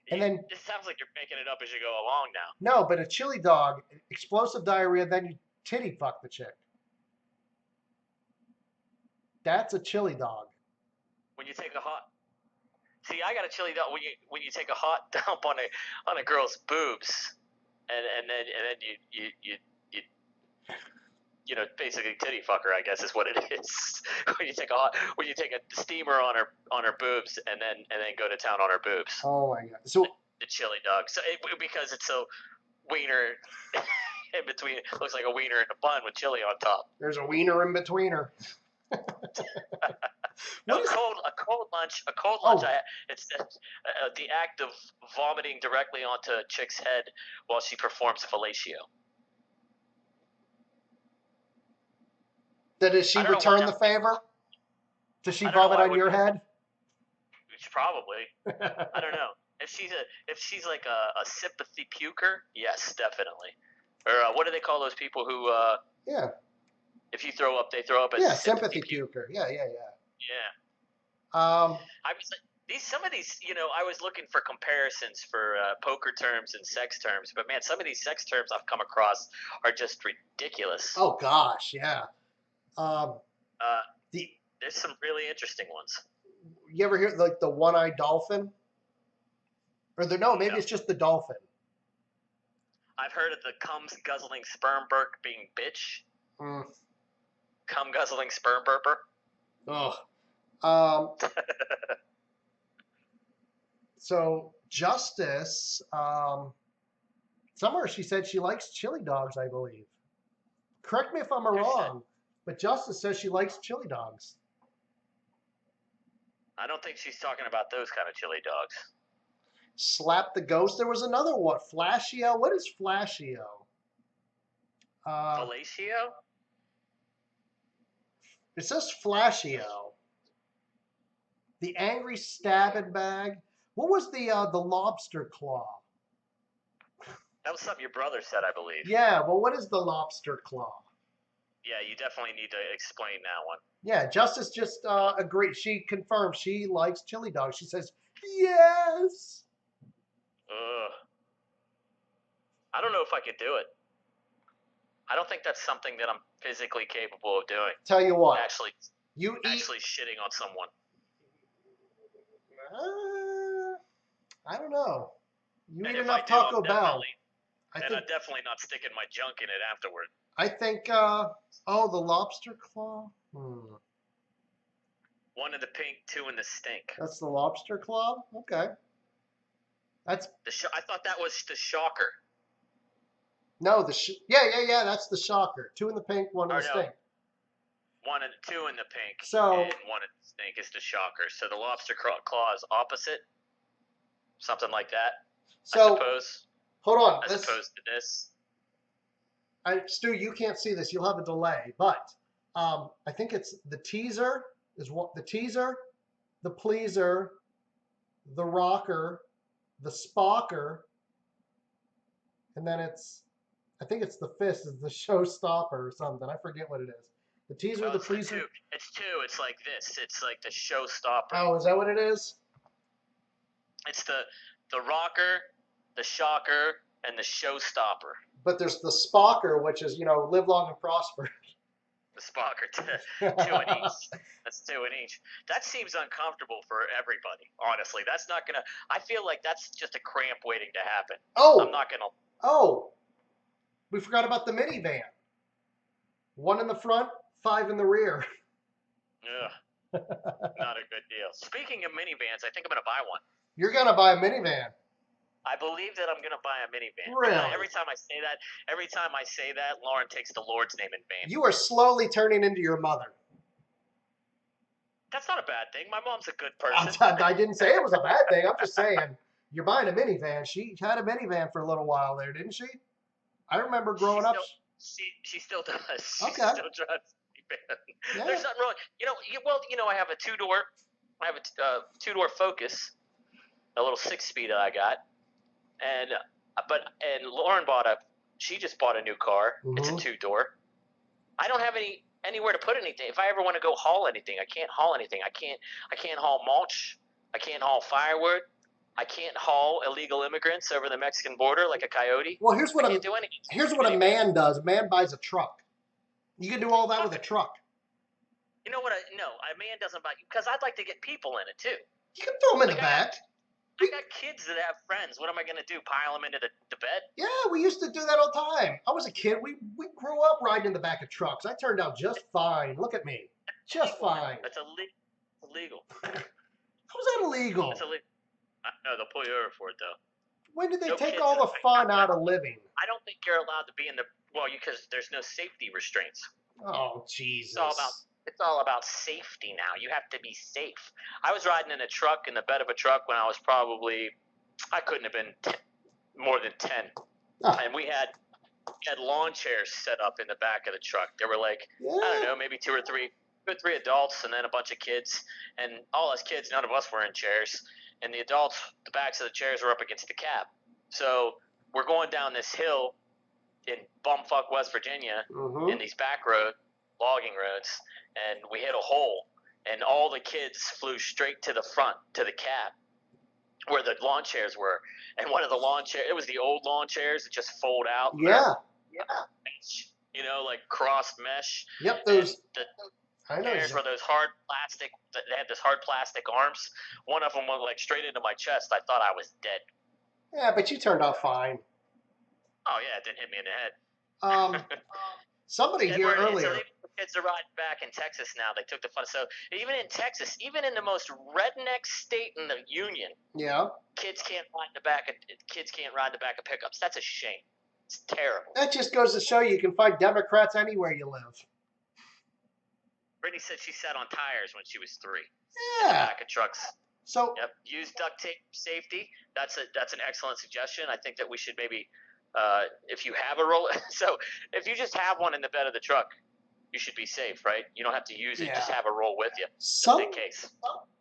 And then it sounds like you're making it up as you go along now. No, but a chili dog, explosive diarrhea, then you titty fuck the chick. That's a chili dog. When you take a hot. See, I got a chili dog when you take a hot dump on a girl's boobs, and then you know, basically titty fucker, I guess is what it is. when you take a steamer on her boobs and then go to town on her boobs. Oh my god! So the chili dog, so because it's so wiener in between, it looks like a wiener in a bun with chili on top. There's a wiener in betweener. No, a cold lunch. It's the act of vomiting directly onto a chick's head while she performs fellatio. Does she return the favor? Does she vomit on your head? Probably. I don't know. If she's like a sympathy puker, yes, definitely. Or what do they call those people who? Yeah. If you throw up, they throw up as sympathy puker. Yeah. Yeah. I was like, some of these, you know, I was looking for comparisons for poker terms and sex terms, but man, some of these sex terms I've come across are just ridiculous. Oh gosh, yeah. There's some really interesting ones. You ever hear like the one-eyed dolphin? Or maybe it's just the dolphin. I've heard of the cum guzzling sperm burp being bitch. Cum guzzling sperm burper. Oh. So Justice, somewhere she said she likes chili dogs, I believe. Correct me if I'm wrong, but Justice says she likes chili dogs. I don't think she's talking about those kind of chili dogs. Slap the Ghost. There was another one. Flashio. What is Flashio? Fellatio? It says Flashio. The Angry Stabbing Bag. What was the lobster claw? That was something your brother said, I believe. Yeah, well, what is the lobster claw? Yeah, you definitely need to explain that one. Yeah, Justice just agreed. She confirmed she likes chili dogs. She says, yes. Ugh. I don't know if I could do it. I don't think that's something that I'm physically capable of doing. Tell you what. Actually shitting on someone. I don't know. You and eat enough Taco Bell. I'm definitely not sticking my junk in it afterward. I think, the lobster claw? One in the pink, two in the stink. That's the lobster claw? Okay. That's I thought that was the shocker. No, that's the shocker. Two in the pink, one in the stink. Two in the pink, and one in the stink is the shocker. So the lobster claw is opposite, something like that. So, I suppose. Hold on. As opposed to this. Stu, you can't see this. You'll have a delay, but I think it's the teaser is what the teaser, the pleaser, the rocker, the spocker, and then I think it's the fist is the showstopper or something. I forget what it is. The teaser, the pleaser. It's two. It's like this. It's like the showstopper. Oh, is that what it is? It's the rocker, the shocker, and the showstopper. But there's the spocker, which is, live long and prosper. The spocker, two in each. That's two in each. That seems uncomfortable for everybody, honestly. That's not going to – I feel like that's just a cramp waiting to happen. Oh. I'm not going to – Oh. We forgot about the minivan. 1 in the front, 5 in the rear. Ugh. Not a good deal. Speaking of minivans, I think I'm going to buy one. You're going to buy a minivan. I believe that I'm going to buy a minivan. Really? Every time I say that, Lauren takes the Lord's name in vain. You are slowly turning into your mother. That's not a bad thing. My mom's a good person. I didn't say it was a bad thing. I'm just saying you're buying a minivan. She had a minivan for a little while there, didn't she? I remember growing up. She still does. She Okay. still drives a minivan. Yeah. There's nothing wrong. I have a two-door. I have a two-door Focus, a little 6-speed that I got. And Lauren she just bought a new car. Mm-hmm. It's a 2-door. I don't have anywhere to put anything. If I ever want to go haul anything, I can't haul anything. I can't haul mulch. I can't haul firewood. I can't haul illegal immigrants over the Mexican border like a coyote. Well, here's what a man does. A man buys a truck. You can do all that with a truck. You know what? A man doesn't buy, because I'd like to get people in it too. You can throw them in the back. I got kids that have friends. What am I gonna do? Pile them into the bed? Yeah, we used to do that all the time. I was a kid. We grew up riding in the back of trucks. I turned out just fine. Look at me, just fine. That's illegal. How's that illegal? That's illegal. No, they'll pull you over for it though. When did they take all the fun out of living? I don't think you're allowed to be in the because there's no safety restraints. Oh Jesus! It's all about safety now. You have to be safe. I was riding in a truck in the bed of a truck when I was I couldn't have been more than 10, and we had lawn chairs set up in the back of the truck. There were I don't know, maybe two or three adults and then a bunch of kids, and all us kids, none of us were in chairs. And the adults, the backs of the chairs were up against the cab. So we're going down this hill in bumfuck West Virginia in these back logging roads, and we hit a hole, and all the kids flew straight to the front, to the cab, where the lawn chairs were. And one of the lawn chairs, it was the old lawn chairs that just fold out. Yeah. You know, like crossed mesh. Yep, those. Chairs were those hard plastic. They had this hard plastic arms. One of them went straight into my chest. I thought I was dead. Yeah, but you turned out fine. Oh yeah, it didn't hit me in the head. Somebody here earlier. So kids are riding back in Texas now. They took the fun. So even in Texas, even in the most redneck state in the union, kids can't ride in the back of pickups. That's a shame. It's terrible. That just goes to show you can find Democrats anywhere you live. Brittany said she sat on tires when she was 3. Yeah. In the back of trucks. So use duct tape safety. That's an excellent suggestion. I think that we should maybe, if you have a roll, so if you just have one in the bed of the truck, you should be safe, right? You don't have to use it. Just have a roll with you, just in case.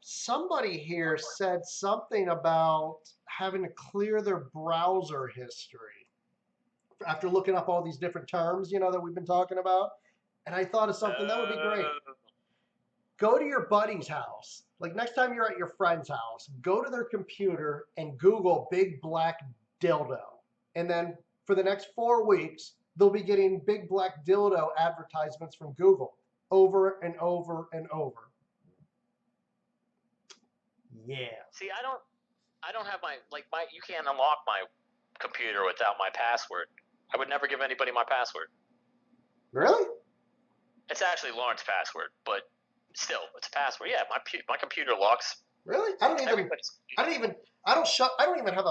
Somebody here said something about having to clear their browser history after looking up all these different terms, that we've been talking about. And I thought of something that would be great. Go to your buddy's house. Like next time you're at your friend's house, go to their computer and Google big black dildo. And then for the next 4 weeks, they'll be getting big black dildo advertisements from Google over and over and over. Yeah. See, I don't have you can't unlock my computer without my password. I would never give anybody my password. Really? It's actually Lauren's password, but still, it's a password. Yeah, my computer locks. Really? I don't even have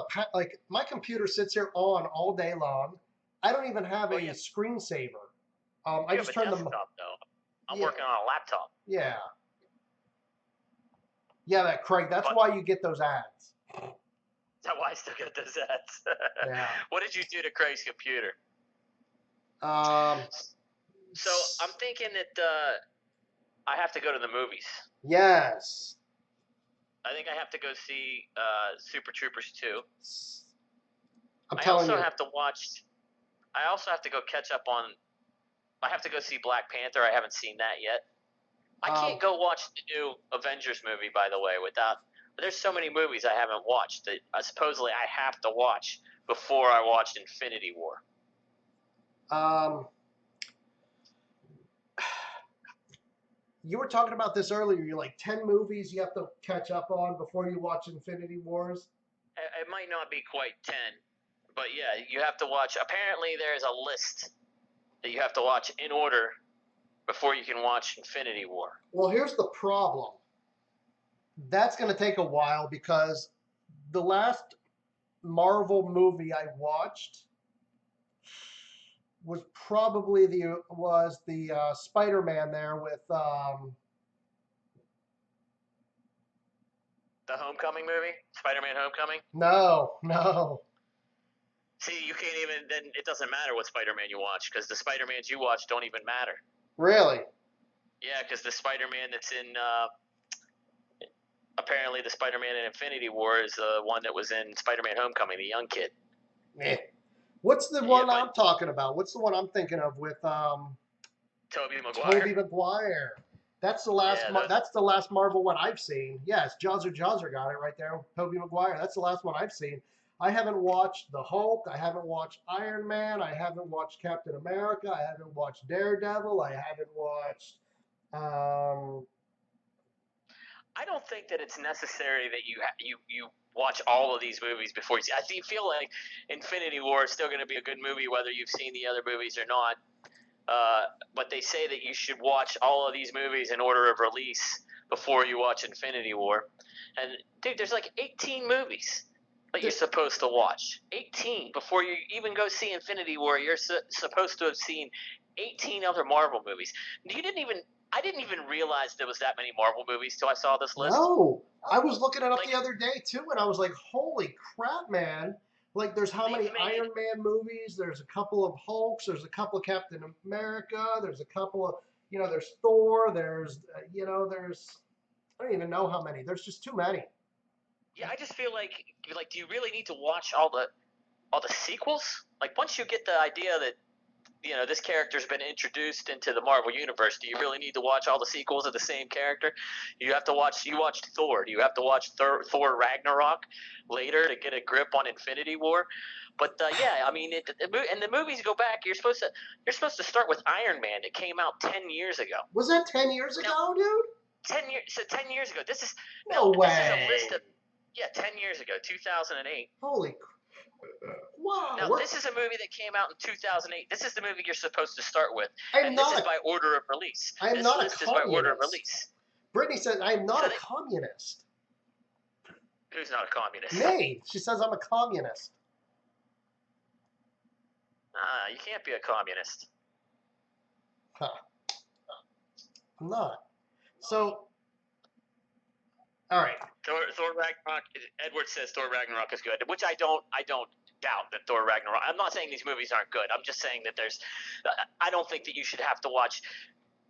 my computer sits here on all day long. I don't even have a screensaver. I just turn them. I'm working on a laptop. Yeah. Yeah, Craig. That's why you get those ads. That's why I still get those ads. Yeah. What did you do to Craig's computer? So I'm thinking that I have to go to the movies. Yes. I think I have to go see Super Troopers 2. I also have to go catch up on. I have to go see Black Panther. I haven't seen that yet. I can't go watch the new Avengers movie, by the way, without. There's so many movies I haven't watched that supposedly I have to watch before I watched Infinity War. You were talking about this earlier. You're like 10 movies you have to catch up on before you watch Infinity Wars. It might not be quite 10, but yeah, you have to watch. Apparently, there's a list that you have to watch in order before you can watch Infinity War. Well, here's the problem. That's going to take a while because the last Marvel movie I watched was probably the Spider-Man there with the Homecoming movie, Spider-Man Homecoming. No. See, you can't even. Then it doesn't matter what Spider-Man you watch because the Spider-Mans you watch don't even matter. Really? Yeah, because the Spider-Man that's in. Apparently, the Spider-Man in Infinity War is the one that was in Spider-Man Homecoming, the young kid. What's the one I'm talking about? What's the one I'm thinking of with Tobey Maguire? Tobey Maguire. That's the last. That's the last Marvel one I've seen. Yes, Jazzer got it right there. Tobey Maguire. That's the last one I've seen. I haven't watched the Hulk. I haven't watched Iron Man. I haven't watched Captain America. I haven't watched Daredevil. I haven't watched. I don't think that it's necessary that you watch all of these movies before you see. I feel like Infinity War is still going to be a good movie whether you've seen the other movies or not. But they say that you should watch all of these movies in order of release before you watch Infinity War. And dude, there's like 18 movies that you're supposed to watch. 18 before you even go see Infinity War. You're supposed to have seen 18 other Marvel movies. I didn't even realize there was that many Marvel movies till I saw this list. No, I was looking it up the other day too, and I was like, "Holy crap, man!" Like, there's how many Iron Man movies? There's a couple of Hulks. There's a couple of Captain America. There's a couple of, there's Thor. There's, there's, I don't even know how many. There's just too many. Yeah, I just feel like do you really need to watch all the sequels? Like, once you get the idea that this character's been introduced into the Marvel universe, do you really need to watch all the sequels of the same character? You watched Thor. Do you have to watch Thor Ragnarok later to get a grip on Infinity War? But yeah, I mean, and the movies go back. You're supposed to start with Iron Man. It came out 10 years ago. Was that 10 years ago, dude? 10 years. So 10 years ago. This is no way. This is a list of 10 years ago, 2008. Holy. Wow. Now, this is a movie that came out in 2008. This is the movie you're supposed to start with. This is by order of release. I'm not this a list is by order of communist. release. Brittany says, I am not a communist. Who's not a communist? Me. She says I'm a communist. You can't be a communist. Huh. I'm not. So, all right. Thor Ragnarok. Edward says Thor Ragnarok is good, which I don't doubt that Thor Ragnarok. I'm not saying these movies aren't good. I'm just saying that I don't think that you should have to watch.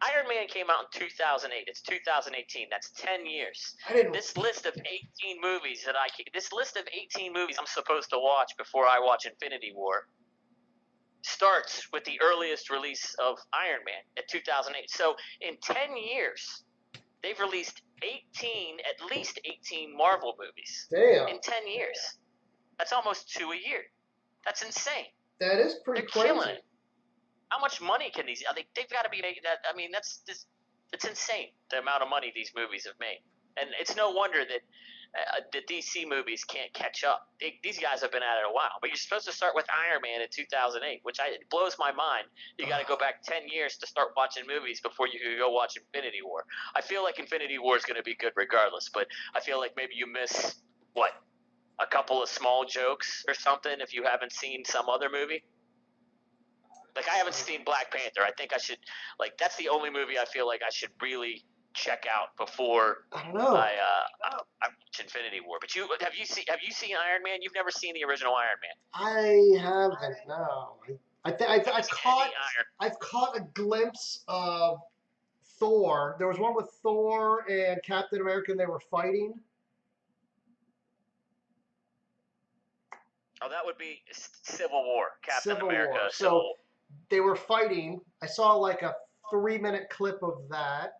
Iron Man came out in 2008. It's 2018. That's 10 years. This list of 18 movies I'm supposed to watch before I watch Infinity War starts with the earliest release of Iron Man at 2008. So in 10 years, they've released at least 18 Marvel movies. Damn. In 10 years. That's almost 2 a year. That's insane. That is pretty crazy. Killing it. How much money can these? They've got to be making that. I mean, it's insane the amount of money these movies have made, and it's no wonder that the DC movies can't catch up. These guys have been at it a while, but you're supposed to start with Iron Man in 2008, which it blows my mind. You got to go back 10 years to start watching movies before you can go watch Infinity War. I feel like Infinity War is going to be good regardless, but I feel like maybe you miss a couple of small jokes or something if you haven't seen some other movie. Like, I haven't seen Black Panther. I think I should, that's the only movie I feel like I should really check out before I watch Infinity War. But have you seen Iron Man? You've never seen the original Iron Man. I haven't. No. I've caught a glimpse of Thor. There was one with Thor and Captain America, and they were fighting. Oh, that would be Civil War. Captain America. War. So they were fighting. I saw like a 3-minute clip of that.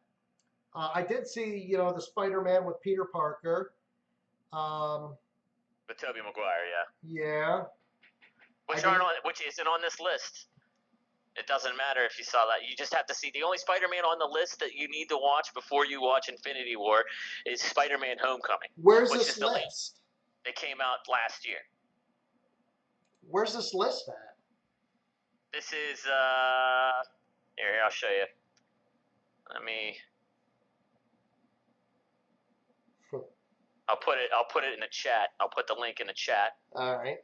I did see, the Spider-Man with Peter Parker. With Tobey Maguire, yeah. Yeah. Which isn't on this list. It doesn't matter if you saw that. You just have to see the only Spider-Man on the list that you need to watch before you watch Infinity War is Spider-Man: Homecoming. Where's this list? It came out last year. Where's this list at? This is here. I'll show you. I'll put it in the chat. I'll put the link in the chat. All right.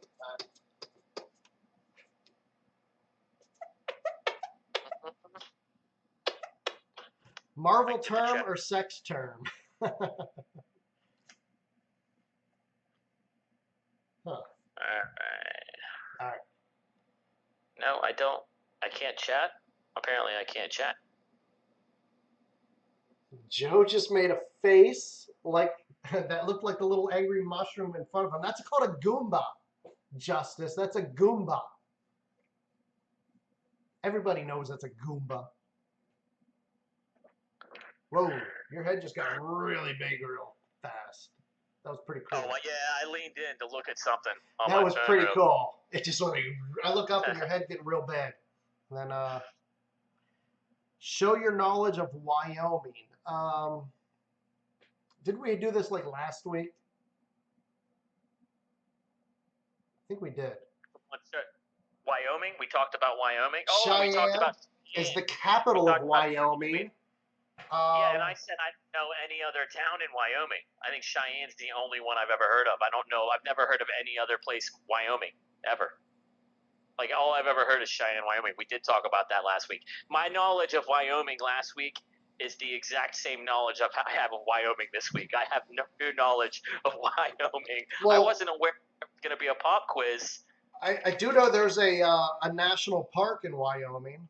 Marvel term or sex term? Huh. All right. No, I don't. I can't chat. Apparently, I can't chat. Joe just made a face that looked like the little angry mushroom in front of him. That's called a Goomba, Justice. That's a Goomba. Everybody knows that's a Goomba. Whoa, your head just got really big real fast. That was pretty cool. Oh, well, yeah, I leaned in to look at something. That was pretty cool. It just I look up and your head getting real big. And then show your knowledge of Wyoming. Didn't we do this like last week? I think we did. Wyoming. We talked about Wyoming. Cheyenne We talked about is the capital of Wyoming. Yeah, and I said I don't know any other town in Wyoming. I think Cheyenne's the only one I've ever heard of. I don't know. I've never heard of any other place in Wyoming ever. Like, all I've ever heard is Cheyenne, Wyoming. We did talk about that last week. My knowledge of Wyoming last week is the exact same knowledge I have of Wyoming this week. I have no knowledge of Wyoming. Well, I wasn't aware there was going to be a pop quiz. I do know there's a national park in Wyoming.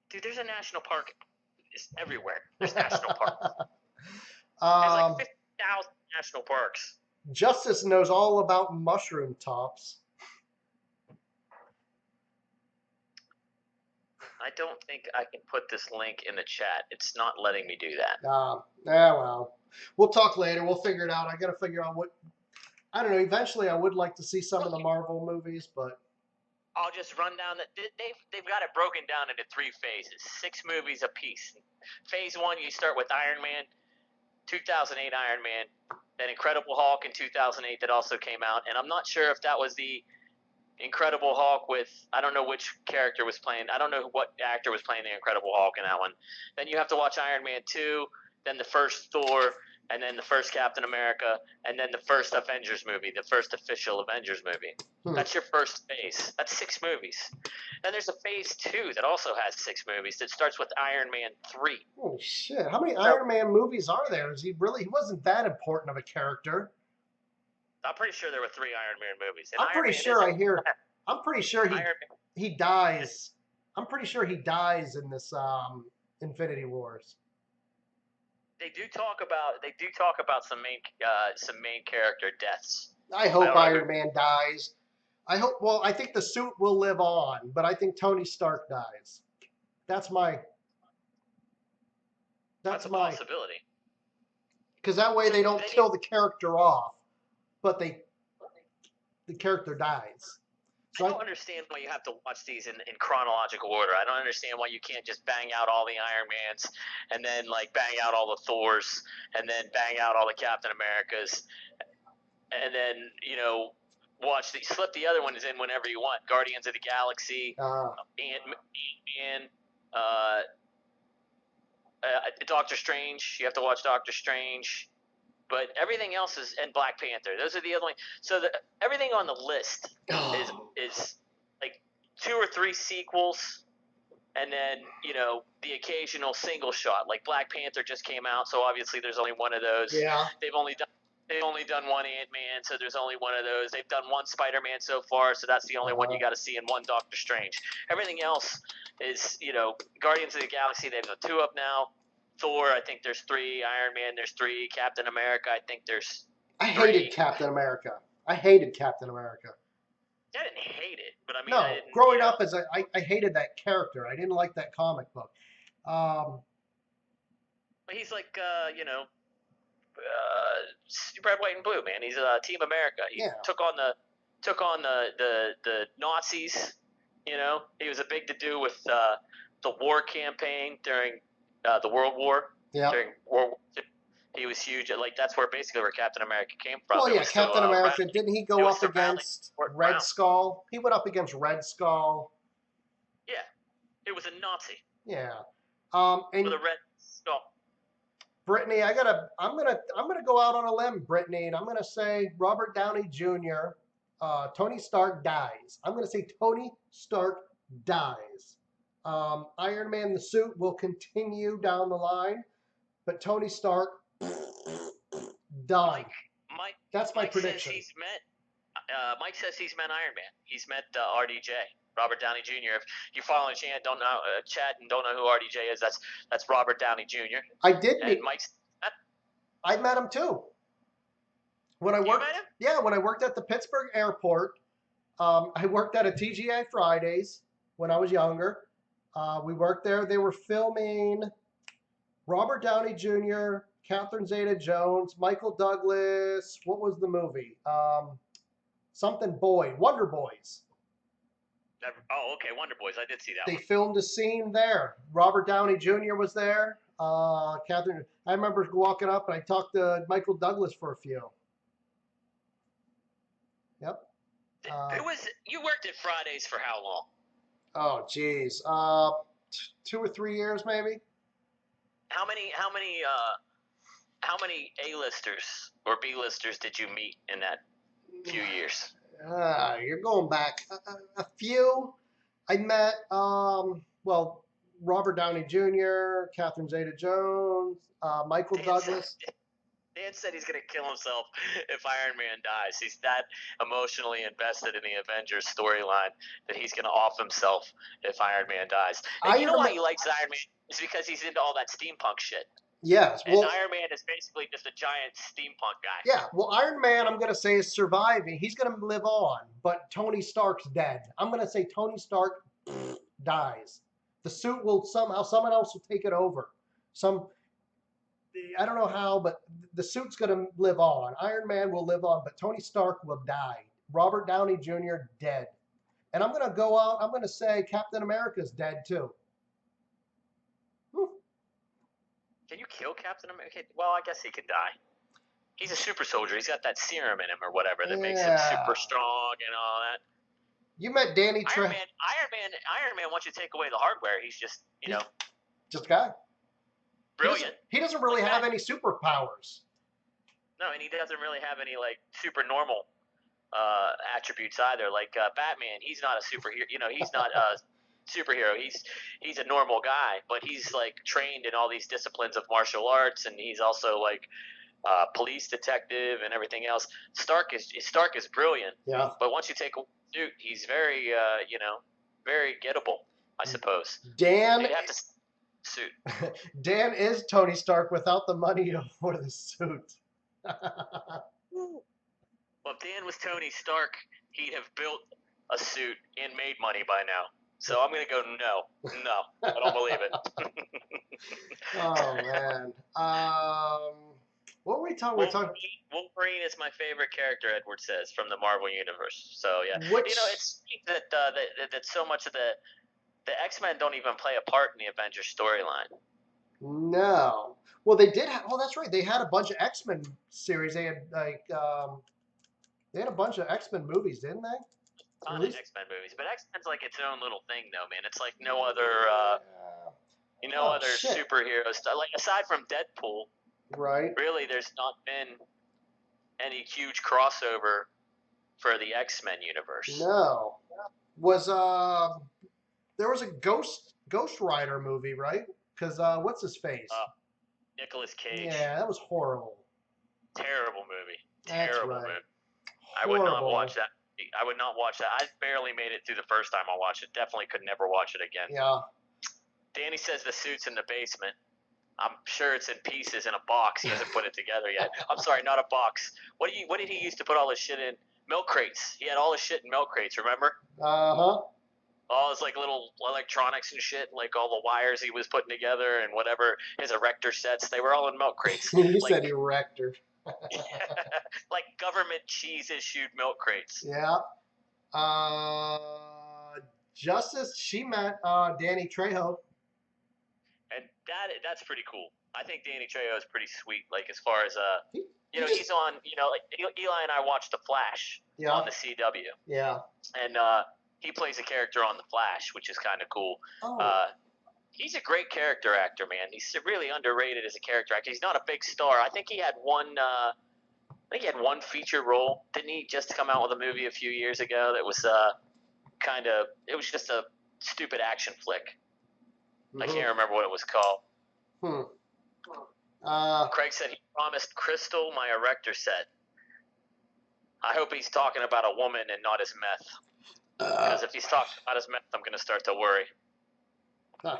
Dude, there's a national park everywhere. There's national parks. There's like 50,000 national parks. Justice knows all about mushroom tops. I don't think I can put this link in the chat. It's not letting me do that. Well. We'll talk later. We'll figure it out. I got to figure out what... I don't know. Eventually, I would like to see some of the Marvel movies, but... I'll just run down that they've got it broken down into 3 phases, 6 movies apiece. Phase 1, you start with Iron Man, 2008 Iron Man, then Incredible Hulk in 2008 that also came out, and I'm not sure if that was the Incredible Hulk with, I don't know which character was playing, I don't know what actor was playing the Incredible Hulk in that one. Then you have to watch Iron Man 2, then the first Thor, and then the first Captain America, and then the first Avengers movie, the first official Avengers movie. That's your first phase. That's 6 movies. Then there's a phase 2 that also has 6 movies that starts with Iron Man 3. Oh, shit. How many Iron Man movies are there? He wasn't that important of a character. I'm pretty sure there were 3 Iron Man movies. And I'm pretty sure he dies. I'm pretty sure he dies in this Infinity Wars. They do talk about some main character deaths. I hope Iron Man dies. I think the suit will live on, but I think Tony Stark dies. That's a possibility. Because that way they don't kill the character off, but the character dies. So I don't understand why you have to watch these in chronological order. I don't understand why you can't just bang out all the Iron Mans and then like bang out all the Thors and then bang out all the Captain Americas and then, slip the other ones in whenever you want. Guardians of the Galaxy, Ant-Man, Doctor Strange. You have to watch Doctor Strange. But everything else is, and Black Panther. Those are the other ones. So everything on the list is like 2 or 3 sequels, and then the occasional single shot. Like Black Panther just came out, so obviously there's only one of those. Yeah. They've only done one Ant-Man, so there's only one of those. They've done one Spider-Man so far, so that's the only one you got to see, and one Doctor Strange. Everything else is Guardians of the Galaxy. They have 2 up now. Thor, I think there's 3. Iron Man, there's 3. Captain America, I think there's 3. I hated Captain America. I didn't hate it, but I mean, no. Growing up, I hated that character. I didn't like that comic book. But he's like, red, white, and blue, man. He's Team America. He took on the Nazis. He was a big to do with the war campaign during the World War. Yeah. During World War II. He was huge. Like, that's where Captain America came from. Well, yeah, Captain America. Didn't he go up against Red Skull? He went up against Red Skull. Yeah, it was a Nazi. Yeah. With a red skull. Brittany, I'm gonna go out on a limb, Brittany, and I'm gonna say Robert Downey Jr. Tony Stark dies. I'm gonna say Tony Stark dies. Iron Man the suit will continue down the line, but Tony Stark done. That's my prediction. Mike says he's met Iron Man. He's met RDJ, Robert Downey Jr. If you follow the chat and don't know who RDJ is, that's Robert Downey Jr. I did meet. Mike's. I met him too. When I worked, when I worked at the Pittsburgh airport, I worked at a TGI Fridays when I was younger. We worked there. They were filming Robert Downey Jr., Catherine Zeta-Jones, Michael Douglas. What was the movie? Something Boy, Wonder Boys. Oh, okay, Wonder Boys. I did see that They one. filmed a scene there. Robert Downey Jr. was there. Catherine, I remember walking up and I talked to Michael Douglas for a few. Yep. You worked at Fridays for how long? Oh, geez. 2 or 3 years, maybe. How many A-listers or B-listers did you meet in that few years? You're going back a few. I met, well, Robert Downey Jr., Catherine Zeta-Jones, Michael Douglas. Dan said he's going to kill himself if Iron Man dies. He's that emotionally invested in the Avengers storyline that he's going to off himself if Iron Man dies. And you know why he likes Iron Man? It's because he's into all that steampunk shit. Yes. Well, and Iron Man is basically just a giant steampunk guy. Yeah. Well, Iron Man, I'm going to say, is surviving. He's going to live on, but Tony Stark's dead. I'm going to say Tony Stark dies. The suit will someone else will take it over. I don't know how, but the suit's going to live on. Iron Man will live on, but Tony Stark will die. Robert Downey Jr. dead. And I'm going to go out, I'm going to say Captain America's dead too. Can you kill Captain America? Well, I guess he could die. He's a super soldier. He's got that serum in him or whatever that makes him super strong and all that. You met Danny Trejo. Iron Man wants you to take away the hardware. He's just, just a guy. Brilliant. He doesn't really have any superpowers. No, and he doesn't really have any super normal attributes either. Like Batman, he's not a superhero. He's not a superhero. He's a normal guy, but he's trained in all these disciplines of martial arts, and he's also police detective and everything else. Stark is brilliant. Yeah. But once you take a suit, he's very very gettable, I suppose. Dan. You'd have to suit. Dan is Tony Stark without the money for the suit. Well, if Dan was Tony Stark, he'd have built a suit and made money by now. So I'm gonna go no. I don't believe it. Oh man. What were we talking? Wolverine is my favorite character, Edward says, from the Marvel universe. So yeah, it's that that so much of the X-Men don't even play a part in the Avengers storyline. No. Well, they did. That's right. They had a bunch of X-Men series. They had they had a bunch of X-Men movies, didn't they? A ton of X-Men movies, but X-Men's its own little thing, though, man. It's like no other, superhero stuff. Aside from Deadpool, right? Really, there's not been any huge crossover for the X-Men universe. No. There was a Ghost Rider movie, right? Because what's his face? Nicolas Cage. Yeah, that was horrible. Terrible movie. That's Terrible right. movie. I would not watch that. I would not watch that. I barely made it through the first time I watched it. Definitely could never watch it again. Yeah. Danny says the suit's in the basement. I'm sure it's in pieces in a box. He hasn't put it together yet. I'm sorry, not a box. What did he use to put all his shit in? Milk crates. He had all his shit in milk crates, remember? Uh-huh. All his little electronics and shit, all the wires he was putting together and whatever, his erector sets, they were all in milk crates. You said erector. Like government cheese issued milk crates. Yeah. Justice, she met Danny Trejo. And that's pretty cool. I think Danny Trejo is pretty sweet. As far as he's on. Eli and I watched The Flash on the CW. Yeah. And he plays a character on The Flash, which is kind of cool. Oh. He's a great character actor, man. He's really underrated as a character actor. He's not a big star. I think he had one. One feature role. Didn't he just come out with a movie a few years ago that was it was just a stupid action flick. Mm-hmm. I can't remember what it was called. Craig said he promised Crystal my erector set. I hope he's talking about a woman and not his meth. Because if he's talking about his meth, I'm going to start to worry. I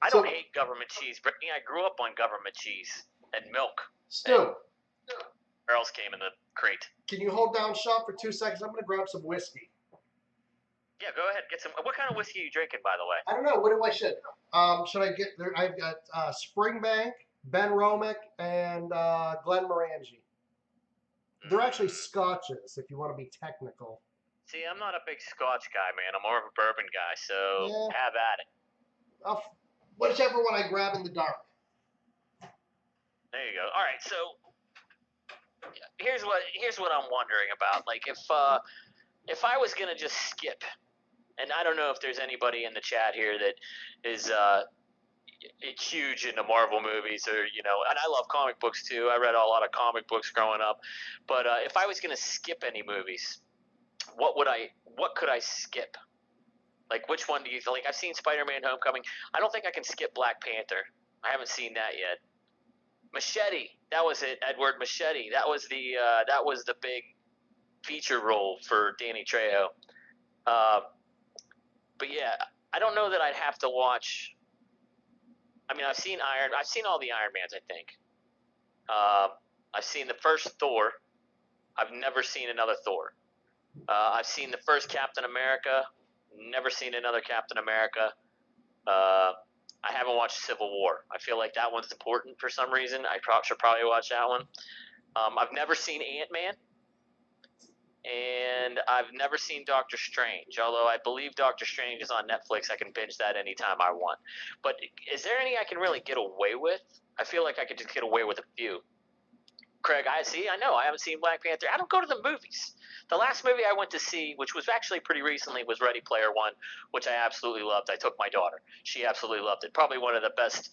don't hate government cheese, Brittany. I grew up on government cheese and milk. Still. Where else came in the crate? Can you hold down shop for 2 seconds? I'm going to grab some whiskey. Yeah, go ahead. Get some. What kind of whiskey are you drinking, by the way? I don't know. What do I should? Should I get there? I've got Springbank, Ben Romick, and Glenmorangie. They're actually scotches, if you want to be technical. See, I'm not a big Scotch guy, man. I'm more of a bourbon guy, so have at it. Whichever one I grab in the dark. There you go. All right, so here's what I'm wondering about. Like, if I was gonna just skip, and I don't know if there's anybody in the chat here that is huge into Marvel movies, or and I love comic books too. I read a lot of comic books growing up, but if I was gonna skip any movies, what could I skip? Like, which one do you think? Like, I've seen Spider-Man: Homecoming. I don't think I can skip Black Panther. I haven't seen that yet. Machete, that was it. Edward Machete. That was the big feature role for Danny Trejo. But yeah, I don't know that I'd have to watch. I mean, I've seen all the Iron Mans, I think. I've seen the first Thor. I've never seen another Thor. I've seen the first Captain America. Never seen another Captain America. I haven't watched Civil War. I feel like that one's important for some reason. I should probably watch that one. I've never seen Ant-Man. And I've never seen Doctor Strange, although I believe Doctor Strange is on Netflix. I can binge that anytime I want. But is there any I can really get away with? I feel like I could just get away with a few. Craig, I know I haven't seen Black Panther. I don't go to the movies. The last movie I went to see, which was actually pretty recently, was Ready Player One, which I absolutely loved. I took my daughter. She absolutely loved it. Probably one of the best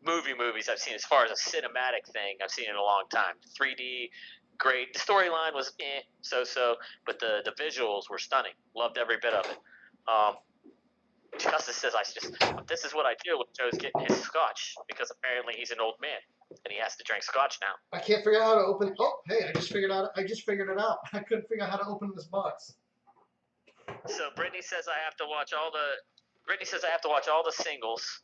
movies I've seen as far as a cinematic thing I've seen in a long time. 3D, great. The storyline was so, but the visuals were stunning. Loved every bit of it. Justice says this is what I do when Joe's getting his scotch, because apparently he's an old man and he has to drink scotch now. I can't figure out how to open. Oh, hey, I just figured it out. I couldn't figure out how to open this box. So Brittany says I have to watch all the singles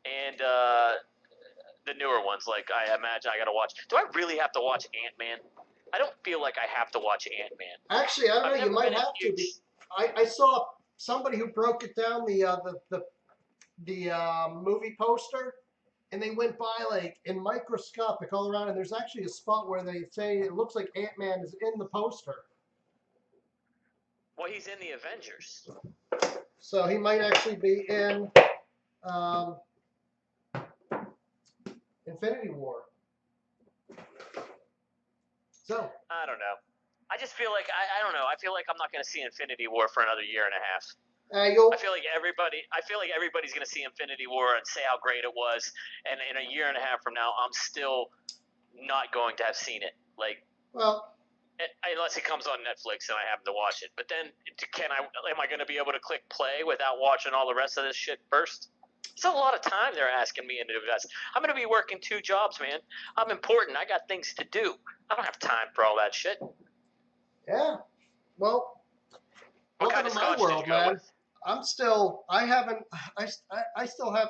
and the newer ones. Like, I imagine I got to watch. Do I really have to watch Ant-Man? I don't feel like I have to watch Ant-Man. Actually, I don't know. You might have to. I saw somebody who broke it down, the movie poster, and they went by like in microscopic all around, and there's actually a spot where they say it looks like Ant-Man is in the poster. Well, he's in the Avengers. So he might actually be in Infinity War. So I don't know. I just feel like I don't know. I feel like I'm not going to see Infinity War for another year and a half. I feel like everybody's going to see Infinity War and say how great it was, and in a year and a half from now, I'm still not going to have seen it. Like, well, unless it comes on Netflix and I happen to watch it. But then, am I going to be able to click play without watching all the rest of this shit first? It's a lot of time they're asking me to invest. I'm going to be working 2 jobs, man. I'm important. I got things to do. I don't have time for all that shit. Yeah. Well, what kind of scotch world, did you go with? I still have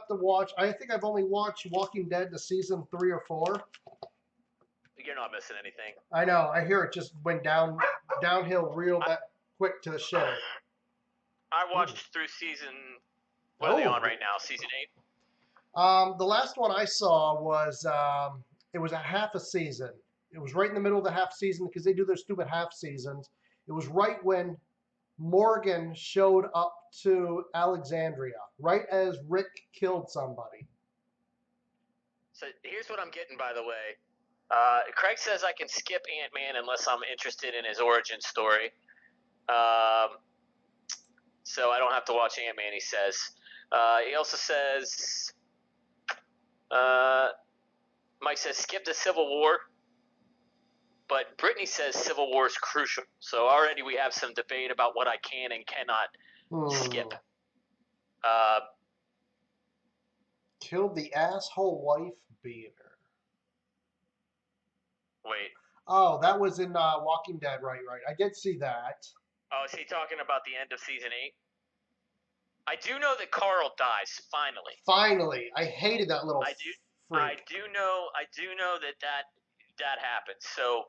to watch. I think I've only watched Walking Dead to season 3 or 4. You're not missing anything. I know. I hear it just went downhill real quick to the shitter. I watched through season. What are they on right now? Season 8. The last one I saw was it was a half a season. It was right in the middle of the half season because they do their stupid half seasons. It was right when Morgan showed up to Alexandria, right as Rick killed somebody. So here's what I'm getting, by the way. Craig says I can skip Ant-Man unless I'm interested in his origin story. So I don't have to watch Ant-Man, he says. He also says, Mike says, skip the Civil War. But Brittany says Civil War is crucial. So already we have some debate about what I can and cannot skip. Killed the asshole wife beater. Wait. Oh, that was in Walking Dead, right. I did see that. Oh, is he talking about the end of season 8? I do know that Carl dies, finally. Finally. I hated that little freak. I do know that happened. So,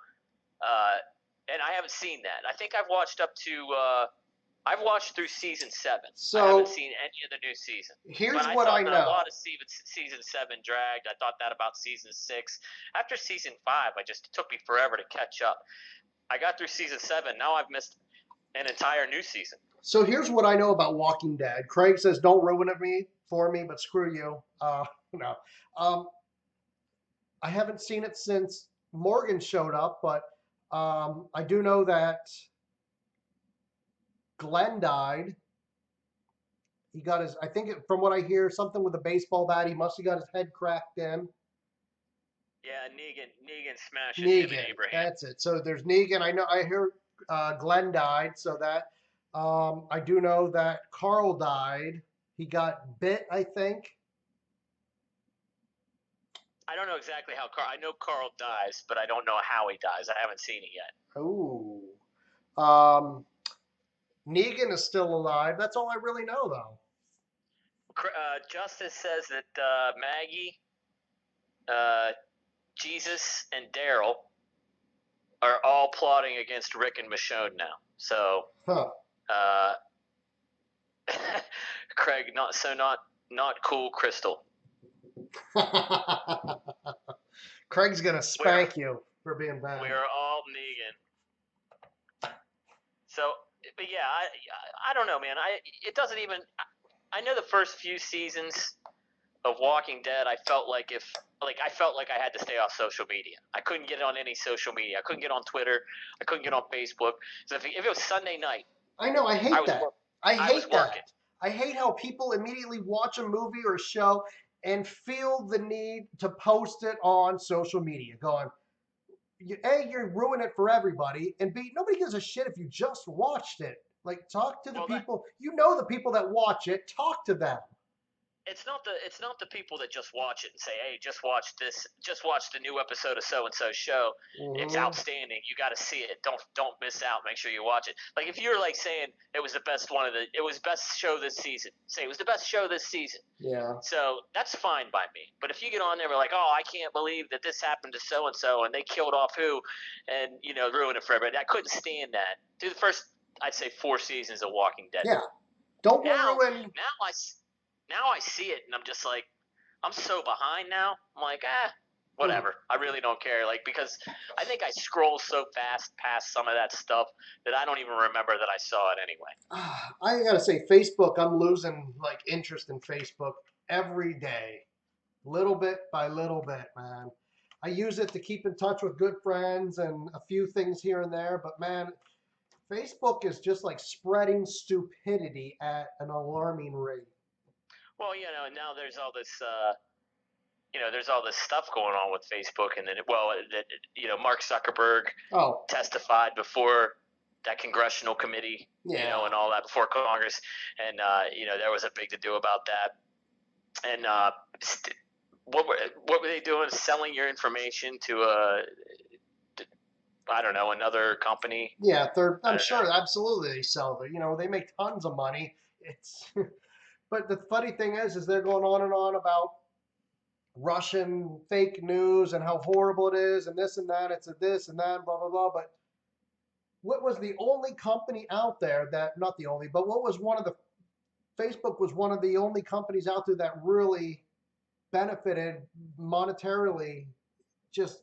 and I haven't seen that. I think I've watched I've watched through season 7. So, I haven't seen any of the new season. Here's what I know. A lot of season 7 dragged. I thought that about season 6. After season 5, it took me forever to catch up. I got through season 7. Now I've missed an entire new season. So here's what I know about Walking Dead. Craig says, "Don't ruin it for me," but screw you. No, I haven't seen it since Morgan showed up, but I do know that Glenn died. He got his, I think, from what I hear, something with a baseball bat. He must have got his head cracked in. Yeah, Negan smashes him and Negan, Abraham. that's it. So there's Negan. I hear Glenn died. So that I do know that Carl died. He got bit, I think. I don't know exactly how I know Carl dies, but I don't know how he dies. I haven't seen it yet. Ooh. Negan is still alive. That's all I really know, though. Justice says that Maggie, Jesus, and Daryl are all plotting against Rick and Michonne now. So, Craig, not cool, Crystal. Craig's gonna spank you for being bad. We are all Negan. So, but yeah, I don't know, man. It doesn't even. I know the first few seasons of Walking Dead, I felt like I had to stay off social media. I couldn't get on any social media. I couldn't get on Twitter. I couldn't get on Facebook. So if it was Sunday night, I know. I hate that. I hate that. I hate how people immediately watch a movie or a show and feel the need to post it on social media, going, A, you're ruining it for everybody, and B, nobody gives a shit if you just watched it. Like, talk to the people. You know the people that watch it. Talk to them. It's not the people that just watch it and say, "Hey, just watch the new episode of so and so show. Mm-hmm. It's outstanding. You got to see it. Don't miss out. Make sure you watch it." Like if you're like saying it was the best show this season. Say it was the best show this season. Yeah. So that's fine by me. But if you get on there and like, "Oh, I can't believe that this happened to so and so and they killed off who," and ruin it for everybody. I couldn't stand that. Through the first, I'd say 4 seasons of Walking Dead. Yeah. Don't ruin. Now I see it, and I'm just like, I'm so behind now. I'm like, whatever. I really don't care. Like, because I think I scroll so fast past some of that stuff that I don't even remember that I saw it anyway. I gotta say, Facebook, I'm losing like interest in Facebook every day, little bit by little bit, man. I use it to keep in touch with good friends and a few things here and there, but man, Facebook is just like spreading stupidity at an alarming rate. Well, now there's all this, there's all this stuff going on with Facebook, and then, Mark Zuckerberg testified before that congressional committee, and all that before Congress, and there was a big to do about that, and what were they doing? Selling your information to I don't know, another company. Yeah, I'm sure, absolutely, they sell it. They make tons of money. It's. But the funny thing is they're going on and on about Russian fake news and how horrible it is and this and that. It's a this and that, blah, blah, blah. But what was the only company out there not the only, but what was Facebook was one of the only companies out there that really benefited monetarily, just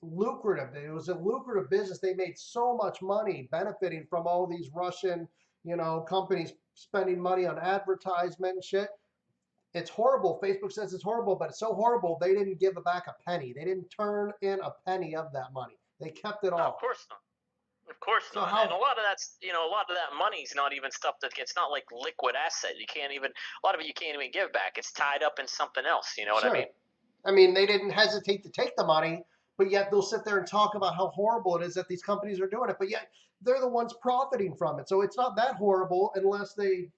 lucrative. It was a lucrative business. They made so much money benefiting from all these Russian, companies spending money on advertisement and shit. It's horrible. Facebook says it's horrible, but it's so horrible they didn't give back a penny. They didn't turn in a penny of that money. They kept it all. Of course not. Of course not. And a lot of that money's not even stuff it's not like liquid asset. A lot of it you can't even give back. It's tied up in something else. You know what I mean? I mean, they didn't hesitate to take the money, but yet they'll sit there and talk about how horrible it is that these companies are doing it. But yet they're the ones profiting from it. So it's not that horrible unless they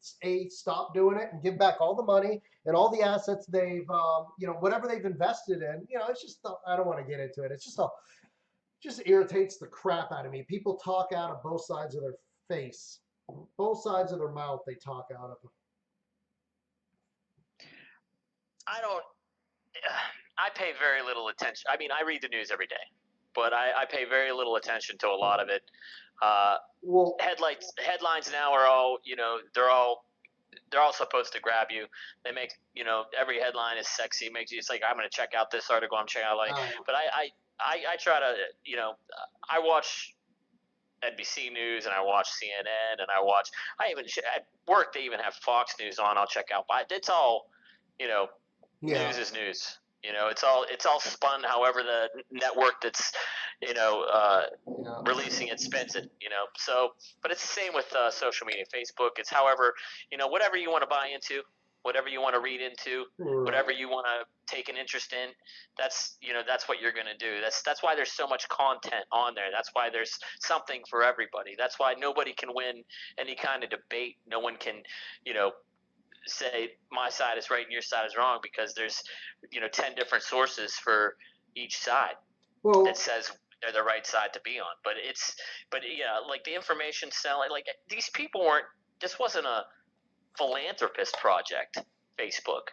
stop doing it and give back all the money and all the assets they've, whatever they've invested in. It's just, I don't want to get into it. It's just irritates the crap out of me. People talk out of both sides of their face, both sides of their mouth. They talk out of. I pay very little attention. I mean, I read the news every day, but I pay very little attention to a lot of it. Headlines now are all, they're all supposed to grab you. They make, every headline is sexy. It makes you, it's like, I'm going to check out this article. I'm checking out but I try to, I watch NBC News, and I watch CNN, and at work they even have Fox News on. I'll check out, but it's all, news is news. It's all spun however the network that's, releasing it spins it. So, but it's the same with social media, Facebook. It's however, whatever you want to buy into, whatever you want to read into, whatever you want to take an interest in, that's what you're going to do. That's why there's so much content on there. That's why there's something for everybody. That's why nobody can win any kind of debate. No one can, say my side is right and your side is wrong, because there's 10 different sources for each side that says they're the right side to be on. But like the information selling, like these people this wasn't a philanthropist project, Facebook.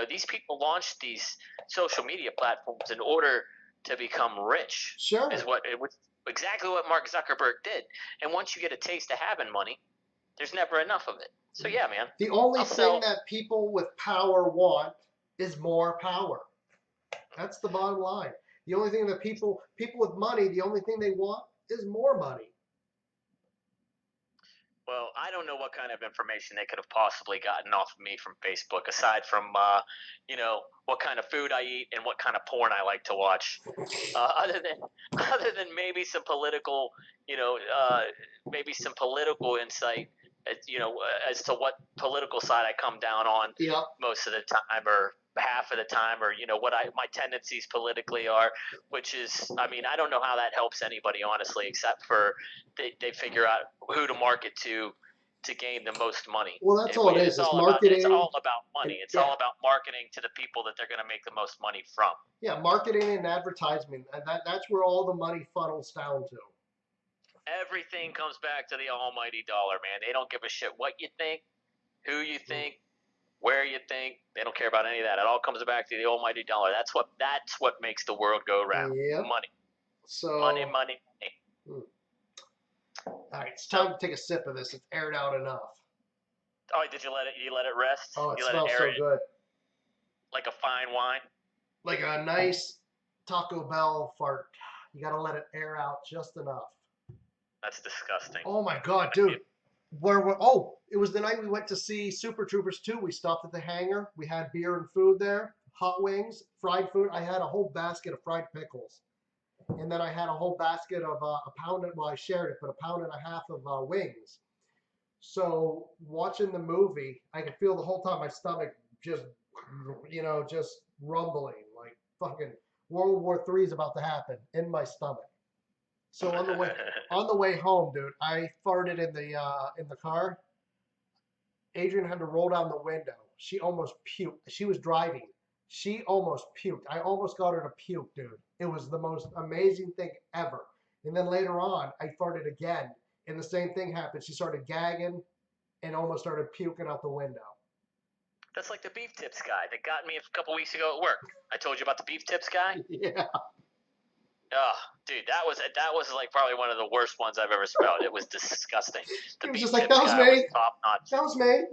These people launched these social media platforms in order to become rich. Sure. Is what it was exactly what Mark Zuckerberg did. And once you get a taste of having money, there's never enough of it. So yeah, man. The only thing that people with power want is more power. That's the bottom line. The only thing that people with money, the only thing they want is more money. Well, I don't know what kind of information they could have possibly gotten off of me from Facebook, aside from, what kind of food I eat and what kind of porn I like to watch. Other than maybe some political, maybe some political insight, as to what political side I come down on most of the time, or half of the time, or what my tendencies politically are, which is, I mean, I don't know how that helps anybody, honestly, except for they figure out who to market to gain the most money. Well, that's all it is. It's marketing. It's all about money. It's all about marketing to the people that they're going to make the most money from. Yeah, marketing and advertisement. That's where all the money funnels down to. Everything comes back to the almighty dollar, man. They don't give a shit what you think, who you think, where you think. They don't care about any of that. It all comes back to the almighty dollar. That's what makes the world go round. Yep. Money. So money. All right, it's time to take a sip of this. It's aired out enough. Oh, did you let it rest? Oh, it smells so good. Like a fine wine. Like a nice Taco Bell fart. You got to let it air out just enough. That's disgusting. Oh my God, dude. It was the night we went to see Super Troopers 2. We stopped at the hangar. We had beer and food there, hot wings, fried food. I had a whole basket of fried pickles. And then I had a whole basket of I shared it, but 1.5 pounds of wings. So watching the movie, I could feel the whole time my stomach just rumbling, like fucking World War III is about to happen in my stomach. So on the way home, dude, I farted in the car. Adrian had to roll down the window. She almost puked. She was driving. She almost puked. I almost got her to puke, dude. It was the most amazing thing ever. And then later on, I farted again, and the same thing happened. She started gagging and almost started puking out the window. That's like the beef tips guy that got me a couple weeks ago at work. I told you about the beef tips guy? Yeah. Oh, dude, that was like probably one of the worst ones I've ever smelled. It was disgusting. It was just like, that was me. Top notch. That was me.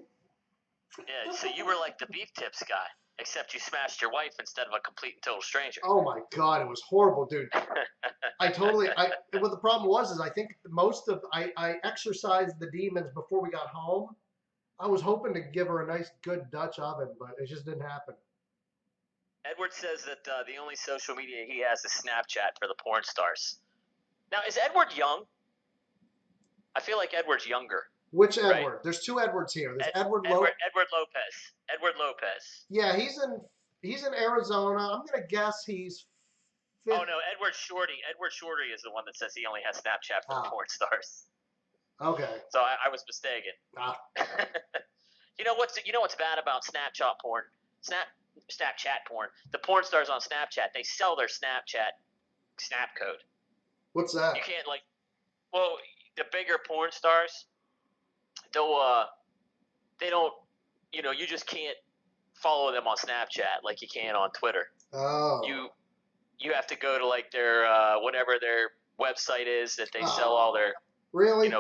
Yeah, so you were like the beef tips guy, except you smashed your wife instead of a complete and total stranger. Oh my God, it was horrible, dude. What the problem was is I think I exercised the demons before we got home. I was hoping to give her a nice, good Dutch oven, but it just didn't happen. Edward says that the only social media he has is Snapchat for the porn stars. Now, is Edward young? I feel like Edward's younger. Which Edward? Right? There's two Edwards here. There's Edward Lopez. Edward Lopez. Yeah, he's in Arizona. I'm gonna guess he's. Oh no, Edward Shorty. Edward Shorty is the one that says he only has Snapchat for the porn stars. Okay. So I was mistaken. You know what's bad about Snapchat porn? Snapchat porn. The porn stars on Snapchat, they sell their Snapchat snap code. What's that? You can't the bigger porn stars, they don't, you just can't follow them on Snapchat like you can on Twitter. Oh. You have to go to like their whatever their website is that they sell all their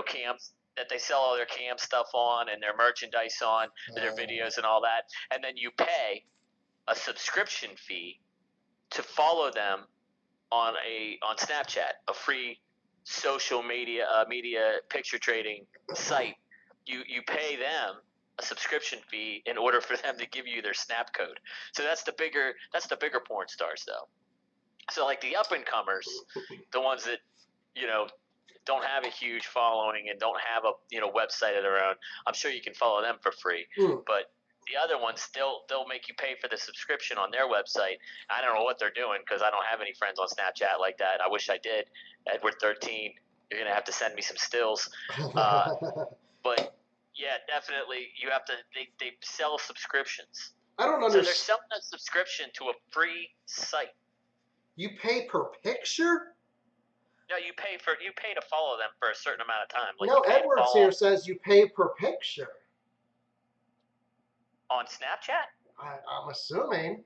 camps, that they sell all their cam stuff on and their merchandise on, their videos and all that, and then you pay a subscription fee to follow them on Snapchat, a free social media picture trading site, you pay them a subscription fee in order for them to give you their snap code. So that's the bigger porn stars though. So like the up and comers, the ones that don't have a huge following and don't have a website of their own, I'm sure you can follow them for free. But the other ones, they'll make you pay for the subscription on their website. I don't know what they're doing because I don't have any friends on Snapchat like that. I wish I did. Edward13, you're gonna have to send me some stills. But yeah, definitely you have to. They sell subscriptions. I don't understand. So they're selling a subscription to a free site. You pay per picture? No, you pay to follow them for a certain amount of time. Like no, Edwards here says you pay per picture. On Snapchat? I'm assuming.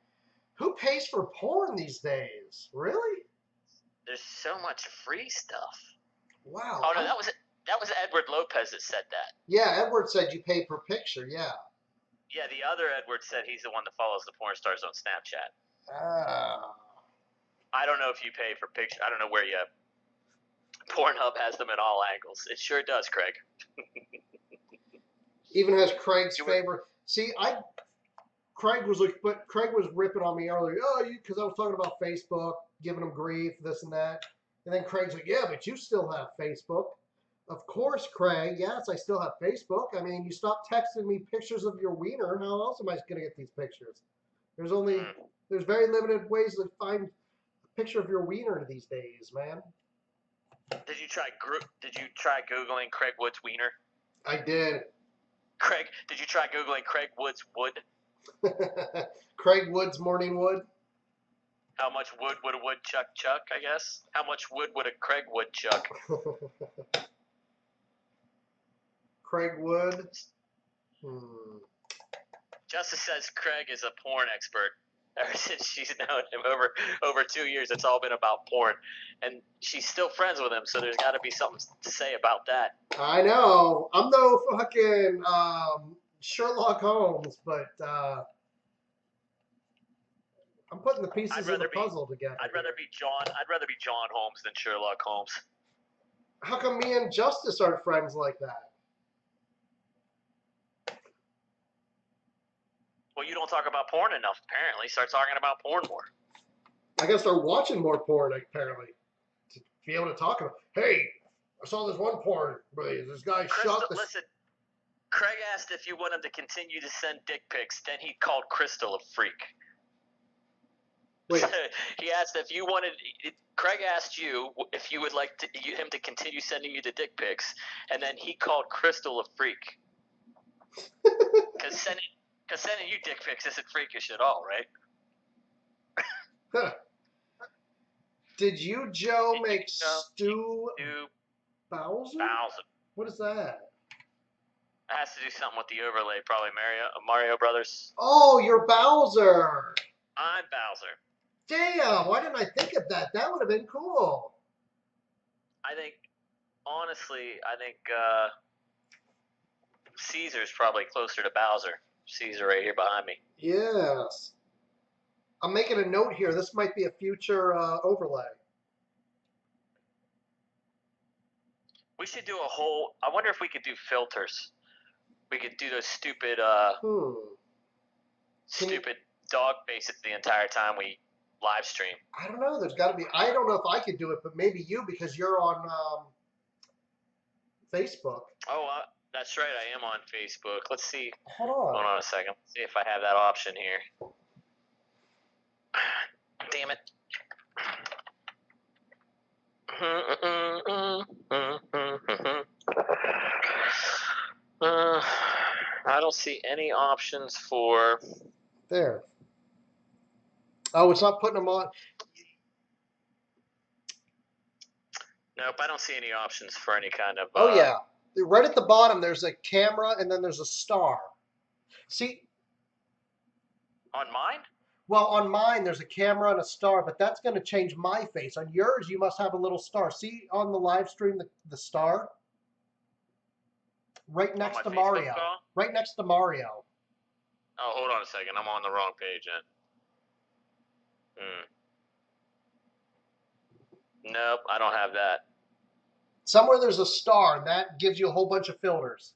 Who pays for porn these days? Really? There's so much free stuff. Wow. Oh no, that was Edward Lopez that said that. Yeah, Edward said you pay per picture. Yeah. Yeah, the other Edward said he's the one that follows the porn stars on Snapchat. Oh. I don't know if you pay for picture. I don't know where you. Pornhub has them at all angles. It sure does, Craig. Even has Craig's favorite. See, Craig was ripping on me earlier. Oh, because I was talking about Facebook, giving him grief, this and that. And then Craig's like, yeah, but you still have Facebook. Of course, Craig. Yes, I still have Facebook. I mean, you stopped texting me pictures of your wiener. How else am I going to get these pictures? There's very limited ways to find a picture of your wiener these days, man. Did you try Googling Craig Woods wiener? I did. Craig, did you try Googling Craig Woods wood? Craig Woods morning wood? How much wood would a woodchuck chuck, I guess? How much wood would a Craig woodchuck? Craig Wood? Justice says Craig is a porn expert. Ever since she's known him over 2 years, it's all been about porn. And she's still friends with him, so there's got to be something to say about that. I know. I'm no fucking Sherlock Holmes, but I'm putting the pieces of the puzzle together. I'd rather be John Holmes than Sherlock Holmes. How come me and Justice aren't friends like that? Well, you don't talk about porn enough, apparently. Start talking about porn more. I gotta start watching more porn, apparently, to be able to talk about. Hey, I saw this one porn, but this guy shot this. Listen, Craig asked if you want him to continue to send dick pics. Then he called Crystal a freak. Wait. He asked if you wanted. Craig asked you if you would like him to continue sending you the dick pics, and then he called Crystal a freak. Because sending you dick pics isn't freakish at all, right? Did you, Joe, make Stu Bowser? What is that? It has to do something with the overlay, probably Mario Brothers. Oh, you're Bowser. I'm Bowser. Damn, why didn't I think of that? That would have been cool. Honestly, Caesar's probably closer to Bowser. Caesar right here behind me. Yes. I'm making a note here. This might be a future overlay. We should do I wonder if we could do filters. We could do those stupid dog faces the entire time we live stream. I don't know. There's got to be. I don't know if I could do it, but maybe you, because you're on Facebook. Oh, that's right. I am on Facebook. Let's see. Hold on a second. Let's see if I have that option here. Damn it. I don't see any options for. There. Oh, it's not putting them on. Nope, I don't see any options for any kind of. Oh yeah, right at the bottom there's a camera and then there's a star. See? On mine? Well, on mine there's a camera and a star, but that's going to change my face. On yours, you must have a little star. See on the live stream the star? Right next to Mario. Right next to Mario. Oh, hold on a second. I'm on the wrong page then. Nope, I don't have that. Somewhere there's a star. That gives you a whole bunch of filters.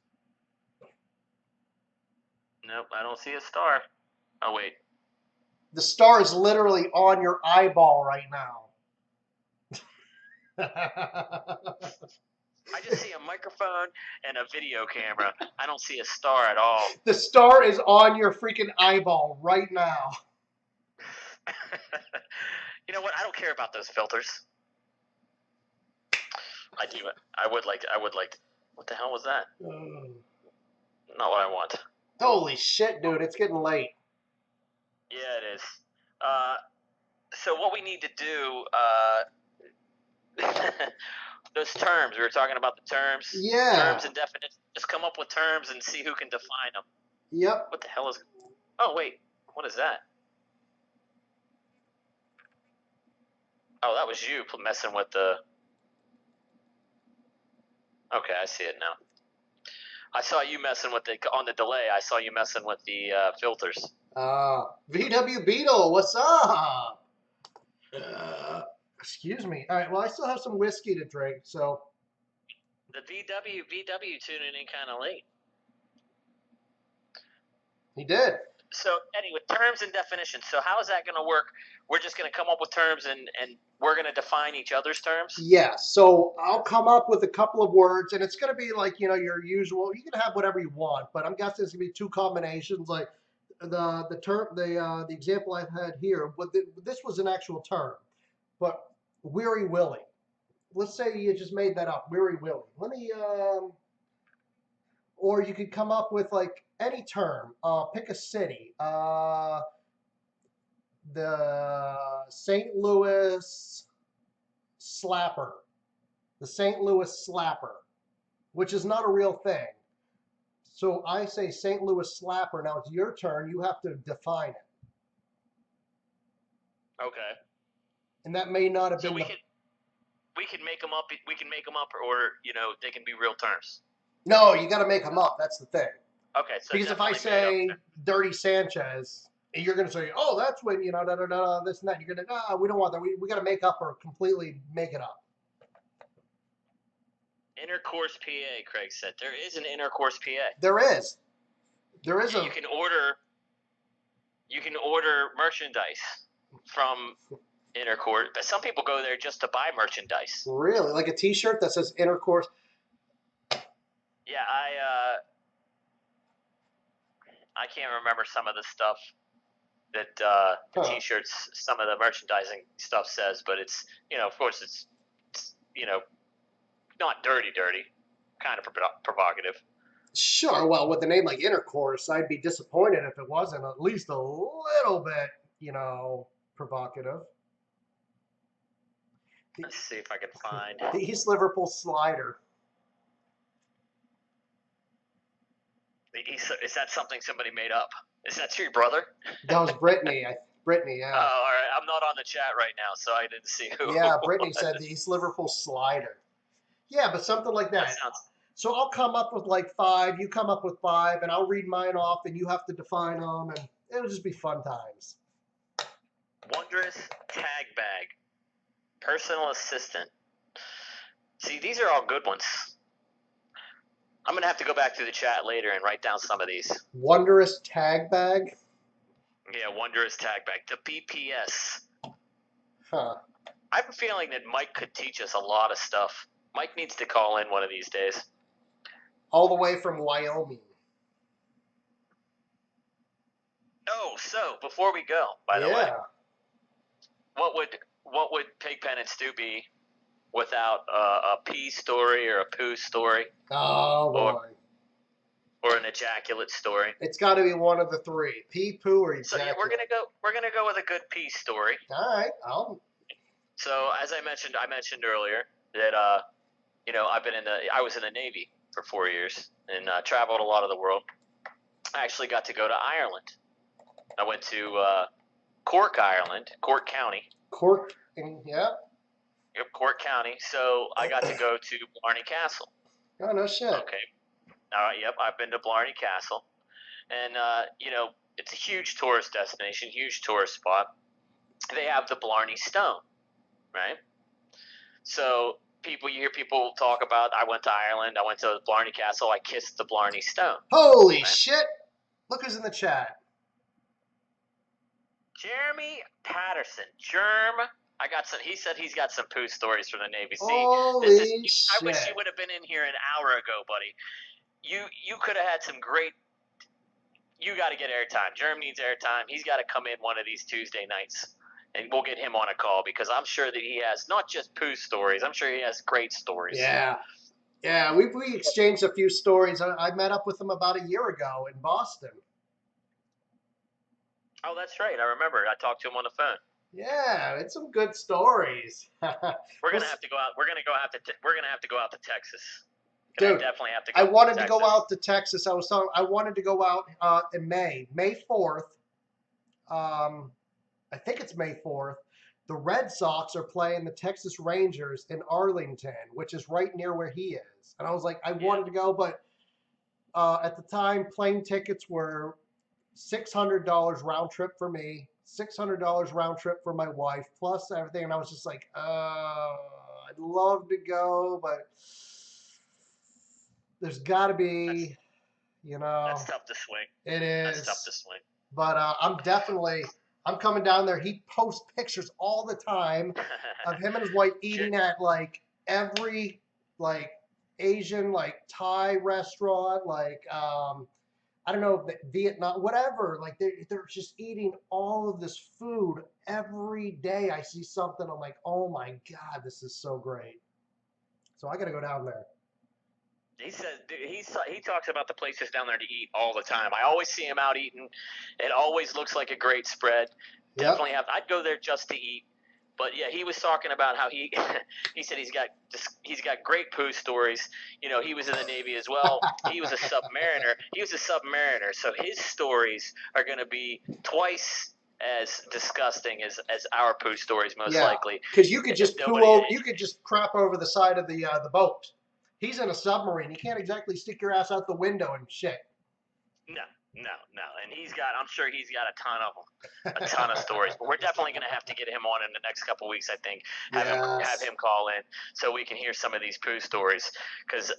Nope, I don't see a star. Oh, wait. The star is literally on your eyeball right now. I just see a microphone and a video camera. I don't see a star at all. The star is on your freaking eyeball right now. You know what? I don't care about those filters. I do. I would like. What the hell was that? Not what I want. Holy shit, dude! It's getting late. Yeah, it is. So what we need to do, those terms. We were talking about the terms. Yeah. Terms and definitions. Just come up with terms and see who can define them. Yep. What the hell is? Oh wait, what is that? Oh, that was you messing with the. Okay, I see it now. I saw you messing with on the delay. I saw you messing with the filters. VW Beetle, what's up? Excuse me. All right, well, I still have some whiskey to drink, so. The VW tuning in kind of late. He did. So anyway, terms and definitions. So how is that going to work? We're just going to come up with terms and we're going to define each other's terms? Yeah, so I'll come up with a couple of words, and it's going to be like, your usual. You can have whatever you want, but I'm guessing it's going to be two combinations. Like the example I've had here, but this was an actual term. But Weary Willie. Let's say you just made that up, Weary Willie. Let me, or you could come up with like any term. Pick a city. The St. Louis Slapper. The St. Louis Slapper, which is not a real thing. So I say St. Louis Slapper. Now it's your turn. You have to define it. Okay. And that may not have so been. We can make them up. We can make them up, or they can be real terms. No, you got to make them up. That's the thing. Okay. So because if I say Dirty Sanchez, you're going to say, oh, that's when this and that. You're going to we don't want that. We got to make up or completely make it up. Intercourse PA, Craig said. There is an intercourse PA. There is. There is You can order merchandise from Intercourse. But some people go there just to buy merchandise. Really? Like a T-shirt that says Intercourse? Yeah, I can't remember some of the stuff that the T-shirts, some of the merchandising stuff says, but it's of course it's not dirty, kind of provocative. Sure. Well, with a name like Intercourse, I'd be disappointed if it wasn't at least a little bit, provocative. Let's see if I can find the East Liverpool Slider. Is that something somebody made up? Is that your brother? That was Brittany. Brittany, yeah. Oh, all right. I'm not on the chat right now, so I didn't see who. Yeah, Brittany said the East Liverpool Slider. Yeah, but something like that. So I'll come up with like 5, you come up with 5, and I'll read mine off, and you have to define them, and it'll just be fun times. Wondrous tag bag. Personal assistant. See, these are all good ones. I'm going to have to go back through the chat later and write down some of these. Wondrous tag bag? Yeah, wondrous tag bag. The BPS. Huh. I have a feeling that Mike could teach us a lot of stuff. Mike needs to call in one of these days. All the way from Wyoming. Oh, so before we go, by the way, what would Pigpen and Stu be without a pee story or a poo story? Oh boy. Or an ejaculate story. It's got to be one of the 3: pee, poo, or ejaculate. So yeah, we're gonna go with a good pee story. All right. So as I mentioned earlier that I was in the Navy for 4 years and traveled a lot of the world. I actually got to go to Ireland. I went to Cork, Ireland, Cork County. Cork, yeah. Yep, Cork County. So I got to go to Blarney Castle. Oh, no shit. Okay. All right, yep, I've been to Blarney Castle. And, it's a huge tourist destination, huge tourist spot. They have the Blarney Stone, right? So you hear people talk about, I went to Ireland, I went to Blarney Castle, I kissed the Blarney Stone. Holy shit! Look who's in the chat. Jeremy Patterson. Germ. I got some. He said he's got some poo stories from the Navy. See, Holy shit! I wish you would have been in here an hour ago, buddy. You could have had some great. You got to get airtime. Germ needs airtime. He's got to come in one of these Tuesday nights, and we'll get him on a call because I'm sure that he has not just poo stories. I'm sure he has great stories. Yeah. Yeah, we exchanged a few stories. I met up with him about a year ago in Boston. Oh, that's right. I remember. I talked to him on the phone. Yeah, it's some good stories. We're gonna have to go out. We're gonna have to go out to Texas. Dude, I definitely have to go. I wanted to go out to Texas. I wanted to go out in May 4th. I think it's May 4th. The Red Sox are playing the Texas Rangers in Arlington, which is right near where he is. And I was like, I wanted to go, but at the time, plane tickets were $600 round trip for me, $600 round trip for my wife, plus everything. And I was just like, I'd love to go, but there's got to be, That's tough to swing. It is. That's tough to swing. But I'm coming down there. He posts pictures all the time of him and his wife eating at like every like Asian, like Thai restaurant, like I don't know, Vietnam, whatever. Like they're just eating all of this food every day. I see something, I'm like, oh my God, this is so great. So I got to go down there. He says he talks about the places down there to eat all the time. I always see him out eating. It always looks like a great spread. Definitely I'd go there just to eat. But yeah, he was talking about how he said he's got great poo stories. He was in the Navy as well. He was a submariner. So his stories are going to be twice as disgusting as our poo stories, most likely. Because you could just crap over the side of the boat. He's in a submarine. You can't exactly stick your ass out the window and shit. No. And I'm sure he's got a ton of stories. But we're definitely going to have to get him on in the next couple of weeks, I think. Have him call in so we can hear some of these poo stories. Because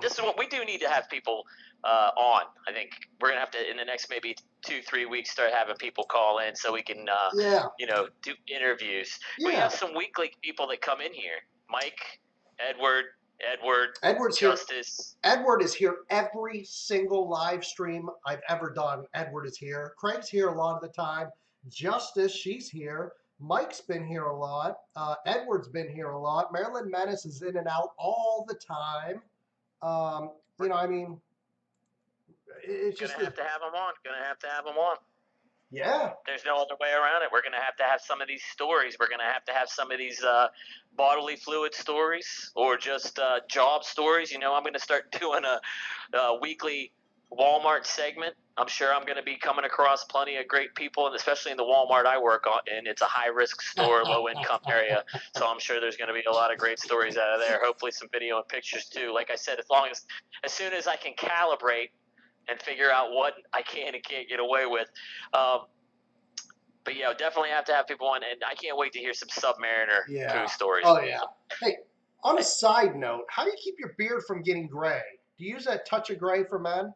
this is what we do need to have people on. I think we're going to have to, in the next maybe 2-3 weeks, start having people call in so we can, do interviews. We have some weekly people that come in here. Mike, Edward's Justice. Edward is here every single live stream I've ever done. Edward is here. Craig's here a lot of the time. Justice, she's here. Mike's been here a lot. Edward's been here a lot. Marilyn Menace is in and out all the time. It's just gonna have to have them on. Yeah. There's no other way around it. We're going to have some of these stories. We're going to have some of these bodily fluid stories or just job stories. I'm going to start doing a weekly Walmart segment. I'm sure I'm going to be coming across plenty of great people, and especially in the Walmart I work on, and it's a high-risk store, low-income area. So I'm sure there's going to be a lot of great stories out of there. Hopefully some video and pictures too. Like I said, as soon as I can calibrate and figure out what I can and can't get away with. But yeah, definitely have to have people on, and I can't wait to hear some Submariner poo stories. Oh yeah. Hey, on a side note, how do you keep your beard from getting gray? Do you use that touch of gray for men?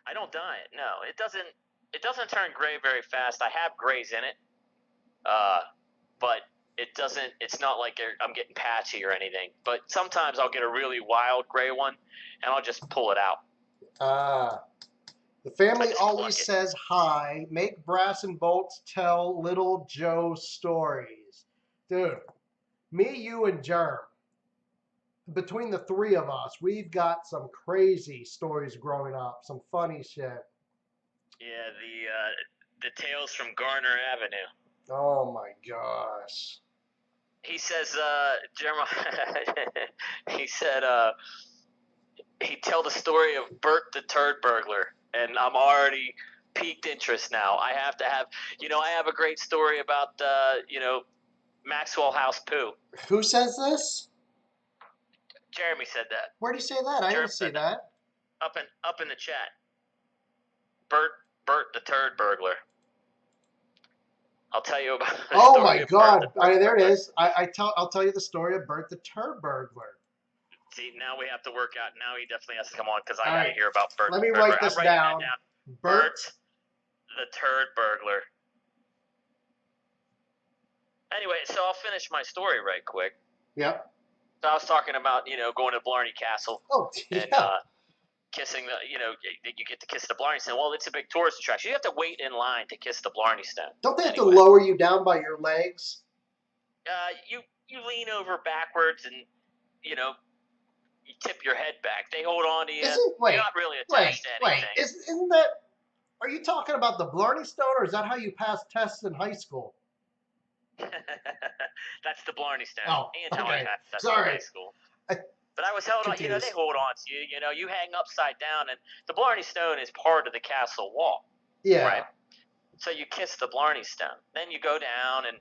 I don't dye it. No, it doesn't turn gray very fast. I have grays in it, but it doesn't. It's not like I'm getting patchy or anything. But sometimes I'll get a really wild gray one, and I'll just pull it out. The family always says hi. Make brass and bolts tell little Joe stories. Dude, me, you, and Germ, between the three of us, we've got some crazy stories growing up. Some funny shit. Yeah, the tales from Garner Avenue. Oh my gosh. He says, Jeremiah, he said, he'd tell the story of Bert the Turd Burglar, and I'm already piqued interest now. I have to have, I have a great story about, Maxwell House poo. Who says this? Jeremy said that. Where'd he say that? I didn't see that. Up in the chat. Bert the Turd Burglar. I'll tell you about the Oh story my of God! Bert the Turd There it Burglar. is. I'll tell you the story of Bert the Turd Burglar. See, now we have to work out. Now he definitely has to come on because I All got to right. hear about Bert Let the me Turd write Burglar. this I'm writing down. that down. Bert the Turd Burglar. Anyway, so I'll finish my story right quick. Yep. So I was talking about, going to Blarney Castle. Oh, yeah. And kissing the, you get to kiss the Blarney Stone. Well, it's a big tourist attraction. You have to wait in line to kiss the Blarney Stone. Don't they have to lower you down by your legs? You lean over backwards and, you tip your head back. They hold on to you. You're not really attached to anything. Isn't that? Are you talking about the Blarney Stone, or is that how you pass tests in high school? That's the Blarney Stone. Oh, and how I okay. passed tests Sorry. in high school. But I was held on. They hold on to you. You hang upside down, and the Blarney Stone is part of the castle wall. Yeah. Right. So you kiss the Blarney Stone. Then you go down, and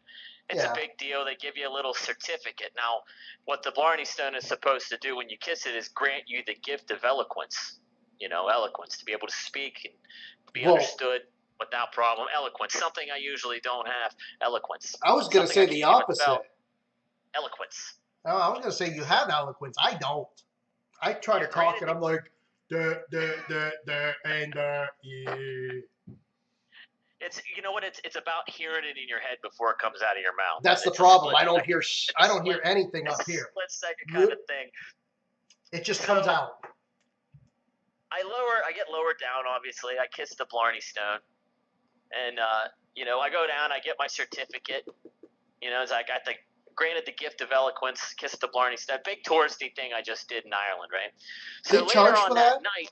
it's a big deal. They give you a little certificate. Now, what the Blarney Stone is supposed to do when you kiss it is grant you the gift of eloquence. Eloquence, to be able to speak and be understood without problem. Eloquence, something I usually don't have. Eloquence. I was going to say the opposite. Eloquence. No, I was going to say you have eloquence. I don't. I try to talk, and I'm like, and yeah. It's it's about hearing it in your head before it comes out of your mouth. That's the problem. I don't hear anything up here. Split second kind of thing. It just comes out. I get lowered down. Obviously, I kiss the Blarney Stone, and I go down. I get my certificate. As I got granted the gift of eloquence. Kiss the Blarney Stone. Big touristy thing I just did in Ireland, right? So they charge for that night.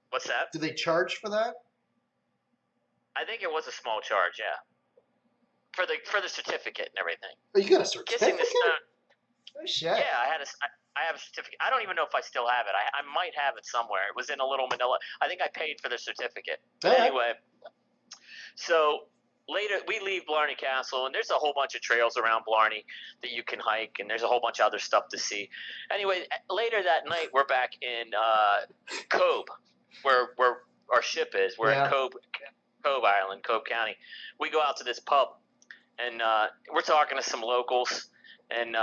What's that? Do they charge for that? I think it was a small charge, yeah. For the certificate and everything. Oh, you got a certificate? Kissing the stone. Oh shit. Yeah, I have a certificate. I don't even know if I still have it. I might have it somewhere. It was in a little manila. I think I paid for the certificate. But anyway, so later we leave Blarney Castle, and there's a whole bunch of trails around Blarney that you can hike, and there's a whole bunch of other stuff to see. Anyway, later that night we're back in Cobh, where our ship is. We're in Cobh Island, Cobh County. We go out to this pub, and we're talking to some locals, and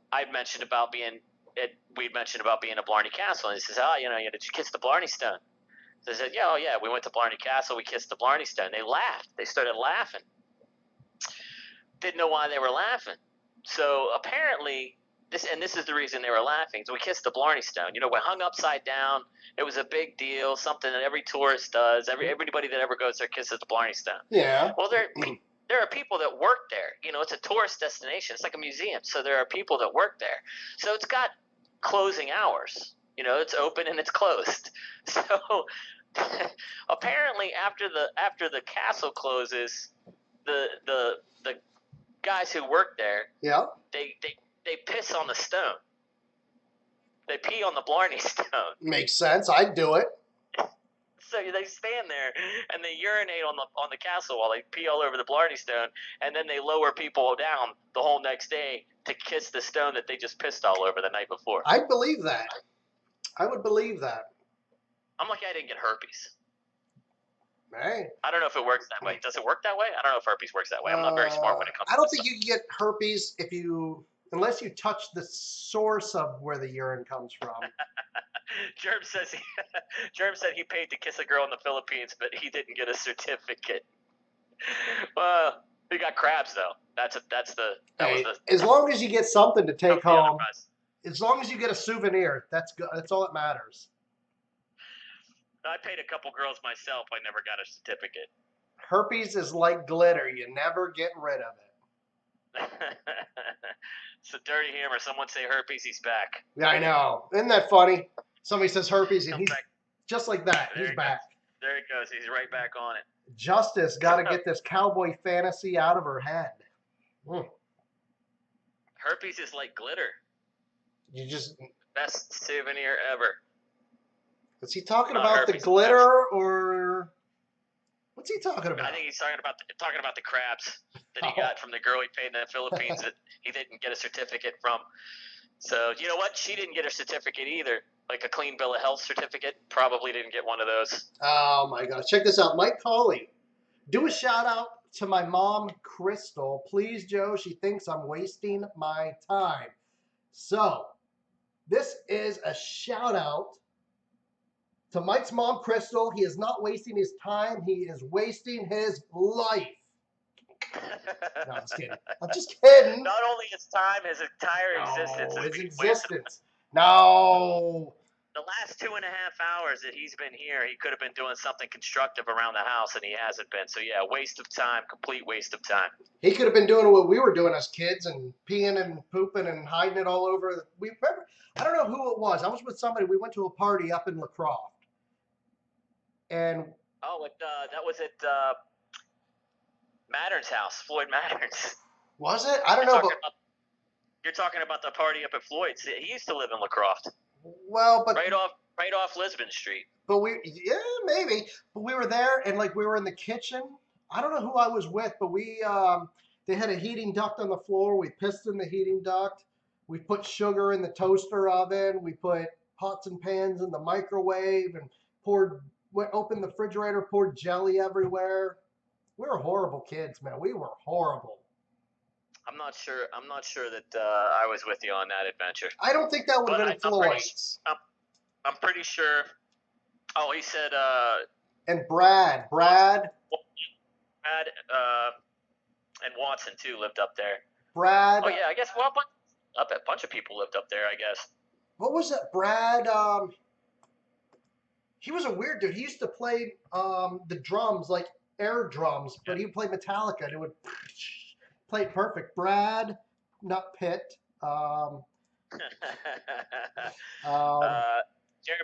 we'd mentioned about being at Blarney Castle, and he says, did you kiss the Blarney Stone? So I said, yeah, we went to Blarney Castle, we kissed the Blarney Stone. They laughed. They started laughing. Didn't know why they were laughing. So apparently, this is the reason they were laughing. So we kissed the Blarney Stone. We hung upside down. It was a big deal, something that every tourist does. Everybody that ever goes there kisses the Blarney Stone. Yeah. Well, there are people that work there. It's a tourist destination. It's like a museum. So there are people that work there. So it's got closing hours. It's open and it's closed. So apparently after the castle closes, the guys who work there, they piss on the stone. They pee on the Blarney Stone. Makes sense. I'd do it. So they stand there and they urinate on the castle wall. They pee all over the Blarney Stone, and then they lower people down the whole next day to kiss the stone that they just pissed all over the night before. I'd believe that. I would believe that. I'm lucky I didn't get herpes. Hey. I don't know if it works that way. Does it work that way? I don't know if herpes works that way. I'm not very smart when it comes to I don't think you can get herpes unless you touch the source of where the urine comes from. Germ said he paid to kiss a girl in the Philippines, but he didn't get a certificate. Well, he got crabs though. As long as you get something to take home. As long as you get a souvenir, that's good. That's all that matters. I paid a couple girls myself. I never got a certificate. Herpes is like glitter. You never get rid of it. It's a dirty hammer. Someone say herpes, he's back. Yeah, I know. Isn't that funny? Somebody says herpes, and he's back. Just like that. He's back. There he goes. He's right back on it. Justice got to get this cowboy fantasy out of her head. Herpes is like glitter. Best souvenir ever. Is he talking about the glitter or what's he talking about? I think he's talking about the crabs that he got from the girl he paid in the Philippines that he didn't get a certificate from. So you know what? She didn't get a certificate either. Like a clean bill of health certificate. Probably didn't get one of those. Oh my gosh. Check this out. Mike Colley. Do a shout out to my mom, Crystal. Please, Joe, she thinks I'm wasting my time. So, this is a shout out to Mike's mom, Crystal. He is not wasting his time. He is wasting his life. No, I'm just kidding. I'm just kidding. Not only his time, his entire existence. No, his existence. No. The last 2.5 hours that he's been here, he could have been doing something constructive around the house, and he hasn't been. So, yeah, waste of time, complete waste of time. He could have been doing what we were doing as kids and peeing and pooping and hiding it all over. We remember, I don't know who it was. I was with somebody. We went to a party up in La Crosse. And that was at Mattern's house, Floyd Mattern's. Was it? I don't know. You're talking about the party up at Floyd's. He used to live in La Crosse. Well, but right off Lisbon Street. But maybe. But we were there, and like we were in the kitchen. I don't know who I was with, but they had a heating duct on the floor. We pissed in the heating duct. We put sugar in the toaster oven. We put pots and pans in the microwave, and opened the refrigerator, poured jelly everywhere. We were horrible kids, man. We were horrible. I'm not sure that I was with you on that adventure. I don't think that would have been Floyd. I'm pretty sure. Oh, he said. And Brad, and Watson too lived up there. Brad. Oh yeah, I guess. Well, a bunch of people lived up there, I guess. What was that, Brad? He was a weird dude. He used to play the drums, like air drums, but he played Metallica, and it would play it perfect. Brad, not Pitt. Jeremy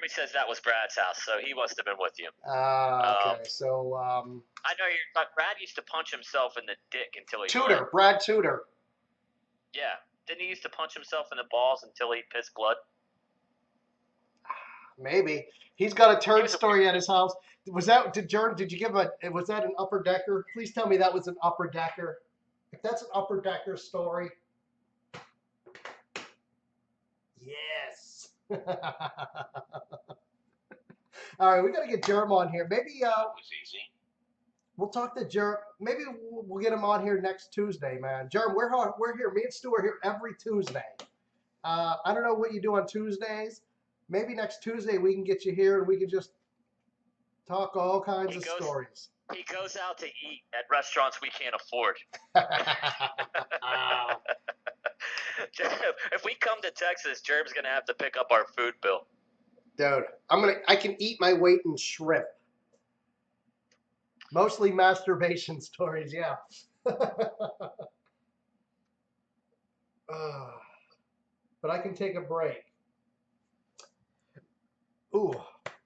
says that was Brad's house, so he must have been with you. Okay, so I know Brad used to punch himself in the dick until he Tudor, Brad Tudor. Yeah, didn't he used to punch himself in the balls until he pissed blood? Maybe. He's got a turd story at his house. Was that did you give was that an upper decker? Please tell me that was an upper decker. If that's an upper decker story. Yes. All right, we got to get Jerm on here. Maybe that was easy. We'll talk to Jerm. Maybe we'll get him on here next Tuesday, man. Jerm, we're here. Me and Stu are here every Tuesday. I don't know what you do on Tuesdays. Maybe next Tuesday we can get you here and we can just talk all kinds of stories. He goes out to eat at restaurants we can't afford. If we come to Texas, Jerm's gonna have to pick up our food bill. Dude, I can eat my weight in shrimp. Mostly masturbation stories, yeah. But I can take a break. Ooh.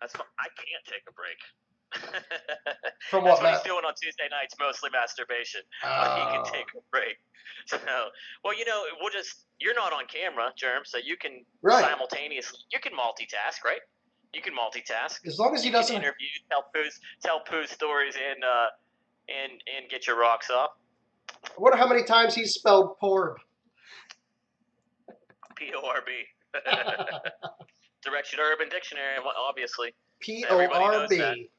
I can't take a break. From what? That's what he's doing on Tuesday nights, mostly masturbation. He can take a break. So, well, you're not on camera, Germ, so you can simultaneously, you can multitask, right? You can multitask. As long as he doesn't interview, tell Pooh stories, and get your rocks off. I wonder how many times he's spelled porb. P-O-R-B. Direction to Urban Dictionary, obviously. P-O-R-B.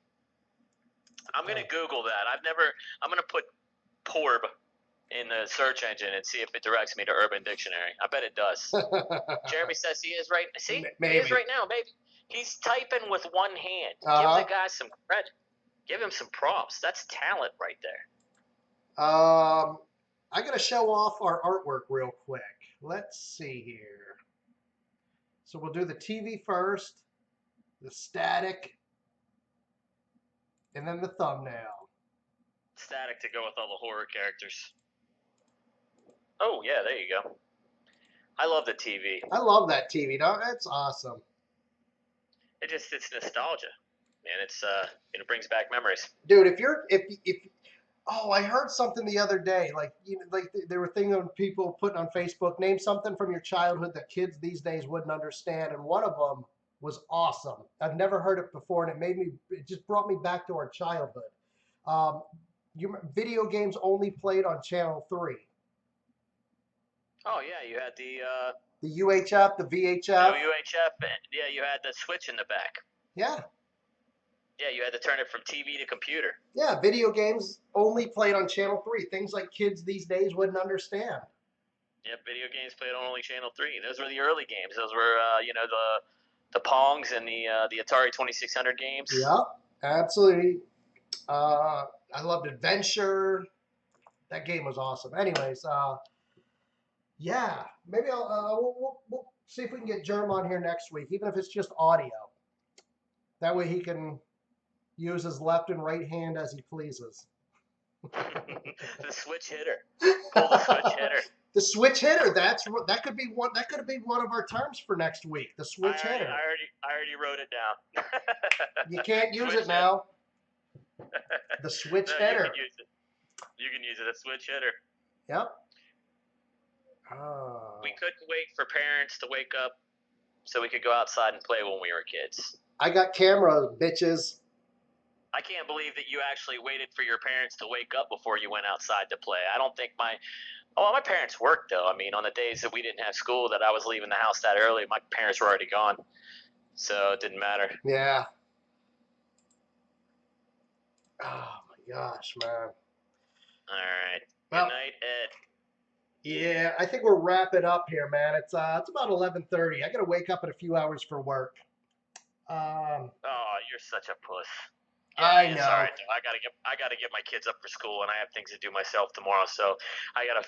I'm going to Google that. I'm going to put porb in the search engine and see if it directs me to Urban Dictionary. I bet it does. Jeremy says he is right. See? Maybe. He is right now. Maybe. He's typing with one hand. Give the guy some credit. Give him some props. That's talent right there. I got to show off our artwork real quick. Let's see here. So we'll do the TV first, the static, and then the thumbnail. Static to go with all the horror characters. Oh, yeah, there you go. I love the TV. I love that TV. No, that's awesome. It's nostalgia, man. It brings back memories. Dude, I heard something the other day. Like there were things on people putting on Facebook. Name something from your childhood that kids these days wouldn't understand, and one of them was awesome. I've never heard it before, and it just brought me back to our childhood. Video games only played on Channel 3. Oh yeah, you had the UHF, the VHF. UHF, yeah, you had the switch in the back. Yeah. Yeah, you had to turn it from TV to computer. Yeah, video games only played on Channel 3. Things like kids these days wouldn't understand. Yeah, video games played on only Channel 3. Those were the early games. Those were, the Pongs and the Atari 2600 games. Yeah, absolutely. I loved Adventure. That game was awesome. Anyways, yeah, maybe we'll see if we can get Germ on here next week, even if it's just audio. That way he can use his left and right hand as he pleases. The switch hitter. Pull the switch hitter. The switch hitter. That could be one. That could be one of our terms for next week. The switch hitter. I already wrote it down. You can't use it now. The switch hitter. You can use it. You can use it. A switch hitter. Yep. We couldn't wait for parents to wake up so we could go outside and play when we were kids. I got cameras, bitches. I can't believe that you actually waited for your parents to wake up before you went outside to play. I don't think my parents worked, though. I mean, on the days that we didn't have school, that I was leaving the house that early, my parents were already gone. So it didn't matter. Yeah. Oh, my gosh, man. All right. Well, good night, Ed. Yeah, I think we're wrapping up here, man. It's about 11:30. I got to wake up in a few hours for work. Oh, you're such a puss. Yeah, I know. It's all right, though. I gotta get my kids up for school, and I have things to do myself tomorrow. So I gotta.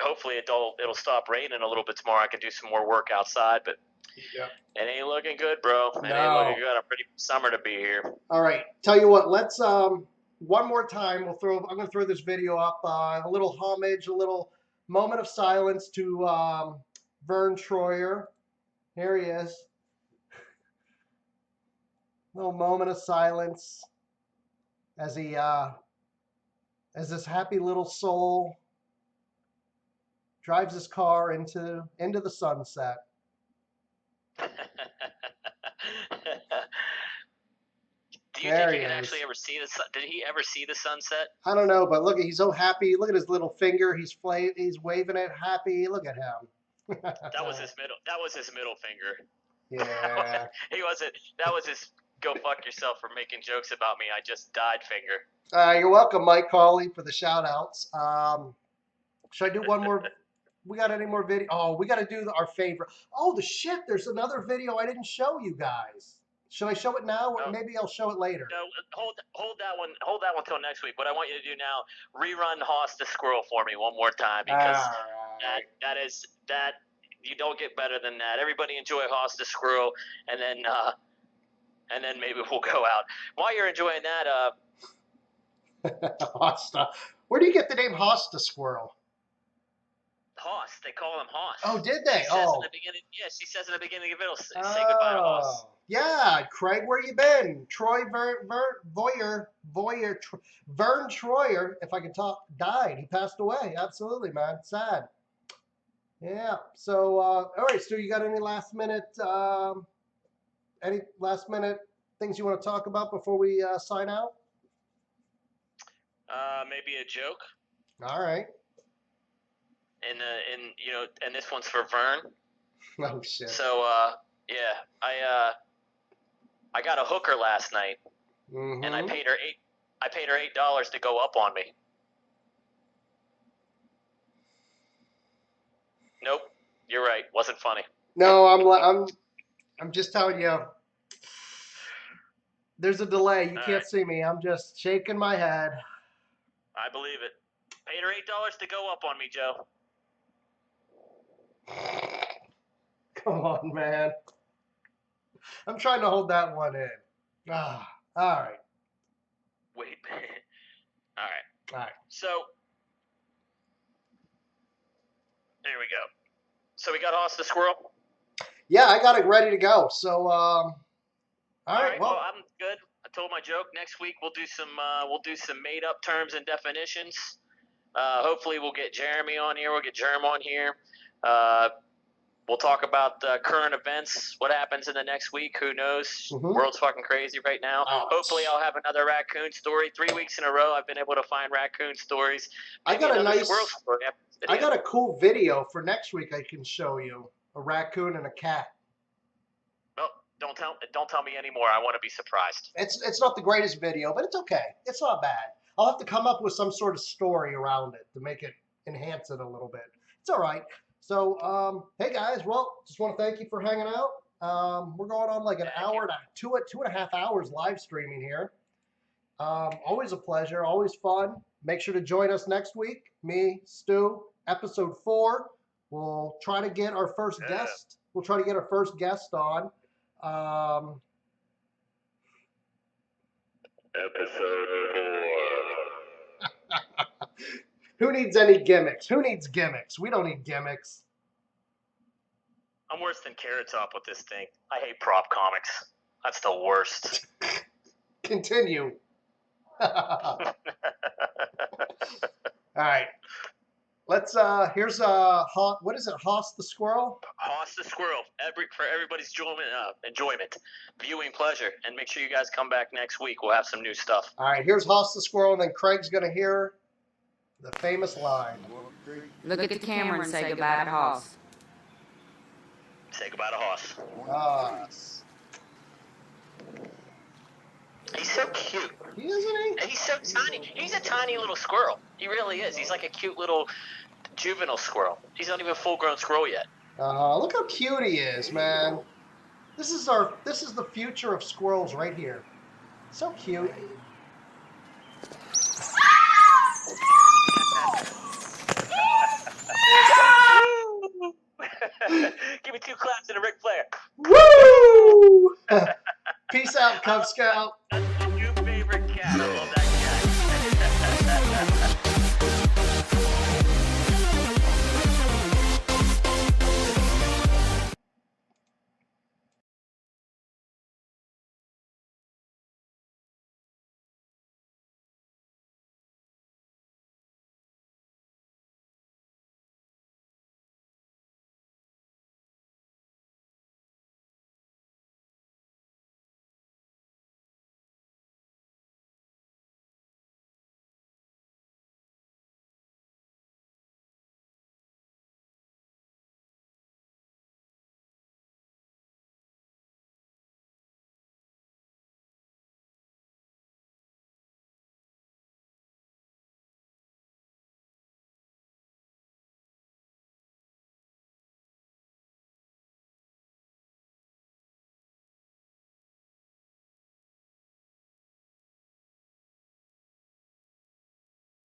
Hopefully it'll stop raining a little bit tomorrow. I can do some more work outside, but it ain't looking good, bro. It ain't looking good. I'm pretty summer to be here. All right, tell you what. Let's one more time. I'm gonna throw this video up. A little homage, a little moment of silence to Vern Troyer. Here he is. Little moment of silence as he as this happy little soul drives his car into the sunset. Do you think he can actually ever see the sun? Did he ever see the sunset? I don't know, but look, he's so happy. Look at his little finger. He's waving it happy. Look at him. That was his middle finger. Yeah. He wasn't. That was his go fuck yourself for making jokes about me. I just died finger. You're welcome, Mike Cawley, for the shout outs. Should I do one more? We got any more video? Oh, we got to do our favorite. Oh, the shit. There's another video I didn't show you guys. Should I show it now, or maybe I'll show it later? No, hold that one. Hold that one till next week. What I want you to do now, rerun Hoss the Squirrel for me one more time, because that you don't get better than that. Everybody enjoy Hoss the Squirrel, and then maybe we'll go out. While you're enjoying that, Hosta. Where do you get the name Hoss the Squirrel? Hoss. They call him Hoss. Oh, did they? She says in the beginning of it, say goodbye to Hoss. Yeah, Craig, where you been? Troy Vern Troyer, if I can talk, died. He passed away. Absolutely, man. Sad. Yeah. So, all right, Stu, you got any last minute things you want to talk about before we sign out? Maybe a joke. All right. And this one's for Vern. Oh shit. So I got a hooker last night, and I paid her $8 to go up on me. Nope, you're right. Wasn't funny. No, I'm just telling you. There's a delay. You can't see me. I'm just shaking my head. I believe it. Paid her $8 to go up on me, Joe. Come on, man. I'm trying to hold that one in. All right. Wait. All right. So, there we go. So we got Hoss the Squirrel? Yeah, I got it ready to go. So, all right. Well, I'm good. I told my joke. Next week we'll do some made up terms and definitions. Hopefully we'll get Jeremy on here. We'll get Germ on here. We'll talk about current events, what happens in the next week. Who knows? World's fucking crazy right now. Hopefully I'll have another raccoon story. 3 weeks in a row I've been able to find raccoon stories. Maybe I got a nice squirrel story. I got a cool video for next week I can show you. A raccoon and a cat. Well, Don't tell me anymore. I want to be surprised. It's not the greatest video, but it's okay. It's not bad. I'll have to come up with some sort of story around it to make it enhance it a little bit. It's all right. So, hey guys, well, just want to thank you for hanging out. We're going on like an hour to 2.5 hours live streaming here. Always a pleasure, always fun. Make sure to join us next week. Me, Stu, episode 4. We'll try to get our first guest. We'll try to get our first guest on. Episode 4. Who needs any gimmicks? Who needs gimmicks? We don't need gimmicks. I'm worse than Carrot Top with this thing. I hate prop comics. That's the worst. Continue. All right. Let's here's what is it? Hoss the squirrel? Hoss the squirrel. For everybody's enjoyment, viewing pleasure, and make sure you guys come back next week. We'll have some new stuff. All right, here's Hoss the squirrel, and then Craig's gonna hear the famous line. Look at the camera and say goodbye to Hoss. Say goodbye to Hoss. Hoss. He's so cute. Isn't he? And he's so tiny. He's a tiny little squirrel. He really is. He's like a cute little juvenile squirrel. He's not even a full-grown squirrel yet. Look how cute he is, man. This is the future of squirrels right here. So cute. Give me 2 claps and a Ric Flair. Woo! Peace out, Cub Scout.